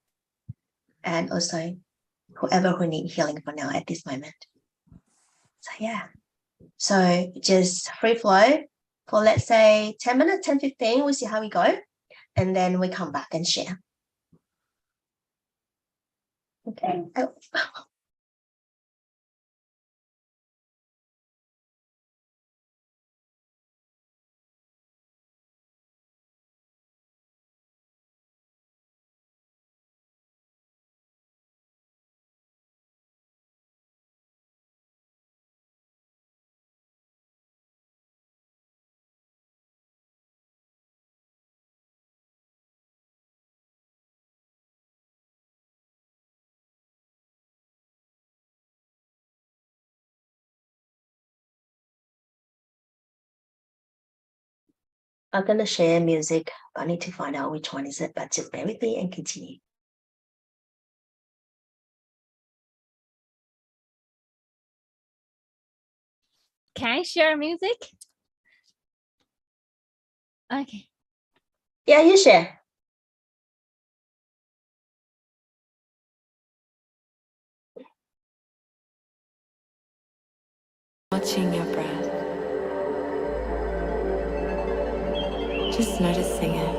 And also whoever who need healing for now at this moment. So yeah. So just free flow for let's say 10 minutes, 10, 15, we'll see how we go. And then we come back and share. Okay. Oh. I'm going to share music. I need to find out which one is it, but just bear with me and continue. Can I share music? Okay. Yeah, you share. Watching your breath. Just noticing it.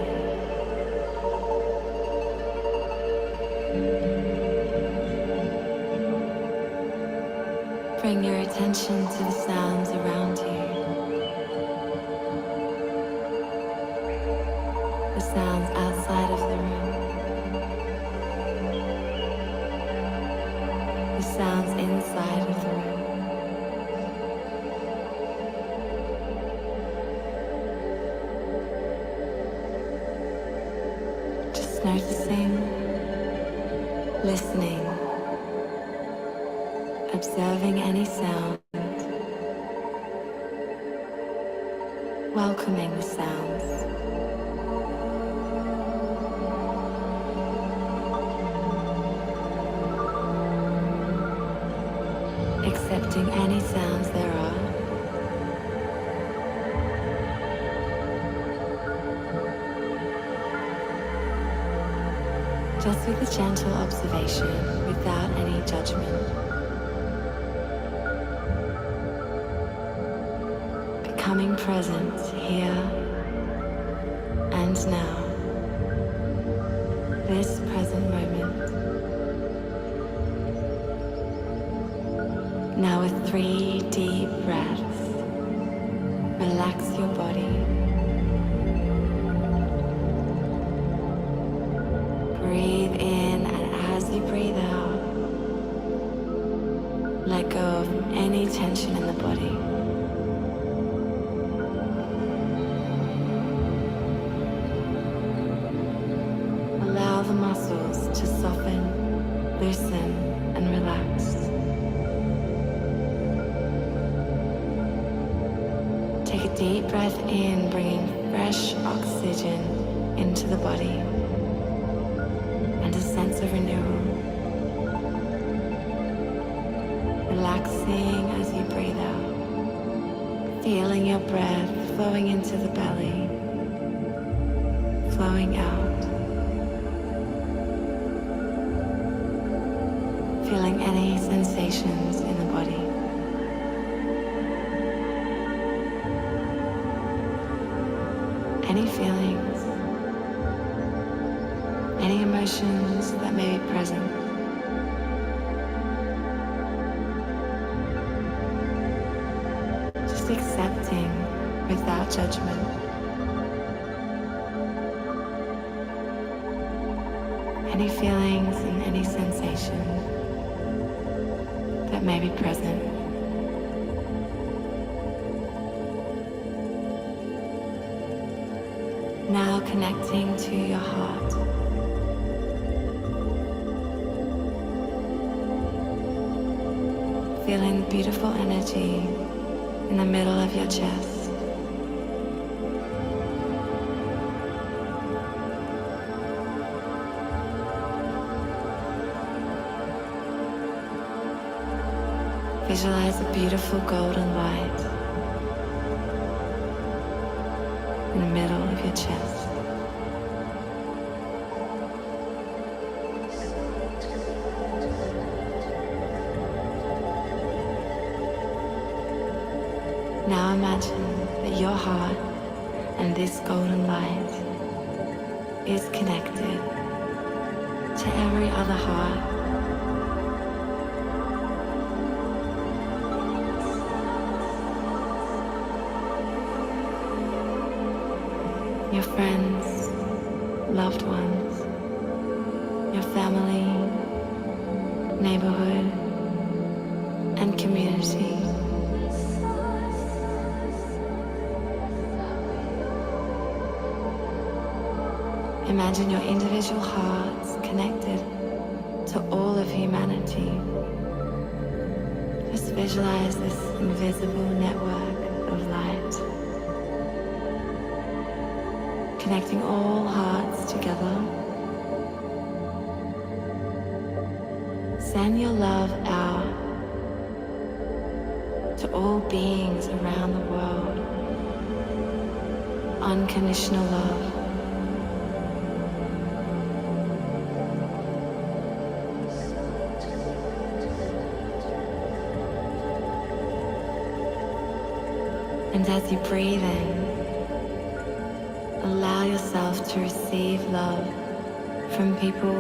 Bring your attention to the sounds around you. The sounds outside of the room. The sounds inside of the room. Just noticing, listening, observing any sound, welcoming the sounds. Accepting any sounds there are. Just with a gentle observation, without any judgment. Becoming present here and now. This present moment. Now with 3 deep breaths, relax your body. Breathe in, and as you breathe out, let go of any tension in the body. Allow the muscles to soften, loosen, and relax. Take a deep breath in, bringing fresh oxygen into the body and a sense of renewal. Relaxing as you breathe out, feeling your breath flowing into the belly, flowing out, feeling any sensations in the body. Any feelings, any emotions that may be present. Just accepting without judgment. Any feelings and any sensation that may be present. Now connecting to your heart. Feeling the beautiful energy in the middle of your chest. Visualize a beautiful golden light in the middle of your chest. Now imagine that your heart and this golden light is connected to every other heart. Your friends, loved ones, your family, neighborhood, and community. Imagine your individual hearts connected to all of humanity. Just visualize this invisible network of light, connecting all hearts together. Send your love out to all beings around the world. Unconditional love. And as you breathe in, allow yourself to receive love from people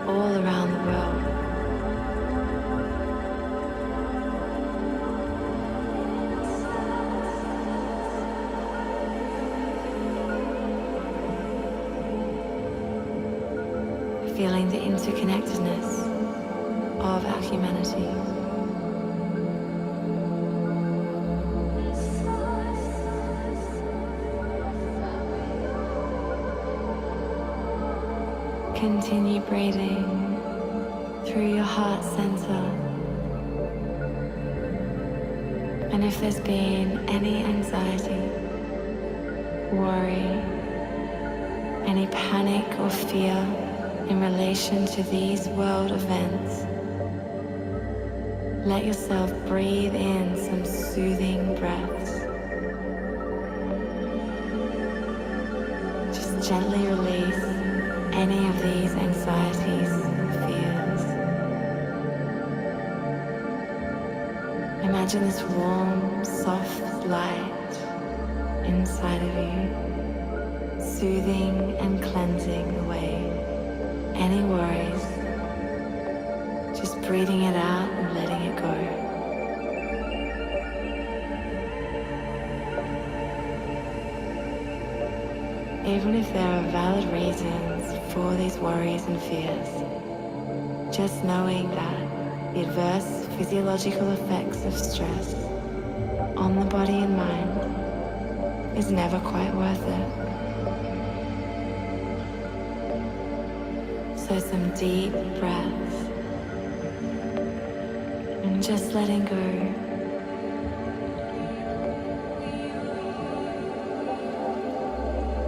all around the world. Feeling the interconnectedness of our humanity. Continue breathing through your heart center. And if there's been any anxiety, worry, any panic or fear in relation to these world events, let yourself breathe in some soothing breaths. Just gently release any of these anxieties and fears. Imagine this warm, soft light inside of you, soothing and cleansing away any worries, just breathing it out and letting it go. Even if there are valid reasons for these worries and fears, just knowing that the adverse physiological effects of stress on the body and mind is never quite worth it. So some deep breaths and just letting go.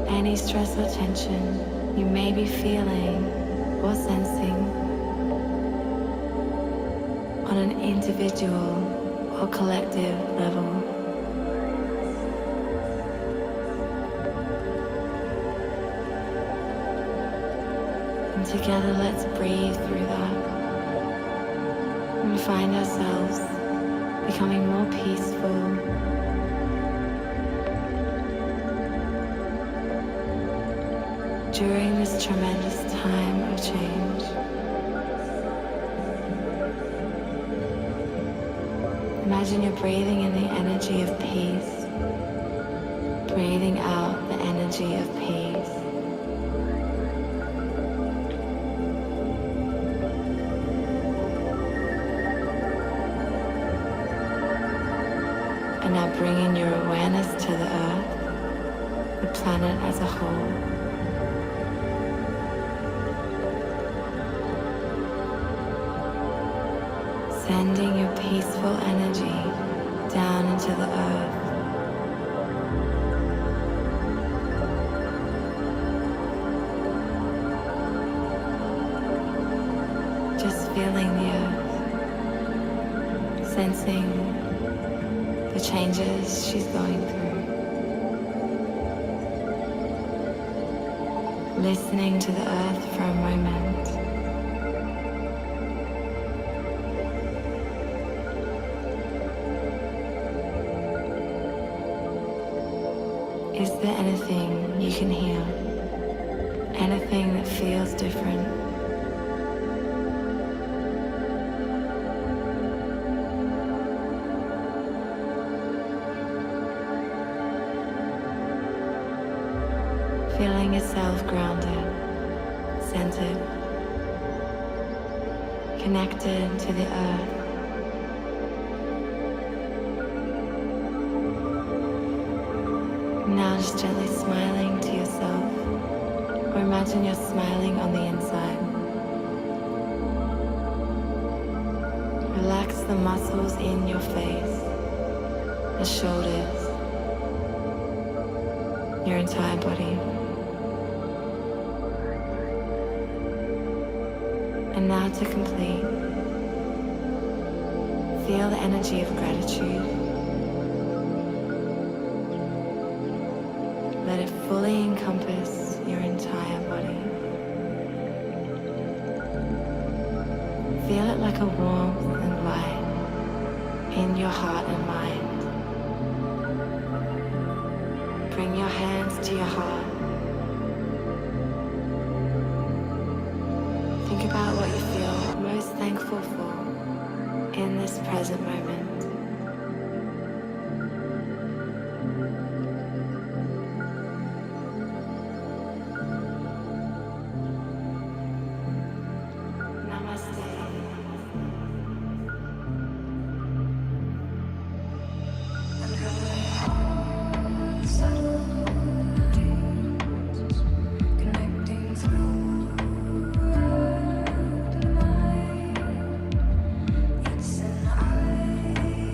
Any stress or tension you may be feeling or sensing on an individual or collective level. And together let's breathe through that and find ourselves becoming more peaceful, during this tremendous time of change. Imagine you're breathing in the energy of peace, breathing out the energy of peace. And now bringing your awareness to the earth, the planet as a whole. Sending your peaceful energy down into the earth. Just feeling the earth, sensing the changes she's going through. Listening to the earth for a moment. Is there anything you can hear? Anything that feels different? Feeling yourself grounded, centered, connected to the earth. Now just gently smiling to yourself, or imagine you're smiling on the inside. Relax the muscles in your face, the shoulders, your entire body. And now to complete, feel the energy of gratitude. Let it fully encompass your entire body. Feel it like a warmth and light in your heart and mind. Bring your hands to your heart. Think about what you feel most thankful for in this present moment. It's an eye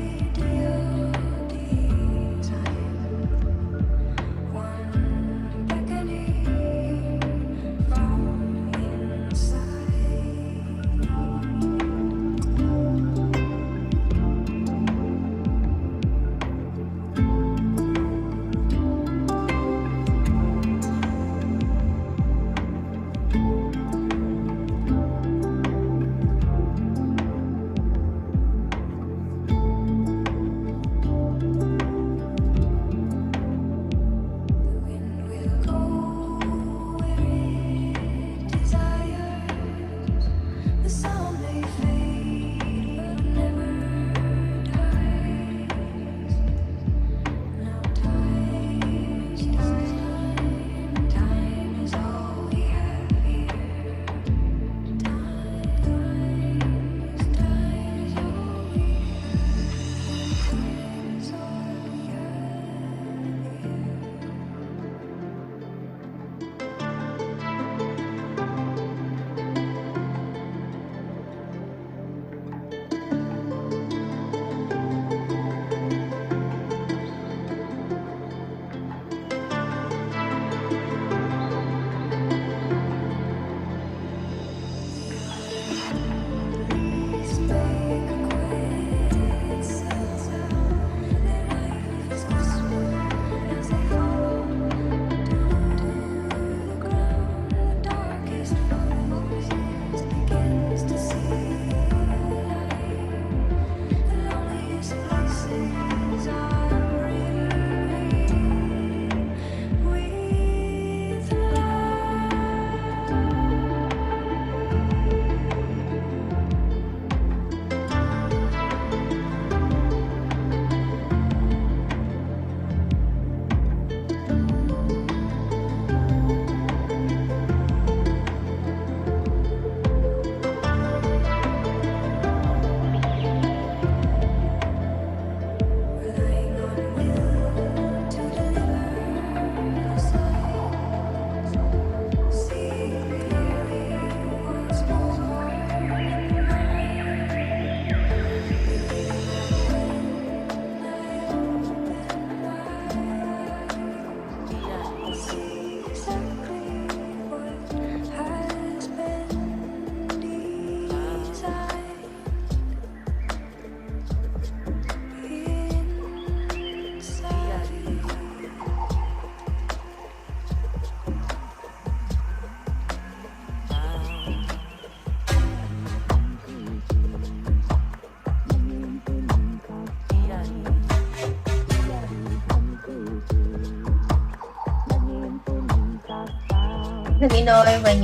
Let me know when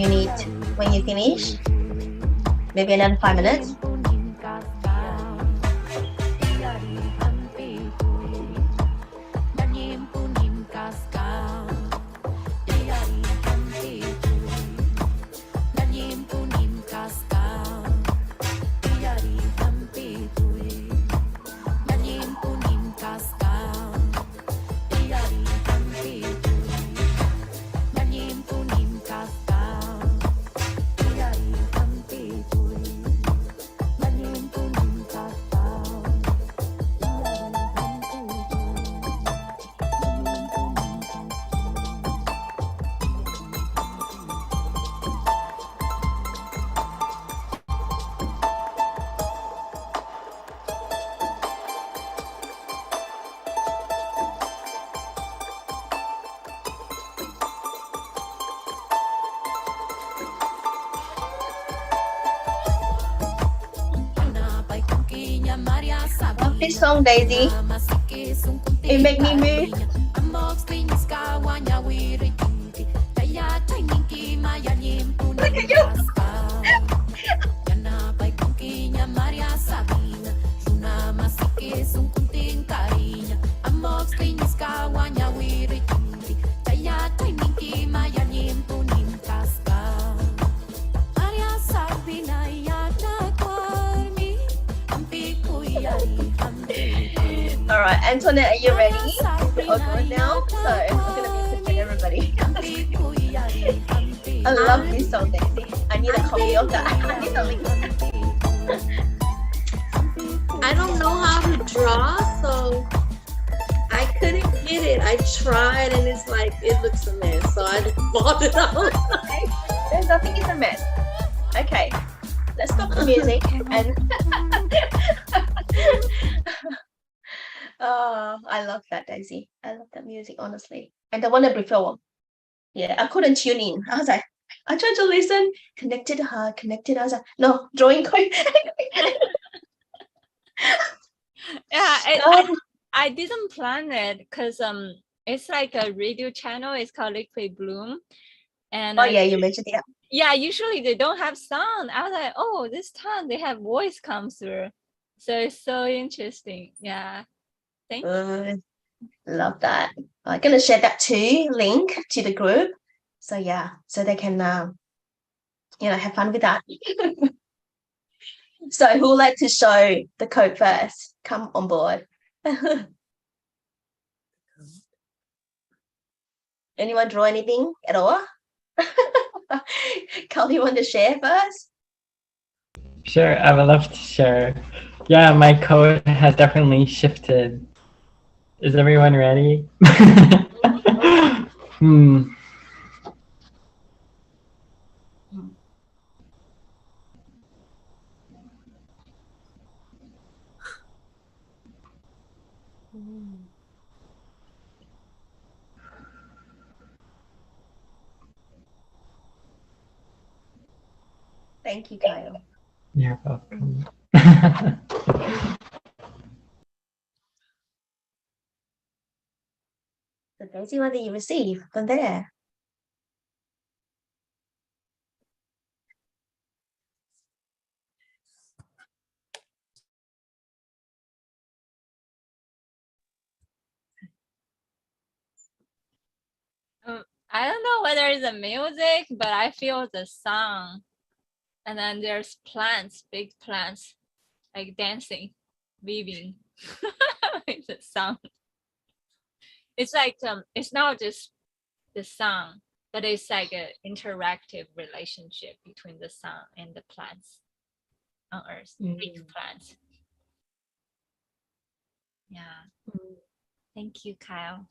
you finish. Maybe another 5 minutes. Love this song, Daisy. It make me move. Look at you. All right, Antoinette, are you ready? It's awkward now, so I'm gonna be everybody. I love this song, Daisy. I need a copy of that. I need a link. I don't know how to draw, so I couldn't get it. I tried, and it's like it looks a mess, so I just bought it out. There's nothing is a mess. Okay, let's stop the music and. Oh, I love that, Daisy. I love that music, honestly. And the one I prefer. Yeah, I couldn't tune in. I was like, I tried to listen, connected. I was like, no, drawing quite. Yeah, I didn't plan it because it's like a radio channel. It's called Liquid Bloom, and Oh yeah, you mentioned it. yeah, usually they don't have sound. I was like, oh, this time they have voice come through, so it's so interesting. Yeah, thank you. Love that. I'm gonna share that too, link to the group. So yeah, so they can have fun with that. So who would like to show the code first? Come on board. Anyone draw anything at all? Carl, you want to share first? Sure, I would love to share. Yeah, my code has definitely shifted. Is everyone ready? Thank you, Kyle. You're welcome. So Daisy, what did you receive from there? I don't know whether it's the music, but I feel the sound. And then there's plants, big plants, like dancing, weaving with the sound. It's like it's not just the sound, but it's like an interactive relationship between the sound and the plants on Earth, big plants. Yeah. Thank you, Kyle.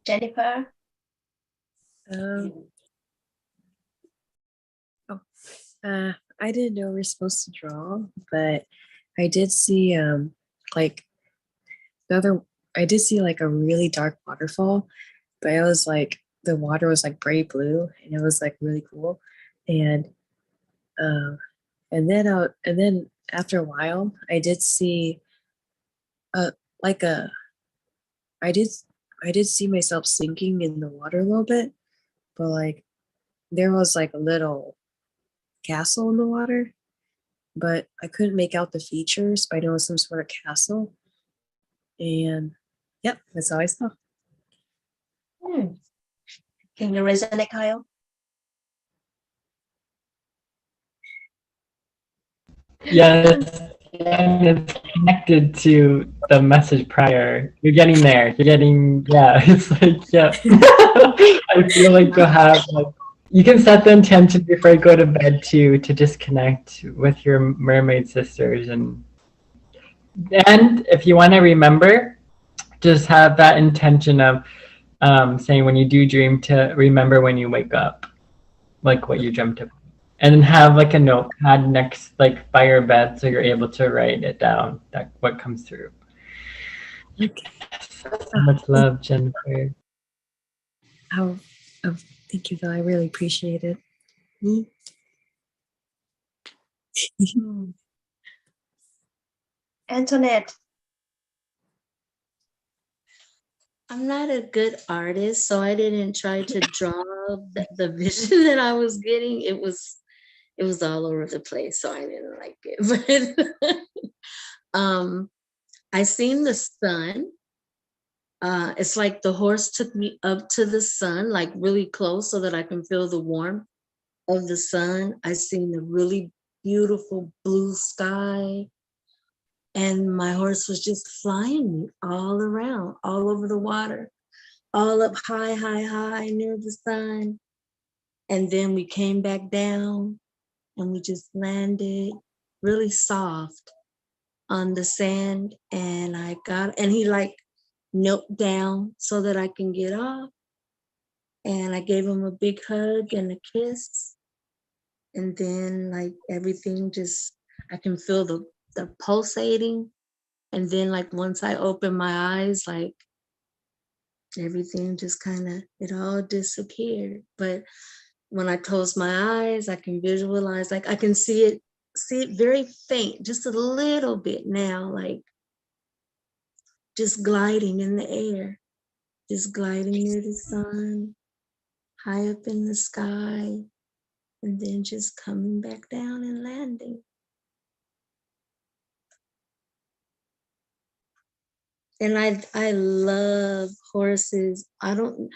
Jennifer? I didn't know we were supposed to draw, but I did see like I did see like a really dark waterfall, but it was like the water was like bright blue and it was like really cool. And then after a while I did see I I did see myself sinking in the water a little bit, but like there was like a little castle in the water, but I couldn't make out the features, but I know it was some sort of castle. And yep, that's how I saw. Can you resonate, Kyle? Yes, and it's connected to the message prior. You're getting there. You're getting, yeah, it's like, yeah. I feel like you'll have, like, you can set the intention before you go to bed too, to disconnect with your mermaid sisters. And if you want to remember, just have that intention of saying when you do dream to remember when you wake up, like what you dreamt of. And have like a notepad next, like by your bed, so you're able to write it down, that what comes through. Okay. So much love, Jennifer. Oh, thank you, though. I really appreciate it. Antoinette. I'm not a good artist, so I didn't try to draw the vision that I was getting. It was all over the place, so I didn't like it. But I seen the sun. It's like the horse took me up to the sun, like really close, so that I can feel the warmth of the sun. I seen the really beautiful blue sky, and my horse was just flying me all around, all over the water, all up high, high, high near the sun. And then we came back down and we just landed really soft on the sand. And he like knelt down so that I can get off. And I gave him a big hug and a kiss. And then like everything just, I can feel the pulsating. And then like once I open my eyes, like everything just kind of, it all disappeared. But when I close my eyes, I can visualize, like I can see it very faint, just a little bit now, like just gliding in the air, just gliding near the sun, high up in the sky, and then just coming back down and landing. And I love horses. All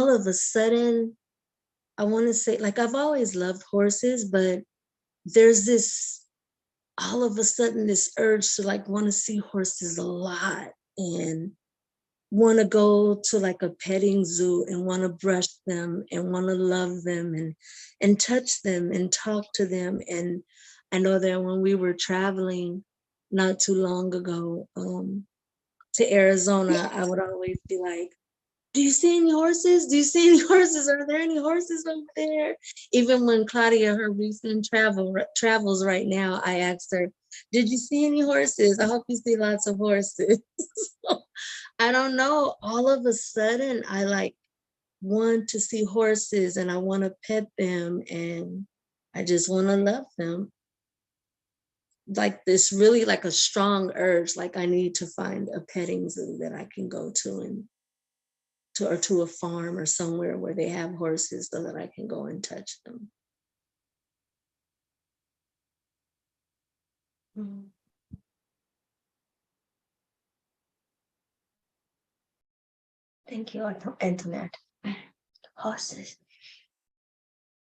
of a sudden, I want to say, like, I've always loved horses, but there's this, all of a sudden, this urge to like want to see horses a lot and want to go to like a petting zoo and want to brush them and want to love them and touch them and talk to them. And I know that when we were traveling not too long ago to Arizona, I would always be like, do you see any horses? Do you see any horses? Are there any horses over there? Even when Claudia, her recent travels right now, I asked her, did you see any horses? I hope you see lots of horses. So, I don't know. All of a sudden, I like want to see horses and I want to pet them and I just want to love them. Like this really like a strong urge, like I need to find a petting zoo that I can go to or to a farm or somewhere where they have horses so that I can go and touch them. Thank you, Antoinette. Horses.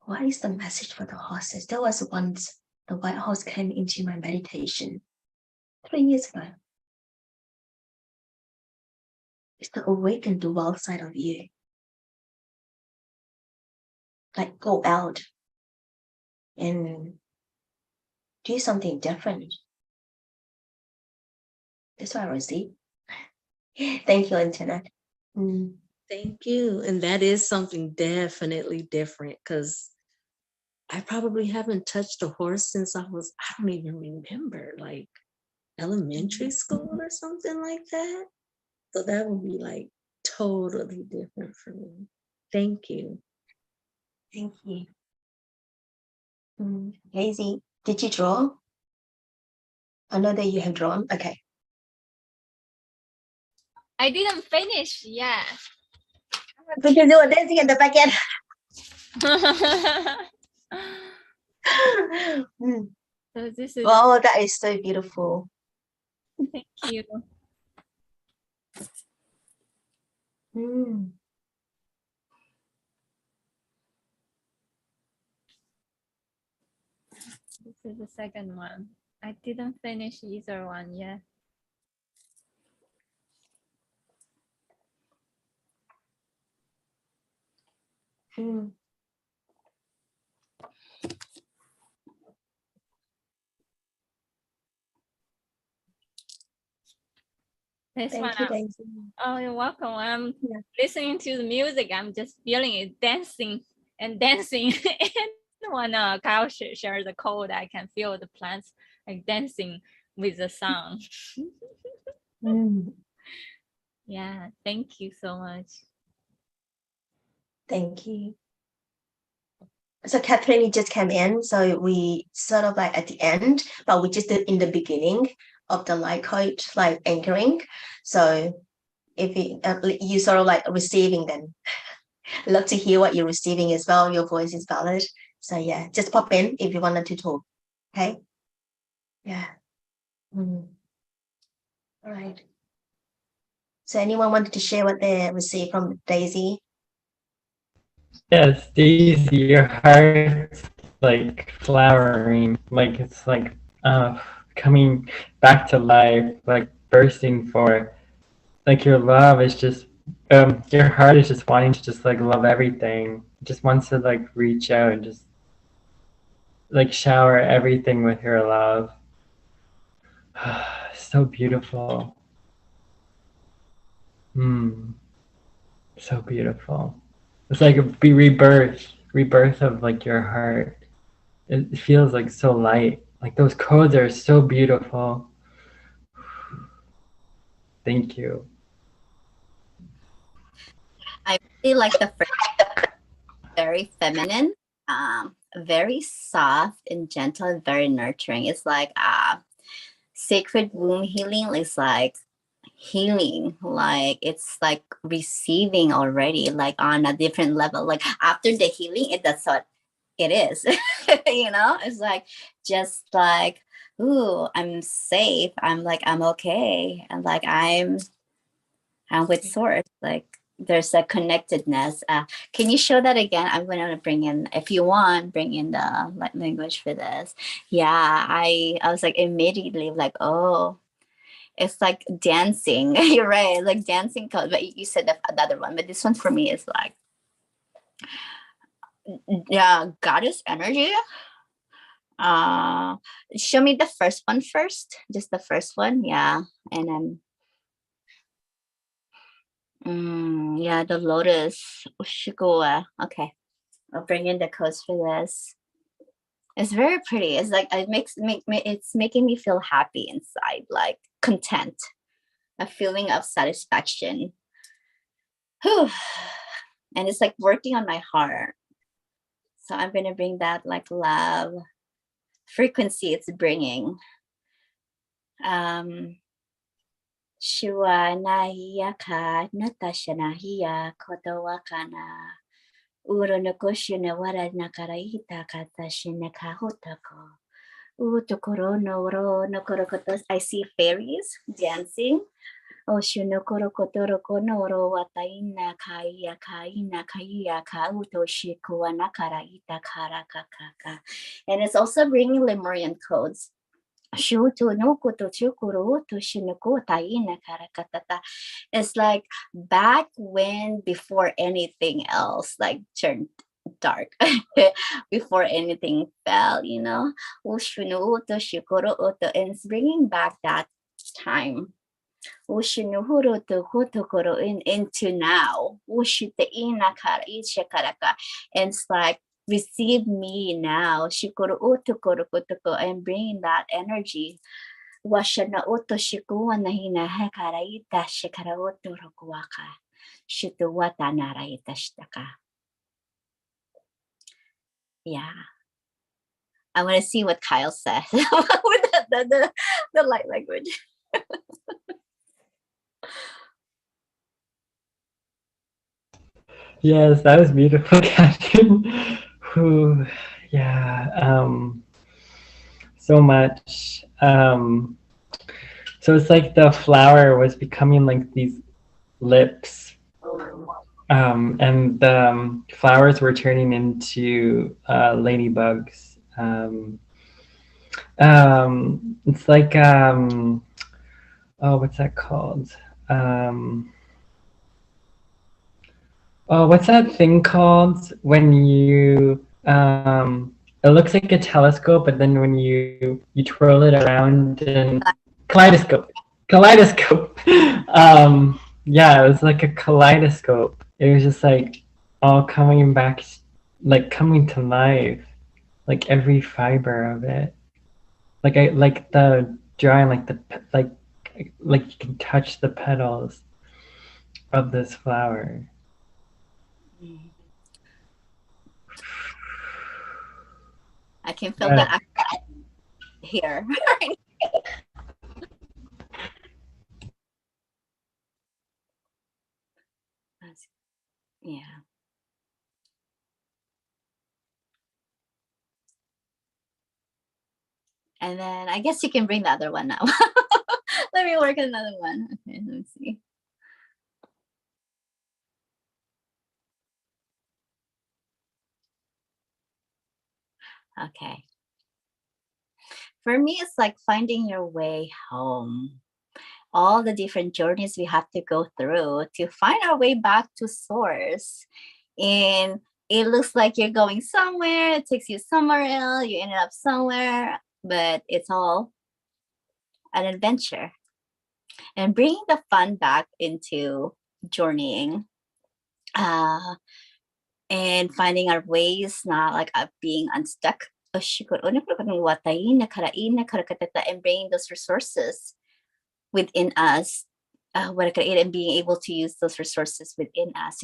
What is the message for the horses? There was once the white horse came into my meditation 3 years ago. It's to awaken the wild side of you. Like go out and do something different. That's what I received. Thank you, Antoinette. Thank you. And that is something definitely different because I probably haven't touched a horse since I don't even remember, like elementary school or something like that. So that would be like totally different for me. Thank you. Thank you. Hazy, did you draw? I know that you have drawn. Okay. I didn't finish. Yeah. Because you were dancing at the back end. So this is Wow, that is so beautiful. thank you. Mm. This is the second one. I didn't finish either one yet. Mm. This one, Thank you, Daisy. oh, you're welcome. I'm Yeah. listening to the music. I'm just feeling it, dancing and dancing. And when Kyle shares the code, I can feel the plants like dancing with the sound. Mm. Yeah, thank you so much. Thank you. So Catherine, you just came in, so we sort of like at the end, but we just did in the beginning of the light coach, like anchoring. So if you sort of like receiving, then I'd love to hear what you're receiving as well. Your voice is valid. So yeah, just pop in if you wanted to talk. Okay. Yeah. Mm. All right. So anyone wanted to share what they received from Daisy? Yes, Daisy, your heart's like flowering, like it's like coming back to life, like bursting forth. Like your love is just your heart is just wanting to just like love everything. It just wants to like reach out and just like shower everything with your love. So beautiful. So beautiful. It's like a rebirth of like your heart. It feels like so light. Like those codes are so beautiful. Thank you. I really like the first, very feminine, very soft and gentle, and very nurturing. It's like sacred womb healing is like healing, like it's like receiving already, like on a different level. Like after the healing, that's what it is. It's like just like, ooh, I'm safe. I'm okay, and like I'm with source. Like there's a connectedness. Can you show that again? I'm going to bring in, if you want, bring in the language for this. Yeah, I was like immediately like, oh, it's like dancing. You're right, like dancing. But you said the other one, but this one for me is like, yeah, goddess energy. Show me the first one first, just the first one. Yeah, and then yeah, the lotus. Ushikuwa. Okay, I'll bring in the codes for this. It's very pretty. It's like it's making me feel happy inside, like content, a feeling of satisfaction. Whew. And it's like working on my heart. So I'm gonna bring that like love frequency it's bringing. Shua nahiya ka natasha nahiya kotowakana. Uro no koshina wara nakarahita katashina kahotako. I see fairies dancing. And it's also bringing Lemurian codes. It's like back when, before anything else like turned dark, before anything fell, and it's bringing back that time into now. And it's like, receive me now, and bringing that energy. Yeah, I want to see what Kyle says with the light language. Yes, that was beautiful, Catherine. Who, yeah, so much. So it's like the flower was becoming like these lips, and the flowers were turning into ladybugs. It's like oh, what's that called? Um, oh, what's that thing called when you it looks like a telescope, but then when you twirl it around and kaleidoscope, kaleidoscope. Yeah, it was like a kaleidoscope. It was just like all coming back, like coming to life, like every fiber of it. Like I like the drawing, like the like you can touch the petals of this flower. I can feel Right. that here. Yeah. And then I guess you can bring the other one now. Let me work another one. Okay, let me see. Okay. For me, it's like finding your way home. All the different journeys we have to go through to find our way back to source. And it looks like you're going somewhere, it takes you somewhere else, you ended up somewhere, but it's all an adventure. And bringing the fun back into journeying, and finding our ways, not like being unstuck. And bringing those resources within us, and being able to use those resources within us.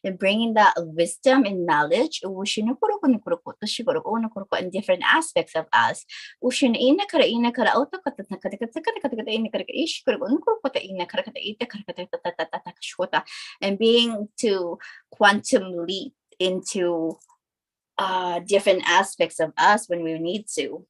And bringing that wisdom and knowledge in different aspects of us. And being to quantum leap into different aspects of us when we need to.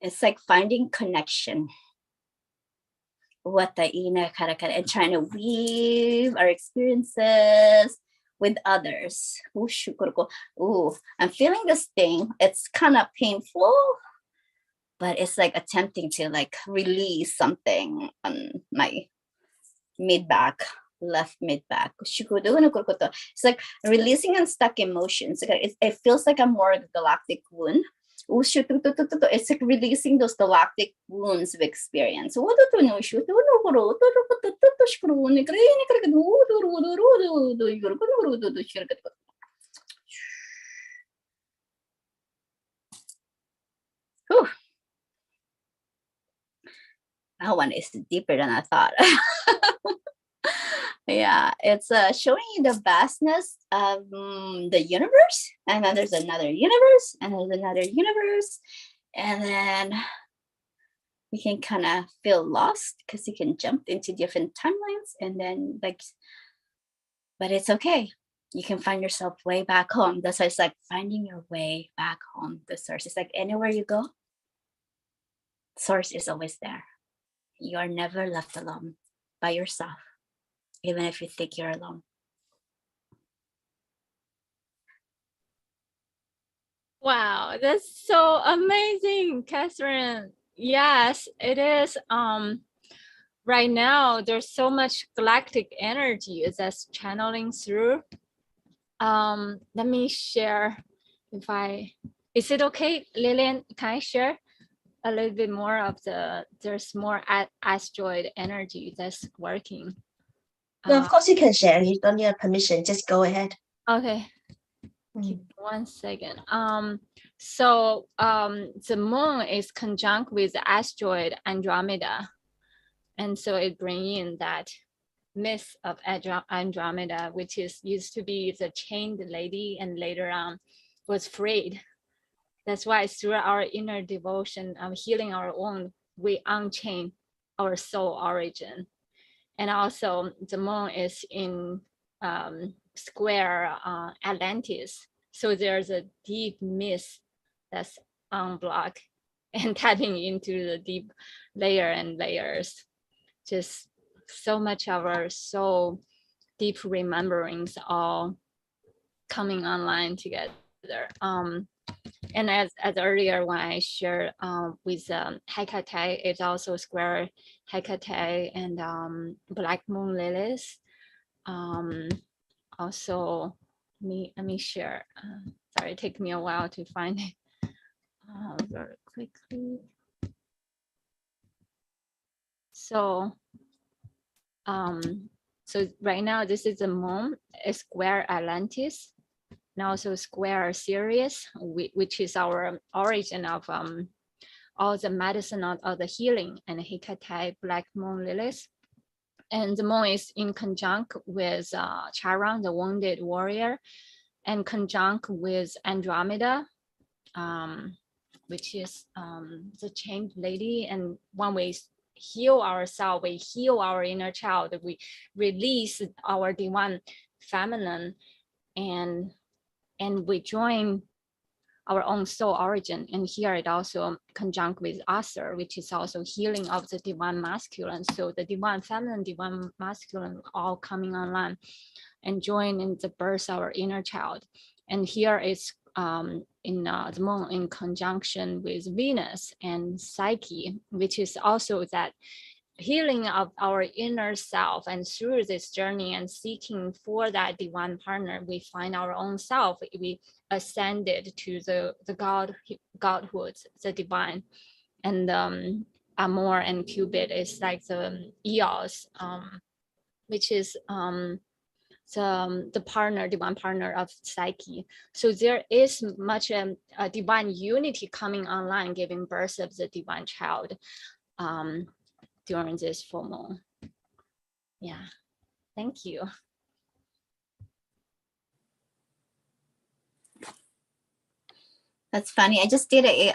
It's like finding connection and trying to weave our experiences with others. Ooh, I'm feeling this thing. It's kind of painful, but it's like attempting to like release something on my mid-back, left mid-back. It's like releasing unstuck emotions. It feels like a more galactic wound. It's like releasing those galactic wounds of experience. Whew. That one is deeper than I thought. Yeah, it's showing you the vastness of the universe, and then there's another universe, and there's another universe, and then we can kind of feel lost because you can jump into different timelines, and then like, but it's okay. You can find yourself way back home. That's why it's like finding your way back home. The source is like anywhere you go, source is always there. You are never left alone by yourself, even if you think you're alone. Wow, that's so amazing, Catherine. Yes, it is. Right now there's so much galactic energy that's channeling through. Let me share. Is it okay, Lillian? Can I share a little bit more of there's more asteroid energy that's working? No, of course you can share. You don't need permission. Just go ahead. Okay. Give me 1 second. So the moon is conjunct with the asteroid Andromeda, and so it brings in that myth of Andromeda, which is used to be the chained lady and later on was freed. That's why through our inner devotion of healing our own, we unchain our soul origin. And also the moon is in square Atlantis. So there's a deep myth that's unblocked and tapping into the deep layer and layers. Just so much of our soul deep rememberings all coming online together. And as earlier when I shared with Hecate, it's also square Hecate and black moon lilies. Also, let me share. Sorry, it took me a while to find it very quickly. So, so right now this is the moon, a square Atlantis, and also square Sirius, which is our origin of all the medicine of the healing, and Hecate, black moon lilies. And the moon is in conjunct with Charon, the wounded warrior, and conjunct with Andromeda, which is the chained lady. And when we heal ourselves, we heal our inner child, we release our divine feminine, and we join our own soul origin. And here it also conjunct with Arthur, which is also healing of the divine masculine. So the divine feminine, divine masculine all coming online and join in the birth of our inner child. And here is in the moon in conjunction with Venus and Psyche, which is also that healing of our inner self. And through this journey and seeking for that divine partner, we find our own self. We ascended to the godhood, the divine. And Amor and Cupid is like the Eos, which is the partner, divine partner of Psyche. So there is much a divine unity coming online, giving birth of the divine child during this full moon. Yeah, thank you. That's funny. I just did a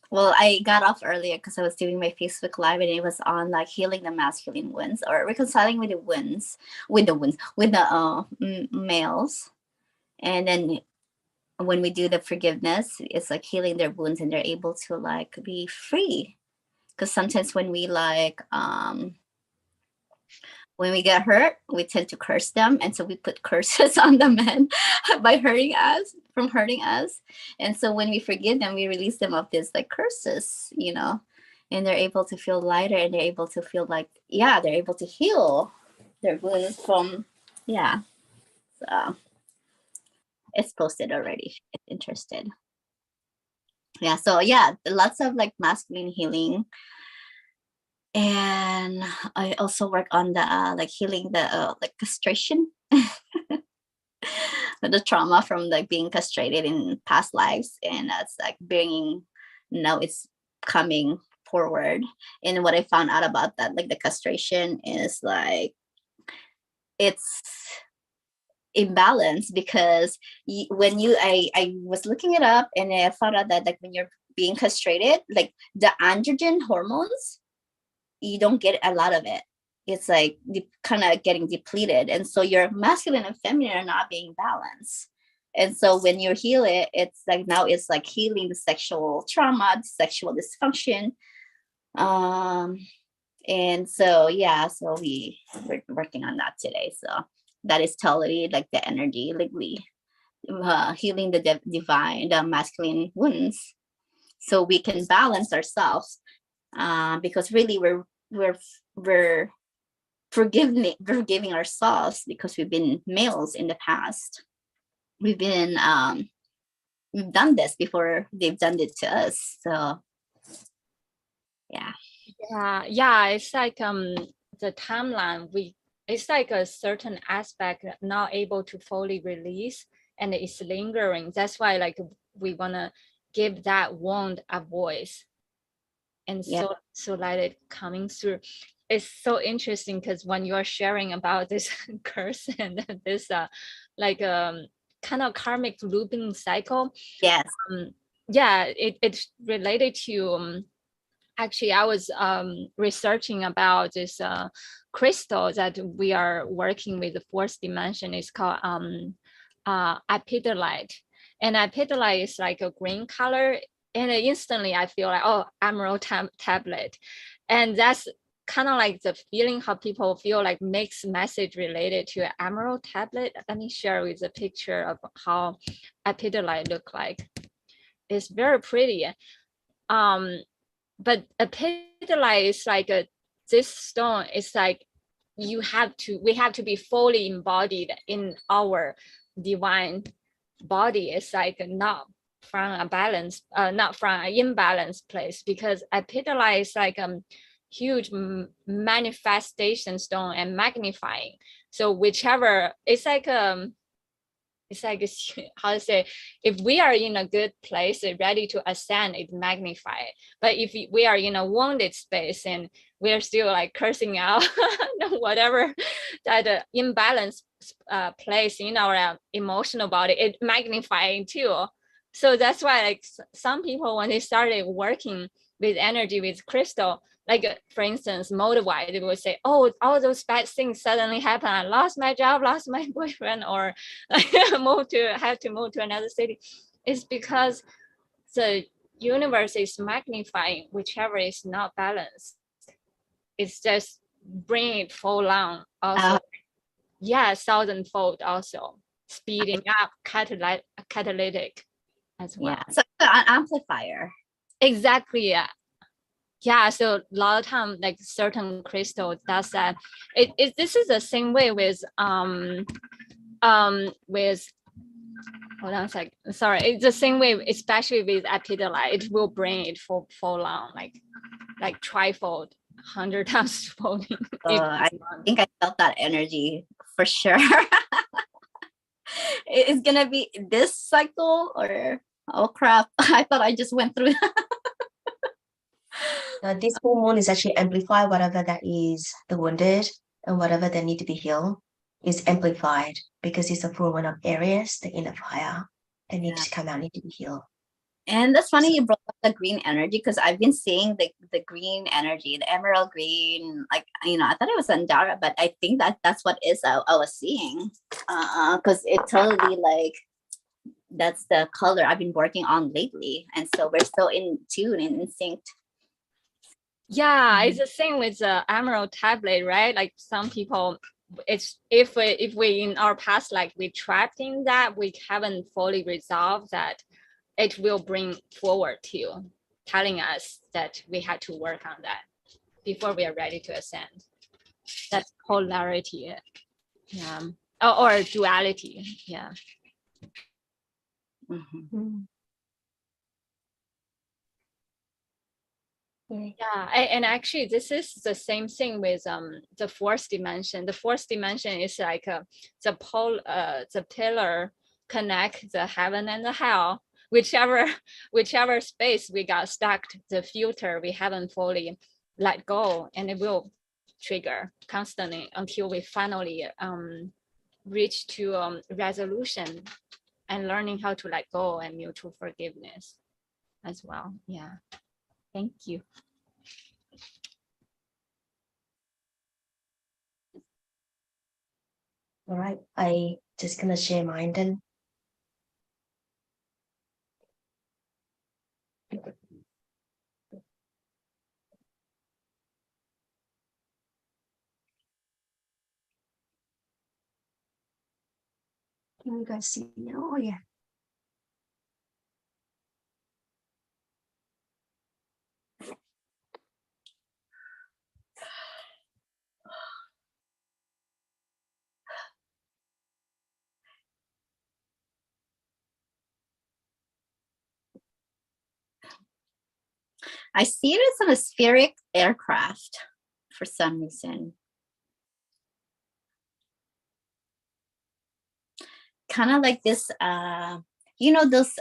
well, I got off earlier because I was doing my Facebook Live, and it was on like healing the masculine wounds or reconciling with the wounds, with the males. And then when we do the forgiveness, it's like healing their wounds, and they're able to like be free. Because sometimes when we like when we get hurt, we tend to curse them, and so we put curses on the men by hurting us. And so when we forgive them, we release them of this like curses, you know, and they're able to feel lighter, and they're able to feel like, yeah, they're able to heal their wounds from, yeah. So it's posted already if you're interested. Yeah, so yeah, lots of like masculine healing. And I also work on the like healing the like castration, the trauma from like being castrated in past lives, and that's like bringing, now it's coming forward. And what I found out about that, like the castration is like it's imbalance, because when you I was looking it up, and I found out that like when you're being castrated, like the androgen hormones, you don't get a lot of it. It's like kind of getting depleted, and so your masculine and feminine are not being balanced. And so when you heal it, it's like now it's like healing the sexual trauma, the sexual dysfunction. And so yeah, so we're working on that today. So that is totally like the energy, like healing the divine, the masculine wounds, so we can balance ourselves. Because really we're forgiving ourselves, because we've been males in the past. We've done this before they've done it to us. So yeah. Yeah, it's like the timeline. it's like a certain aspect not able to fully release, and it's lingering. That's why like we want to give that wound a voice, and so let it coming through. It's so interesting because when you're sharing about this curse and this like kind of karmic looping cycle, Yes. Yeah, it's related to actually I was researching about this crystal that we are working with, the fourth dimension. It's called apidolite, and apidolite is like a green color, and instantly I feel like, oh, emerald tablet. And that's kind of like the feeling how people feel like mixed message related to emerald tablet. Let me share with a picture of how apidolite look like. It's very pretty. But apidolite is like this stone is like we have to be fully embodied in our divine body. It's like not from a balance, not from an imbalanced place, because apidolite is like huge manifestation stone and magnifying. So whichever, it's like how to say, if we are in a good place ready to ascend, it magnify it. But if we are in a wounded space and we're still like cursing out whatever that imbalance place in our emotional body, it magnifying too. So that's why like some people, when they started working with energy with crystal, like for instance mold-wise, they would say, oh, all those bad things suddenly happen, I lost my job, lost my boyfriend, or like have to move to another city. It's because the universe is magnifying whichever is not balanced. It's just bring it full on also. Yeah, thousandfold also, speeding up, catalytic as well. Yeah, so an amplifier. Exactly. Yeah, so a lot of time like certain crystal does that. This is the same way with hold on a sec, sorry, it's the same way, especially with apidolite. It will bring it full on, like trifold, 100 times folding. I think I felt that energy for sure. It's gonna be this cycle, or oh crap, I thought I just went through This full moon is actually amplify whatever that is the wounded, and whatever that need to be healed is amplified, because it's a full moon of Aries, the inner fire that needs to come out, need to be healed. And that's funny you brought up the green energy, because I've been seeing the green energy, the emerald green, like, you know, I thought it was Andara, but I think that's what is I was seeing, because it totally like that's the color I've been working on lately, and so we're still in tune and in sync. Yeah, it's the same with the emerald tablet, right? Like some people, it's if we in our past, like we trapped in that, we haven't fully resolved that, it will bring forward to telling us that we had to work on that before we are ready to ascend. That's polarity, yeah, or duality, yeah. Mm-hmm. Yeah, and actually this is the same thing with the fourth dimension. The fourth dimension is like the pillar connect the heaven and the hell. Whichever space we got stuck, the filter we haven't fully let go, and it will trigger constantly until we finally reach to resolution and learning how to let go and mutual forgiveness as well. Yeah, thank you. All right, I just gonna share mine then. Can you guys see me? Oh yeah. I see it as an spheric aircraft for some reason. kind of like this, you know, those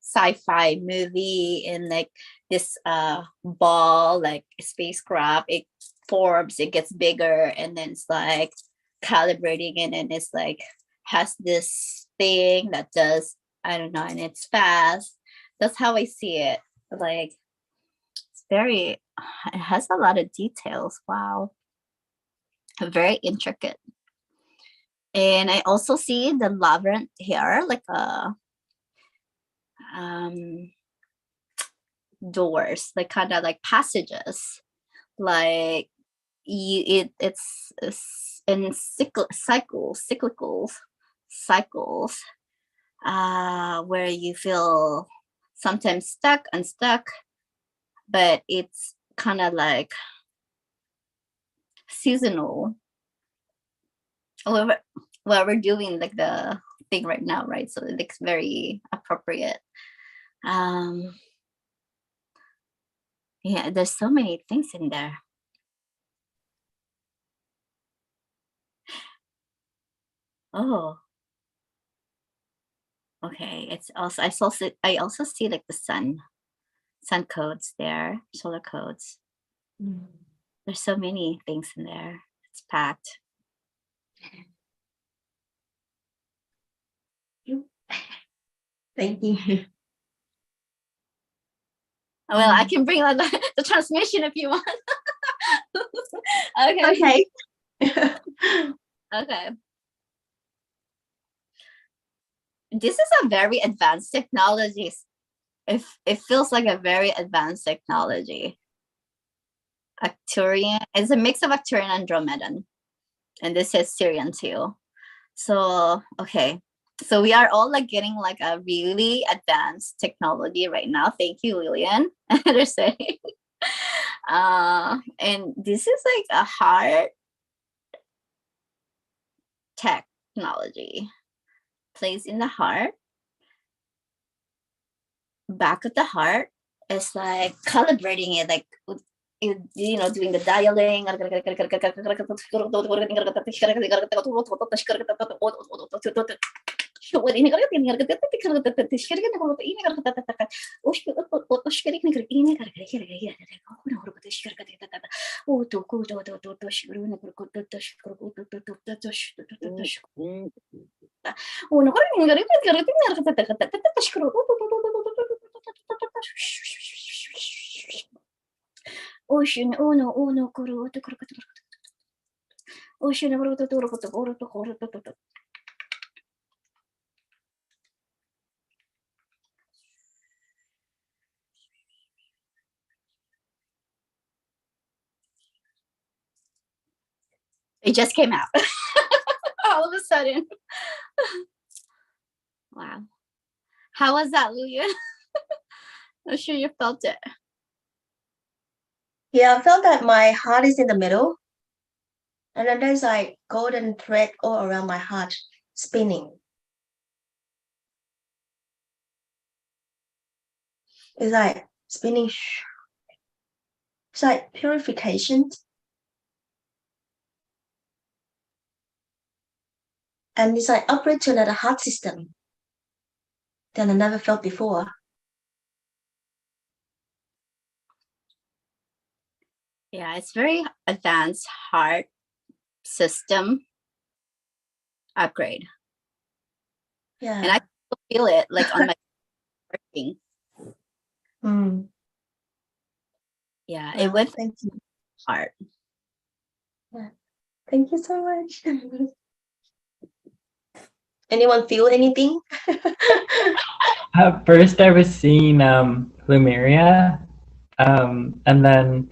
sci-fi movie, and like this ball, like spacecraft, it forms, it gets bigger, and then it's like calibrating it, and it's like has this thing that does, I don't know, and it's fast. That's how I see it. Like it's very, it has a lot of details. Wow. Very intricate. And I also see the labyrinth here, like a doors, like kind of like passages, like it's in cycles, where you feel sometimes stuck, unstuck, but it's kind of like seasonal. Well, we're doing like the thing right now, right? So it looks very appropriate. Yeah, there's so many things in there. Oh, okay. It's also, I also see like the sun codes there, solar codes. There's so many things in there. It's packed. Thank you. Well, I can bring like the transmission if you want. Okay. Okay. This is a very advanced technology. It feels like a very advanced technology. Arcturian, it's a mix of Arcturian and Andromedan, and this is Syrian too. So okay, so we are all like getting like a really advanced technology right now. Thank you, Lillian. They're saying, and this is like a hard technology. Place in the heart, back of the heart. It's like calibrating it, like you know, doing the dialing. Ocean, uno, ocean, it just came out all of a sudden. Wow. How was that, Luya? I'm sure you felt it. Yeah, I felt that my heart is in the middle, and then there's like golden thread all around my heart spinning. It's like spinning. It's like purification. And it's like upgrade to another heart system that I never felt before. Yeah, it's very advanced heart system upgrade. Yeah. And I feel it like on my working. Yeah, well, it went thank you. hard. Yeah. Thank you so much. Anyone feel anything? At first, I was seeing Plumeria, and then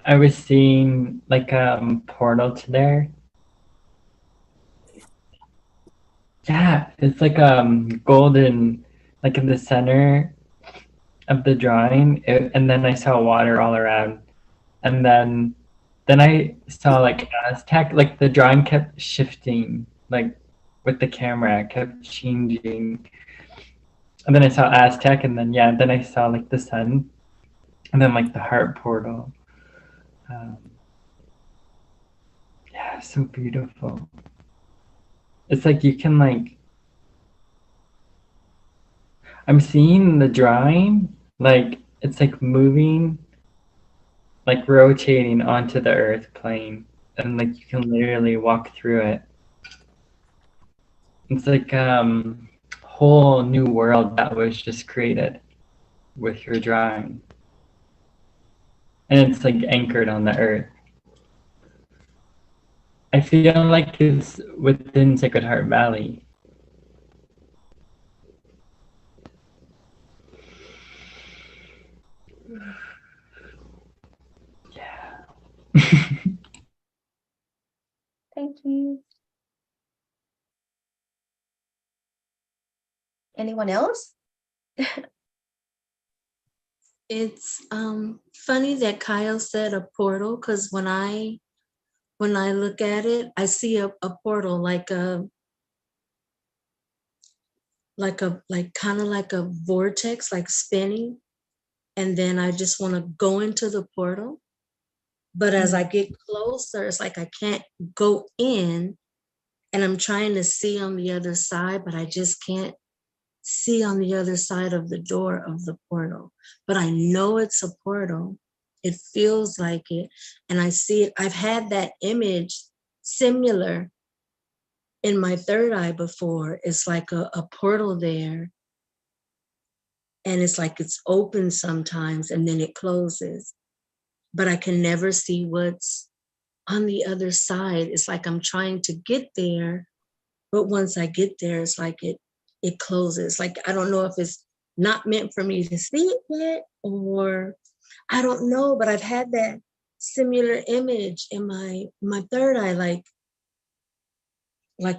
I was seeing like a portal to there. Yeah, it's like golden, like in the center of the drawing, and then I saw water all around, and then I saw like Aztec, like the drawing kept shifting, like with the camera, it kept changing. And then I saw Aztec, and then yeah, then I saw like the sun, and then like the heart portal. Yeah, so beautiful. it's like you can like, I'm seeing the drawing, like it's like moving, like rotating onto the earth plane, and like you can literally walk through it. It's like whole new world that was just created with your drawing. And it's like anchored on the earth. I feel like it's within Sacred Heart Valley. Yeah. Thank you. Anyone else? It's funny that Kyle said a portal, because when I look at it, I see a portal like kind of like a vortex, like spinning, and then I just want to go into the portal. But as I get closer, it's like I can't go in, and I'm trying to see on the other side, but I just can't see on the other side of the door of the portal. But I know it's a portal. It feels like it. And I see it. I've had that image similar in my third eye before. It's like a portal there. And it's like it's open sometimes and then it closes. But I can never see what's on the other side. It's like I'm trying to get there. But once I get there, it's like it closes. Like, I don't know if it's not meant for me to see it yet, or I don't know, but I've had that similar image in my third eye, like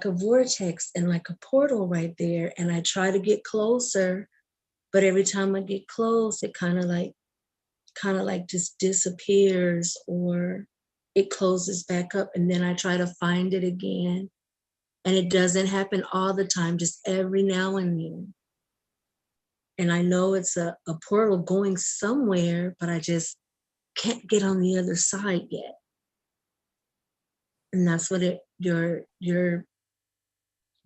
a vortex and like a portal right there. And I try to get closer, but every time I get close, it kind of like just disappears, or it closes back up, and then I try to find it again. And it doesn't happen all the time, just every now and then. And I know it's a portal going somewhere, but I just can't get on the other side yet. And that's what your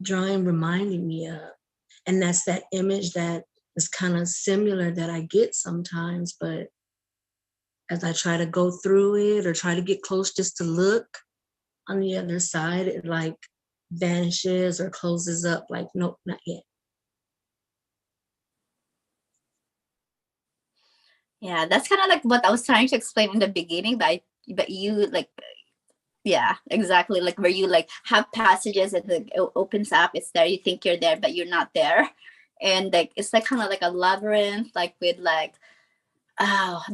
drawing reminded me of. And that's that image that is kind of similar that I get sometimes, but as I try to go through it or try to get close just to look on the other side, it like vanishes or closes up, like, nope, not yet. Yeah, that's kind of like what I was trying to explain in the beginning, but you like, yeah, exactly, like where you like have passages and like it opens up, it's there, you think you're there, but you're not there, and like it's like kind of like a labyrinth, like with like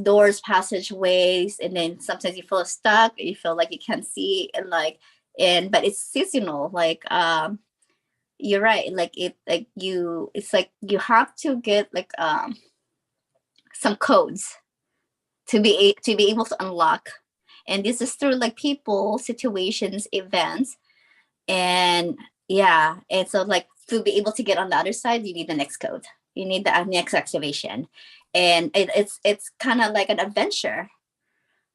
doors, passageways, and then sometimes you feel stuck, you feel like you can't see, and like, and but it's seasonal, like you're right, like it's like you have to get like some codes to be able to unlock, and this is through like people, situations, events, and yeah, and so like to be able to get on the other side, you need the next code, you need the next activation, and it's kind of like an adventure.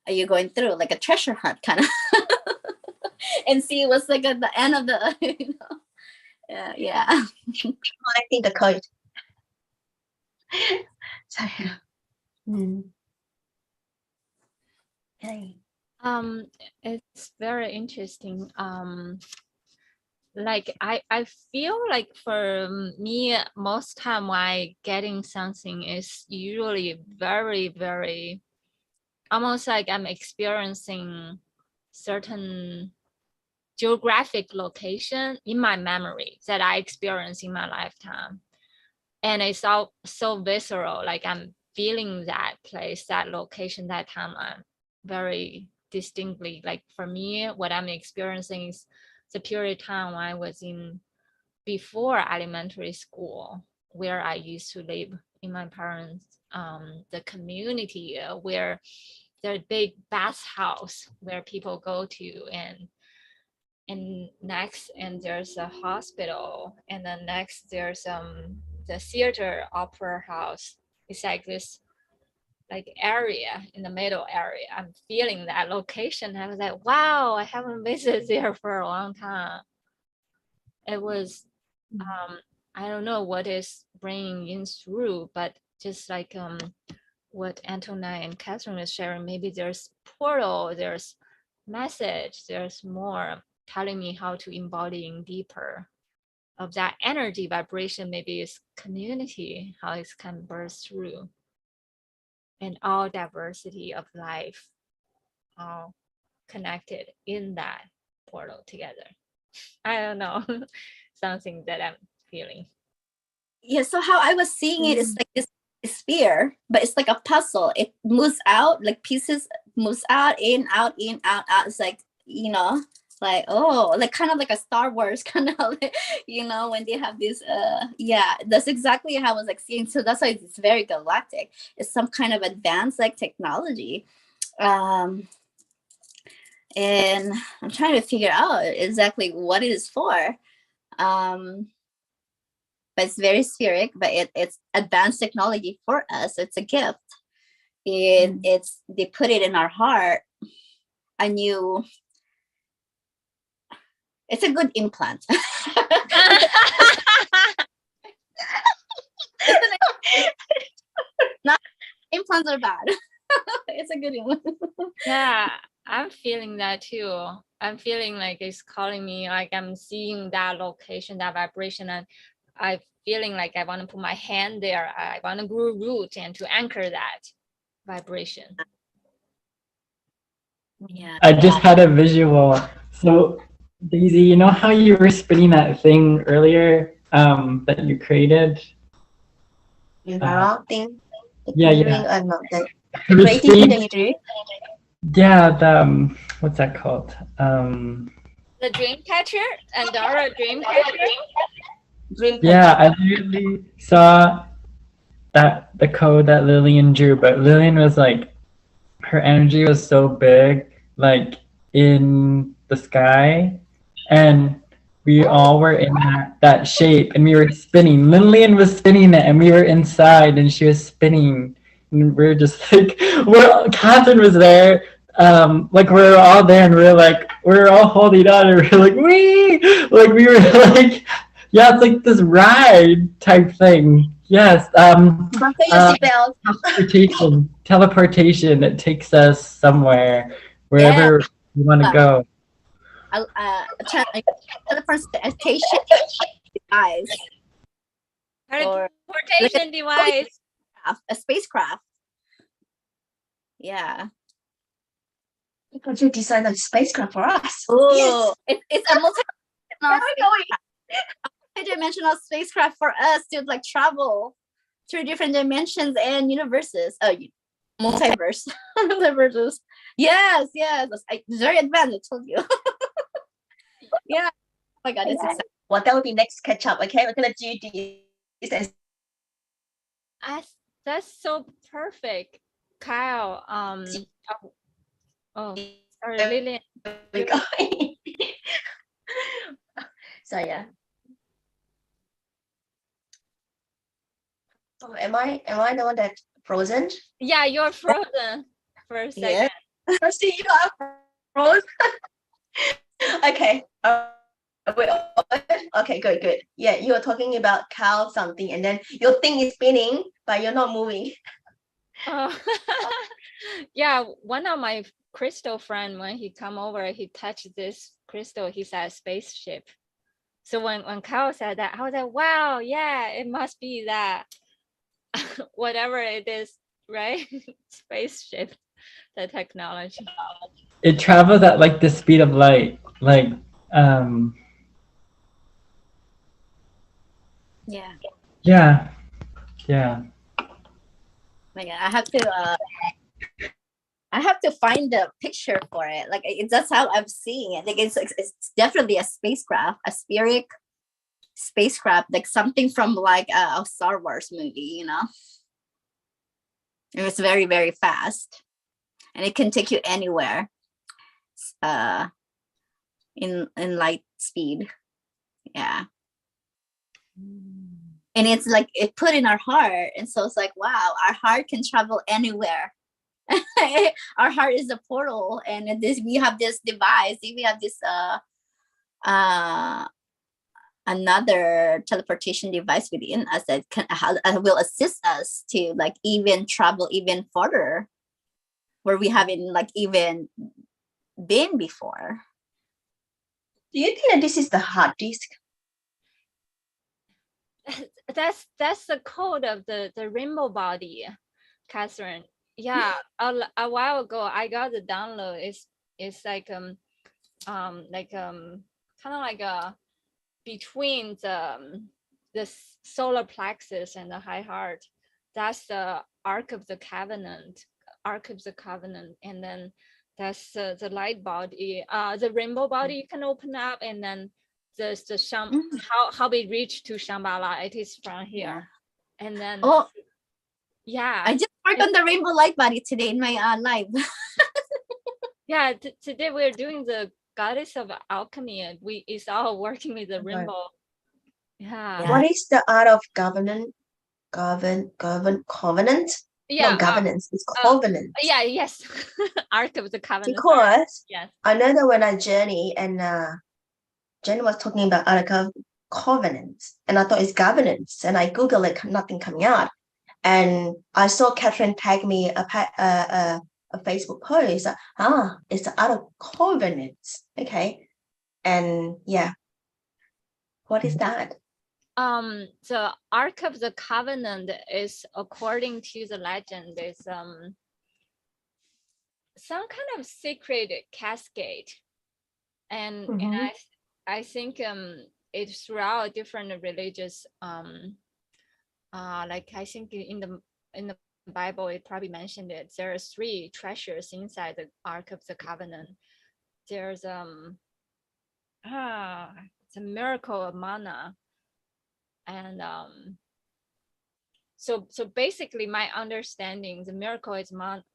Are you going through like a treasure hunt kind of and see what's like at the end of the yeah. I think the code. Sorry. Okay. It's very interesting. Like I feel like for me, most time when I getting something is usually very, very almost like I'm experiencing certain geographic location in my memory that I experienced in my lifetime. And it's all so visceral, like I'm feeling that place, that location, that timeline very distinctly. Like for me, what I'm experiencing is the period of time when I was in before elementary school, where I used to live in my parents' the community where there's a big bathhouse where people go to, and next and there's a hospital, and then next there's the theater opera house. It's like this like area in the middle area. I'm feeling that location. I was like, wow, I haven't visited there for a long time. It was, I don't know what is bringing in through, but just like what Antoinette and Catherine is sharing, maybe there's portal, there's message, there's more telling me how to embody in deeper of that energy vibration. Maybe it's community, how it can burst through, and all diversity of life, all connected in that portal together. I don't know, something that I'm feeling. Yeah, so how I was seeing it is like this sphere, but it's like a puzzle. It moves out, like pieces moves out, in, out, in, out, out. It's like, you know, like, oh, like kind of like a Star Wars kind of, like, you know, when they have this, yeah, that's exactly how I was like seeing. So that's why it's very galactic. It's some kind of advanced like technology. And I'm trying to figure out exactly what it is for. But it's very spheric, but it's advanced technology for us. It's a gift. It's they put it in our heart. It's a good implant. Not implants are bad. It's a good one. Yeah, I'm feeling that too. I'm feeling like it's calling me, like I'm seeing that location, that vibration, and I'm feeling like I want to put my hand there. I want to grow root and to anchor that vibration. Yeah. I just had a visual. So, Daisy, you know how you were spinning that thing earlier that you created? Thing. Yeah. The creative thing that you do. Yeah, the what's that called? The dream catcher, Andorra dream catcher. Yeah, I literally saw that the code that Lillian drew, but Lillian was like, her energy was so big, like in the sky, and we all were in that shape, and we were spinning. Lillian was spinning it, and we were inside, and she was spinning, and we were just like, Catherine was there, like we were all there, and we were all holding on, and we were like, wee, like we were like, yeah, it's like this ride type thing. Yes. Teleportation that takes us somewhere, wherever we want to go. Teleportation device. Teleportation device. A spacecraft. Yeah. Because you designed a spacecraft for us. Oh, yes. It's a multi-dimensional spacecraft for us to like travel through different dimensions and universes. Multiverse. Multiverses. Yes. It's very advanced, I told you. Yeah. Oh my God, it's exciting. Well, that will be next catch up. Okay, we're gonna do this. That's so perfect, Kyle. Sorry, Lillian. So yeah. Oh, am I the one that's frozen? Yeah, you're frozen for a second. Yeah. I see you are frozen. Okay. Okay, good. Yeah, you were talking about cow something, and then your thing is spinning, but you're not moving. Oh. Yeah, one of my crystal friend, when he come over, he touched this crystal, he said spaceship. So when Kyle said that, I was like, wow, yeah, it must be that. Whatever it is, right? Spaceship, the technology. It travels at like the speed of light, like yeah. My God, I have to find the picture for it. Like that's how I'm seeing it. Like it's definitely a spacecraft, a spheric spacecraft, like something from like a Star Wars movie, you know. And it's very, very fast, and it can take you anywhere in light speed. Yeah. And it's like it put in our heart, and so it's like, wow, our heart can travel anywhere. Our heart is a portal, and we have this device, we have this another teleportation device within us that will assist us to like even travel even further where we haven't like even been before. Do you think that this is the hard disk? That's the code of the rainbow body, Catherine. Yeah, a while ago I got the download. It's like kind of like a between the solar plexus and the high heart. That's the Ark of the Covenant, and then that's the light body, the rainbow body you can open up, and then there's the how we reach to Shambhala. It is from here, and then yeah, I just worked on the rainbow light body today in my live. Yeah, today we're doing the Goddess of Alchemy, and it's all working with the rainbow. Yeah. What is the art of covenant? Covenant? Yeah. Not governance, it's covenant. Yes. Ark of the Covenant. Because yes. I know that when I journey and Jenny was talking about art of covenant, and I thought it's governance, and I Googled it, nothing coming out. And I saw Catherine tag me a Facebook post. It's the art of covenants. Okay. And yeah. What is that? The Ark of the Covenant is, according to the legend, is some kind of secret cascade. And I think it's throughout different religious like I think in the Bible it probably mentioned it. There are 3 treasures inside the Ark of the Covenant. There's the miracle of mana, and so basically my understanding, the miracle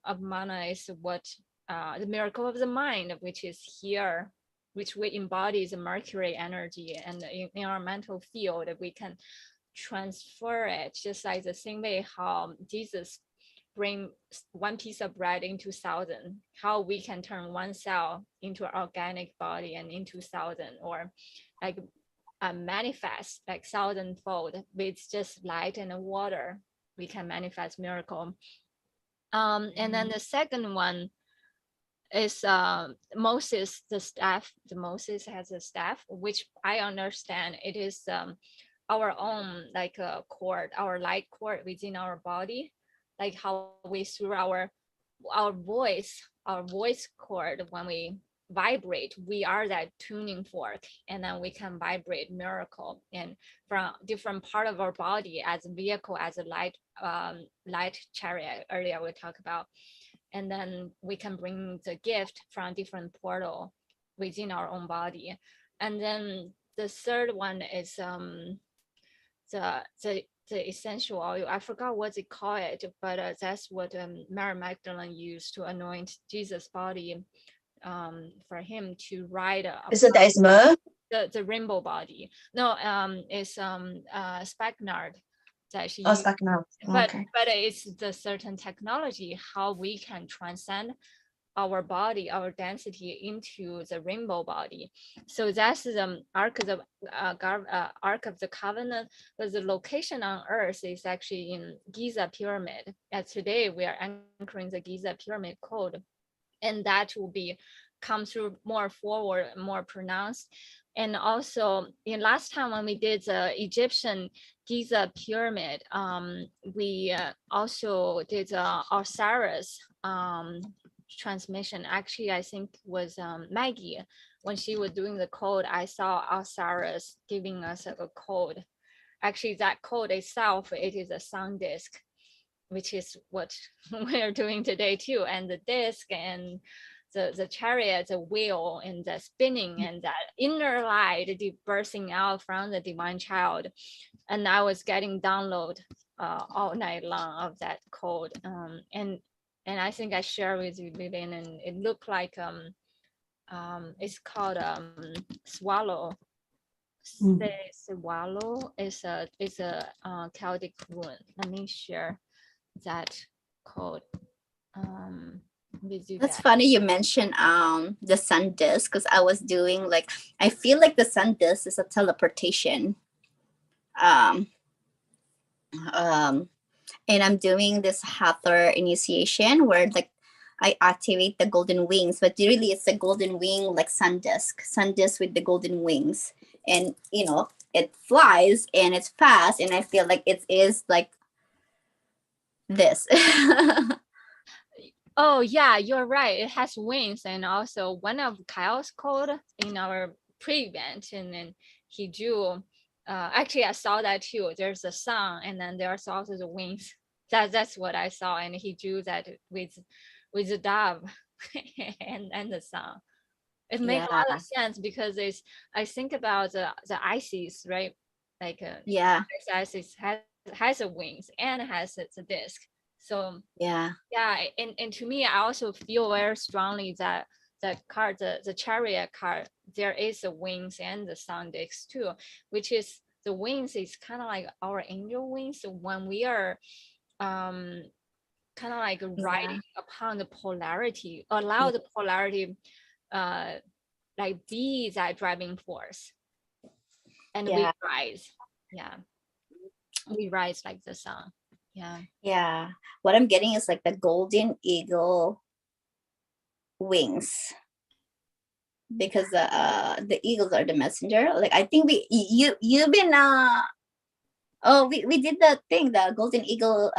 of mana is what the miracle of the mind, which is here, which we embody the Mercury energy, and in our mental field we can transfer it, just like the same way how Jesus bring one piece of bread into 1,000, how we can turn one cell into an organic body and into 1,000, or like manifest like 1,000-fold with just light and water. We can manifest miracle. And then the second one is Moses, the staff. Moses has a staff, which I understand it is our own like a cord, our light cord within our body, like how we through our voice cord, when we vibrate, we are that tuning fork, and then we can vibrate miracle, and from different part of our body as a vehicle, as a light chariot earlier we talked about, and then we can bring the gift from different portal within our own body. And then the third one is the essential oil. I forgot what they call it, but that's what Mary Magdalene used to anoint Jesus' body, for him to ride. Is it that myrrh? The rainbow body? No, it's spikenard that she used. Spikenard. Okay. But it's the certain technology how we can transcend our body, our density into the rainbow body. So that's the Ark of the Covenant. But the location on Earth is actually in Giza Pyramid. And today we are anchoring the Giza Pyramid code, and that will come through more forward, more pronounced. And also in last time when we did the Egyptian Giza Pyramid, we also did Osiris transmission. Actually, I think was Maggie, when she was doing the code, I saw Osiris giving us a code. Actually, that code itself, it is a sun disk, which is what we're doing today too. And the disk and the chariot, the wheel, and the spinning, and that inner light bursting out from the divine child. And I was getting download all night long of that code. And I think I share with you, Vivian, and it looked like it's called swallow. Swallow is a Celtic rune. Let me share that code. with you That's guys? funny you mentioned the sun disk, because I was doing like, I feel like the sun disk is a teleportation. Um, um, and I'm doing this Hathor initiation where like I activate the golden wings, but really it's a golden wing like sun disk with the golden wings, and you know it flies and it's fast, and I feel like it is like this. Oh yeah, you're right. It has wings, and also one of Kyle's code in our pre-event, and then he drew. Actually, I saw that too. There's a sun, and then there's also the wings. That's what I saw, and he drew that with the dove and the sun. It makes a Yeah, lot of sense because it's. I think about the Isis, right? Like yeah, Isis has a wings and has a disc. So yeah, yeah, and to me, I also feel very strongly that the card, the chariot card, there is the wings and the sound discs too, which is the wings is kind of like our angel wings. So when we are um kind of like yeah, riding upon the polarity, allow the polarity uh like be that driving force, and we yeah, rise. Yeah, we rise like the sun. Yeah. yeah. What I'm getting is like the golden eagle wings, because the eagles are the messenger. Like I think you've been oh, we did the thing, the golden eagle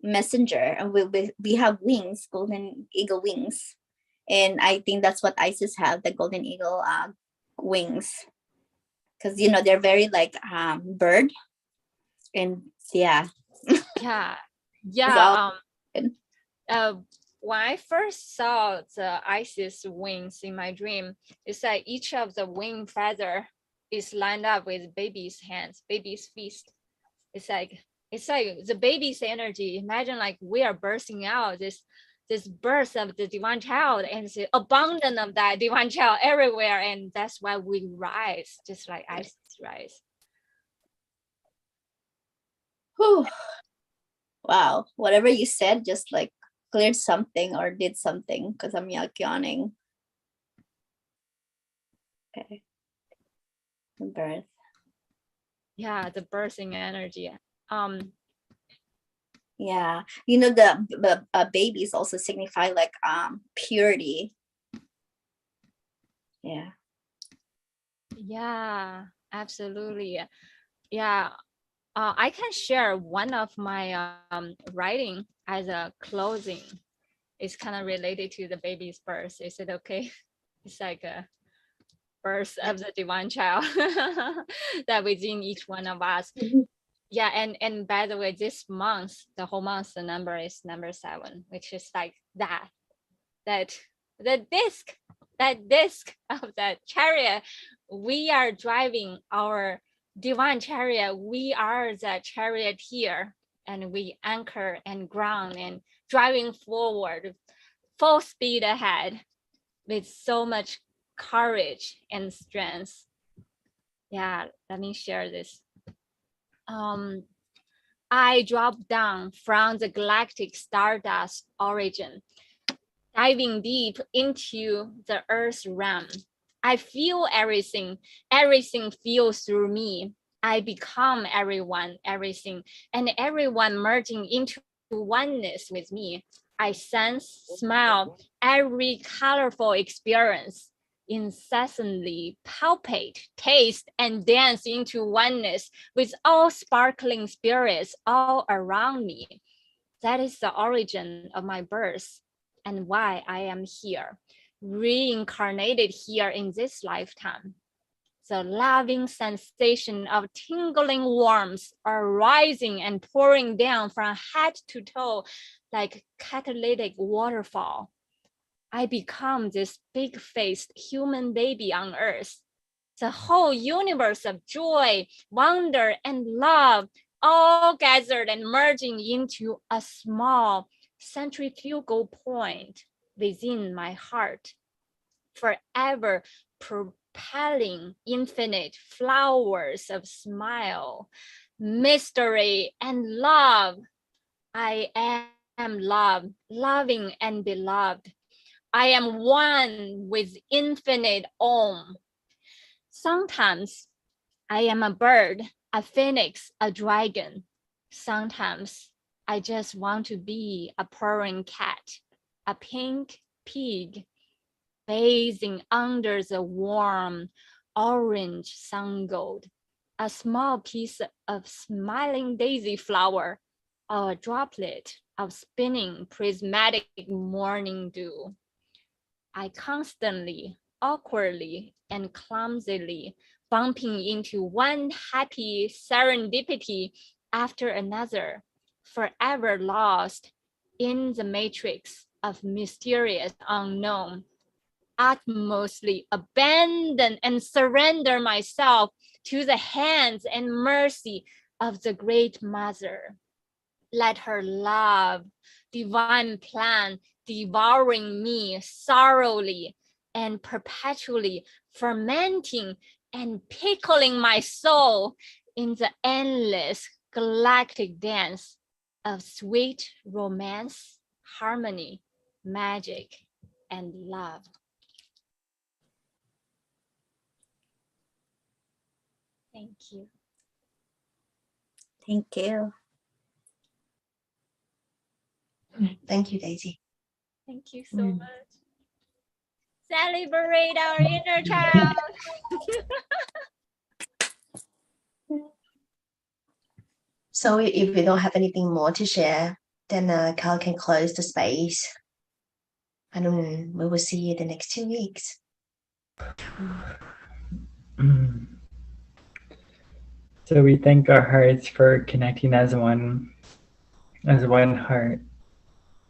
messenger, and we have wings, golden eagle wings, and I think that's what Isis have, the golden eagle wings, because you know they're very like bird, and yeah, Yeah. it's all Yeah. good. Uh, when I first saw the Isis wings in my dream, it's like each of the wing feather is lined up with baby's hands, baby's fist. It's like the baby's energy. Imagine like we are bursting out this birth of the divine child, and the abundance of that divine child everywhere, and that's why we rise, just like Isis rise. Whew. Wow, whatever you said just like cleared something or did something, because I'm yawning. Okay. Birth. Yeah, the birthing energy. Yeah, you know the babies also signify like purity. Yeah. Yeah, absolutely. Yeah, I can share one of my writing as a closing. It's kind of related to the baby's birth. Is it okay? It's like a birth of the divine child that within each one of us. Yeah, and by the way, this month, the whole month, the number is number 7, which is like that the disc of that chariot. We are driving our divine chariot. We are the charioteer, and we anchor and ground and driving forward full speed ahead with so much courage and strength. Yeah, let me share this. I dropped down from the galactic stardust origin, diving deep into the earth realm. I feel everything. Everything feels through me. I become everyone, everything, and everyone merging into oneness with me. I sense, smell every colorful experience, incessantly palpate, taste, and dance into oneness with all sparkling spirits all around me. That is the origin of my birth and why I am here, reincarnated here in this lifetime. The loving sensation of tingling warmth arising and pouring down from head to toe like catalytic waterfall. I become this big-faced human baby on earth. The whole universe of joy, wonder, and love all gathered and merging into a small centrifugal point within my heart, forever propelling infinite flowers of smile, mystery, and love. I am am loved, loving and beloved. I am one with infinite Om. Sometimes I am a bird, a phoenix, a dragon. Sometimes I just want to be a purring cat, a pink pig, bathing under the warm orange sun gold, a small piece of smiling daisy flower, or a droplet of spinning prismatic morning dew. I constantly, awkwardly, and clumsily bumping into one happy serendipity after another, forever lost in the matrix of mysterious unknown, utmostly abandon and surrender myself to the hands and mercy of the Great Mother. Let her love, divine plan, devouring me thoroughly and perpetually fermenting and pickling my soul in the endless galactic dance of sweet romance, harmony, magic, and love. Thank you. Thank you. Thank you, Daisy. Thank you so much. Celebrate our inner child. So if we don't have anything more to share, then Carl can close the space. And we will see you the next 2 weeks. So we thank our hearts for connecting as one heart.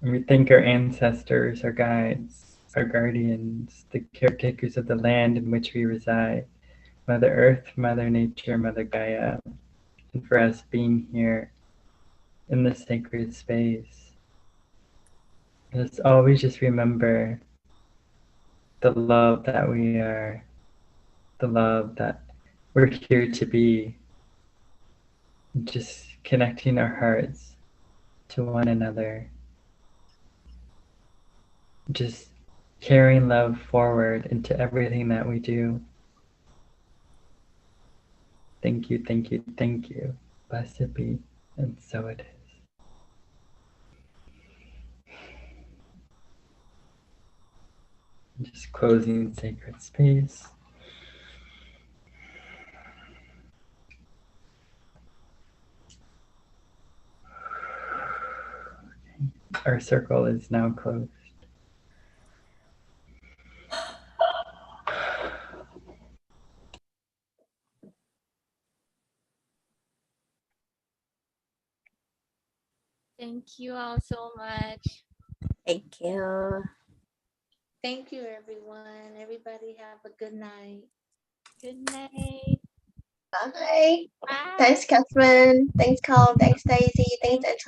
And we thank our ancestors, our guides, our guardians, the caretakers of the land in which we reside, Mother Earth, Mother Nature, Mother Gaia, and for us being here in this sacred space. Let's always just remember the love that we are, the love that we're here to be, just connecting our hearts to one another, just carrying love forward into everything that we do. Thank you, thank you, thank you. Blessed be, and so it is. Just closing sacred space. Our circle is now closed. Thank you all so much. Thank you. Thank you, everyone. Everybody have a good night. Good night. Bye. Bye. Thanks, Catherine. Thanks, Carl. Thanks, Daisy. Thanks, Antonia.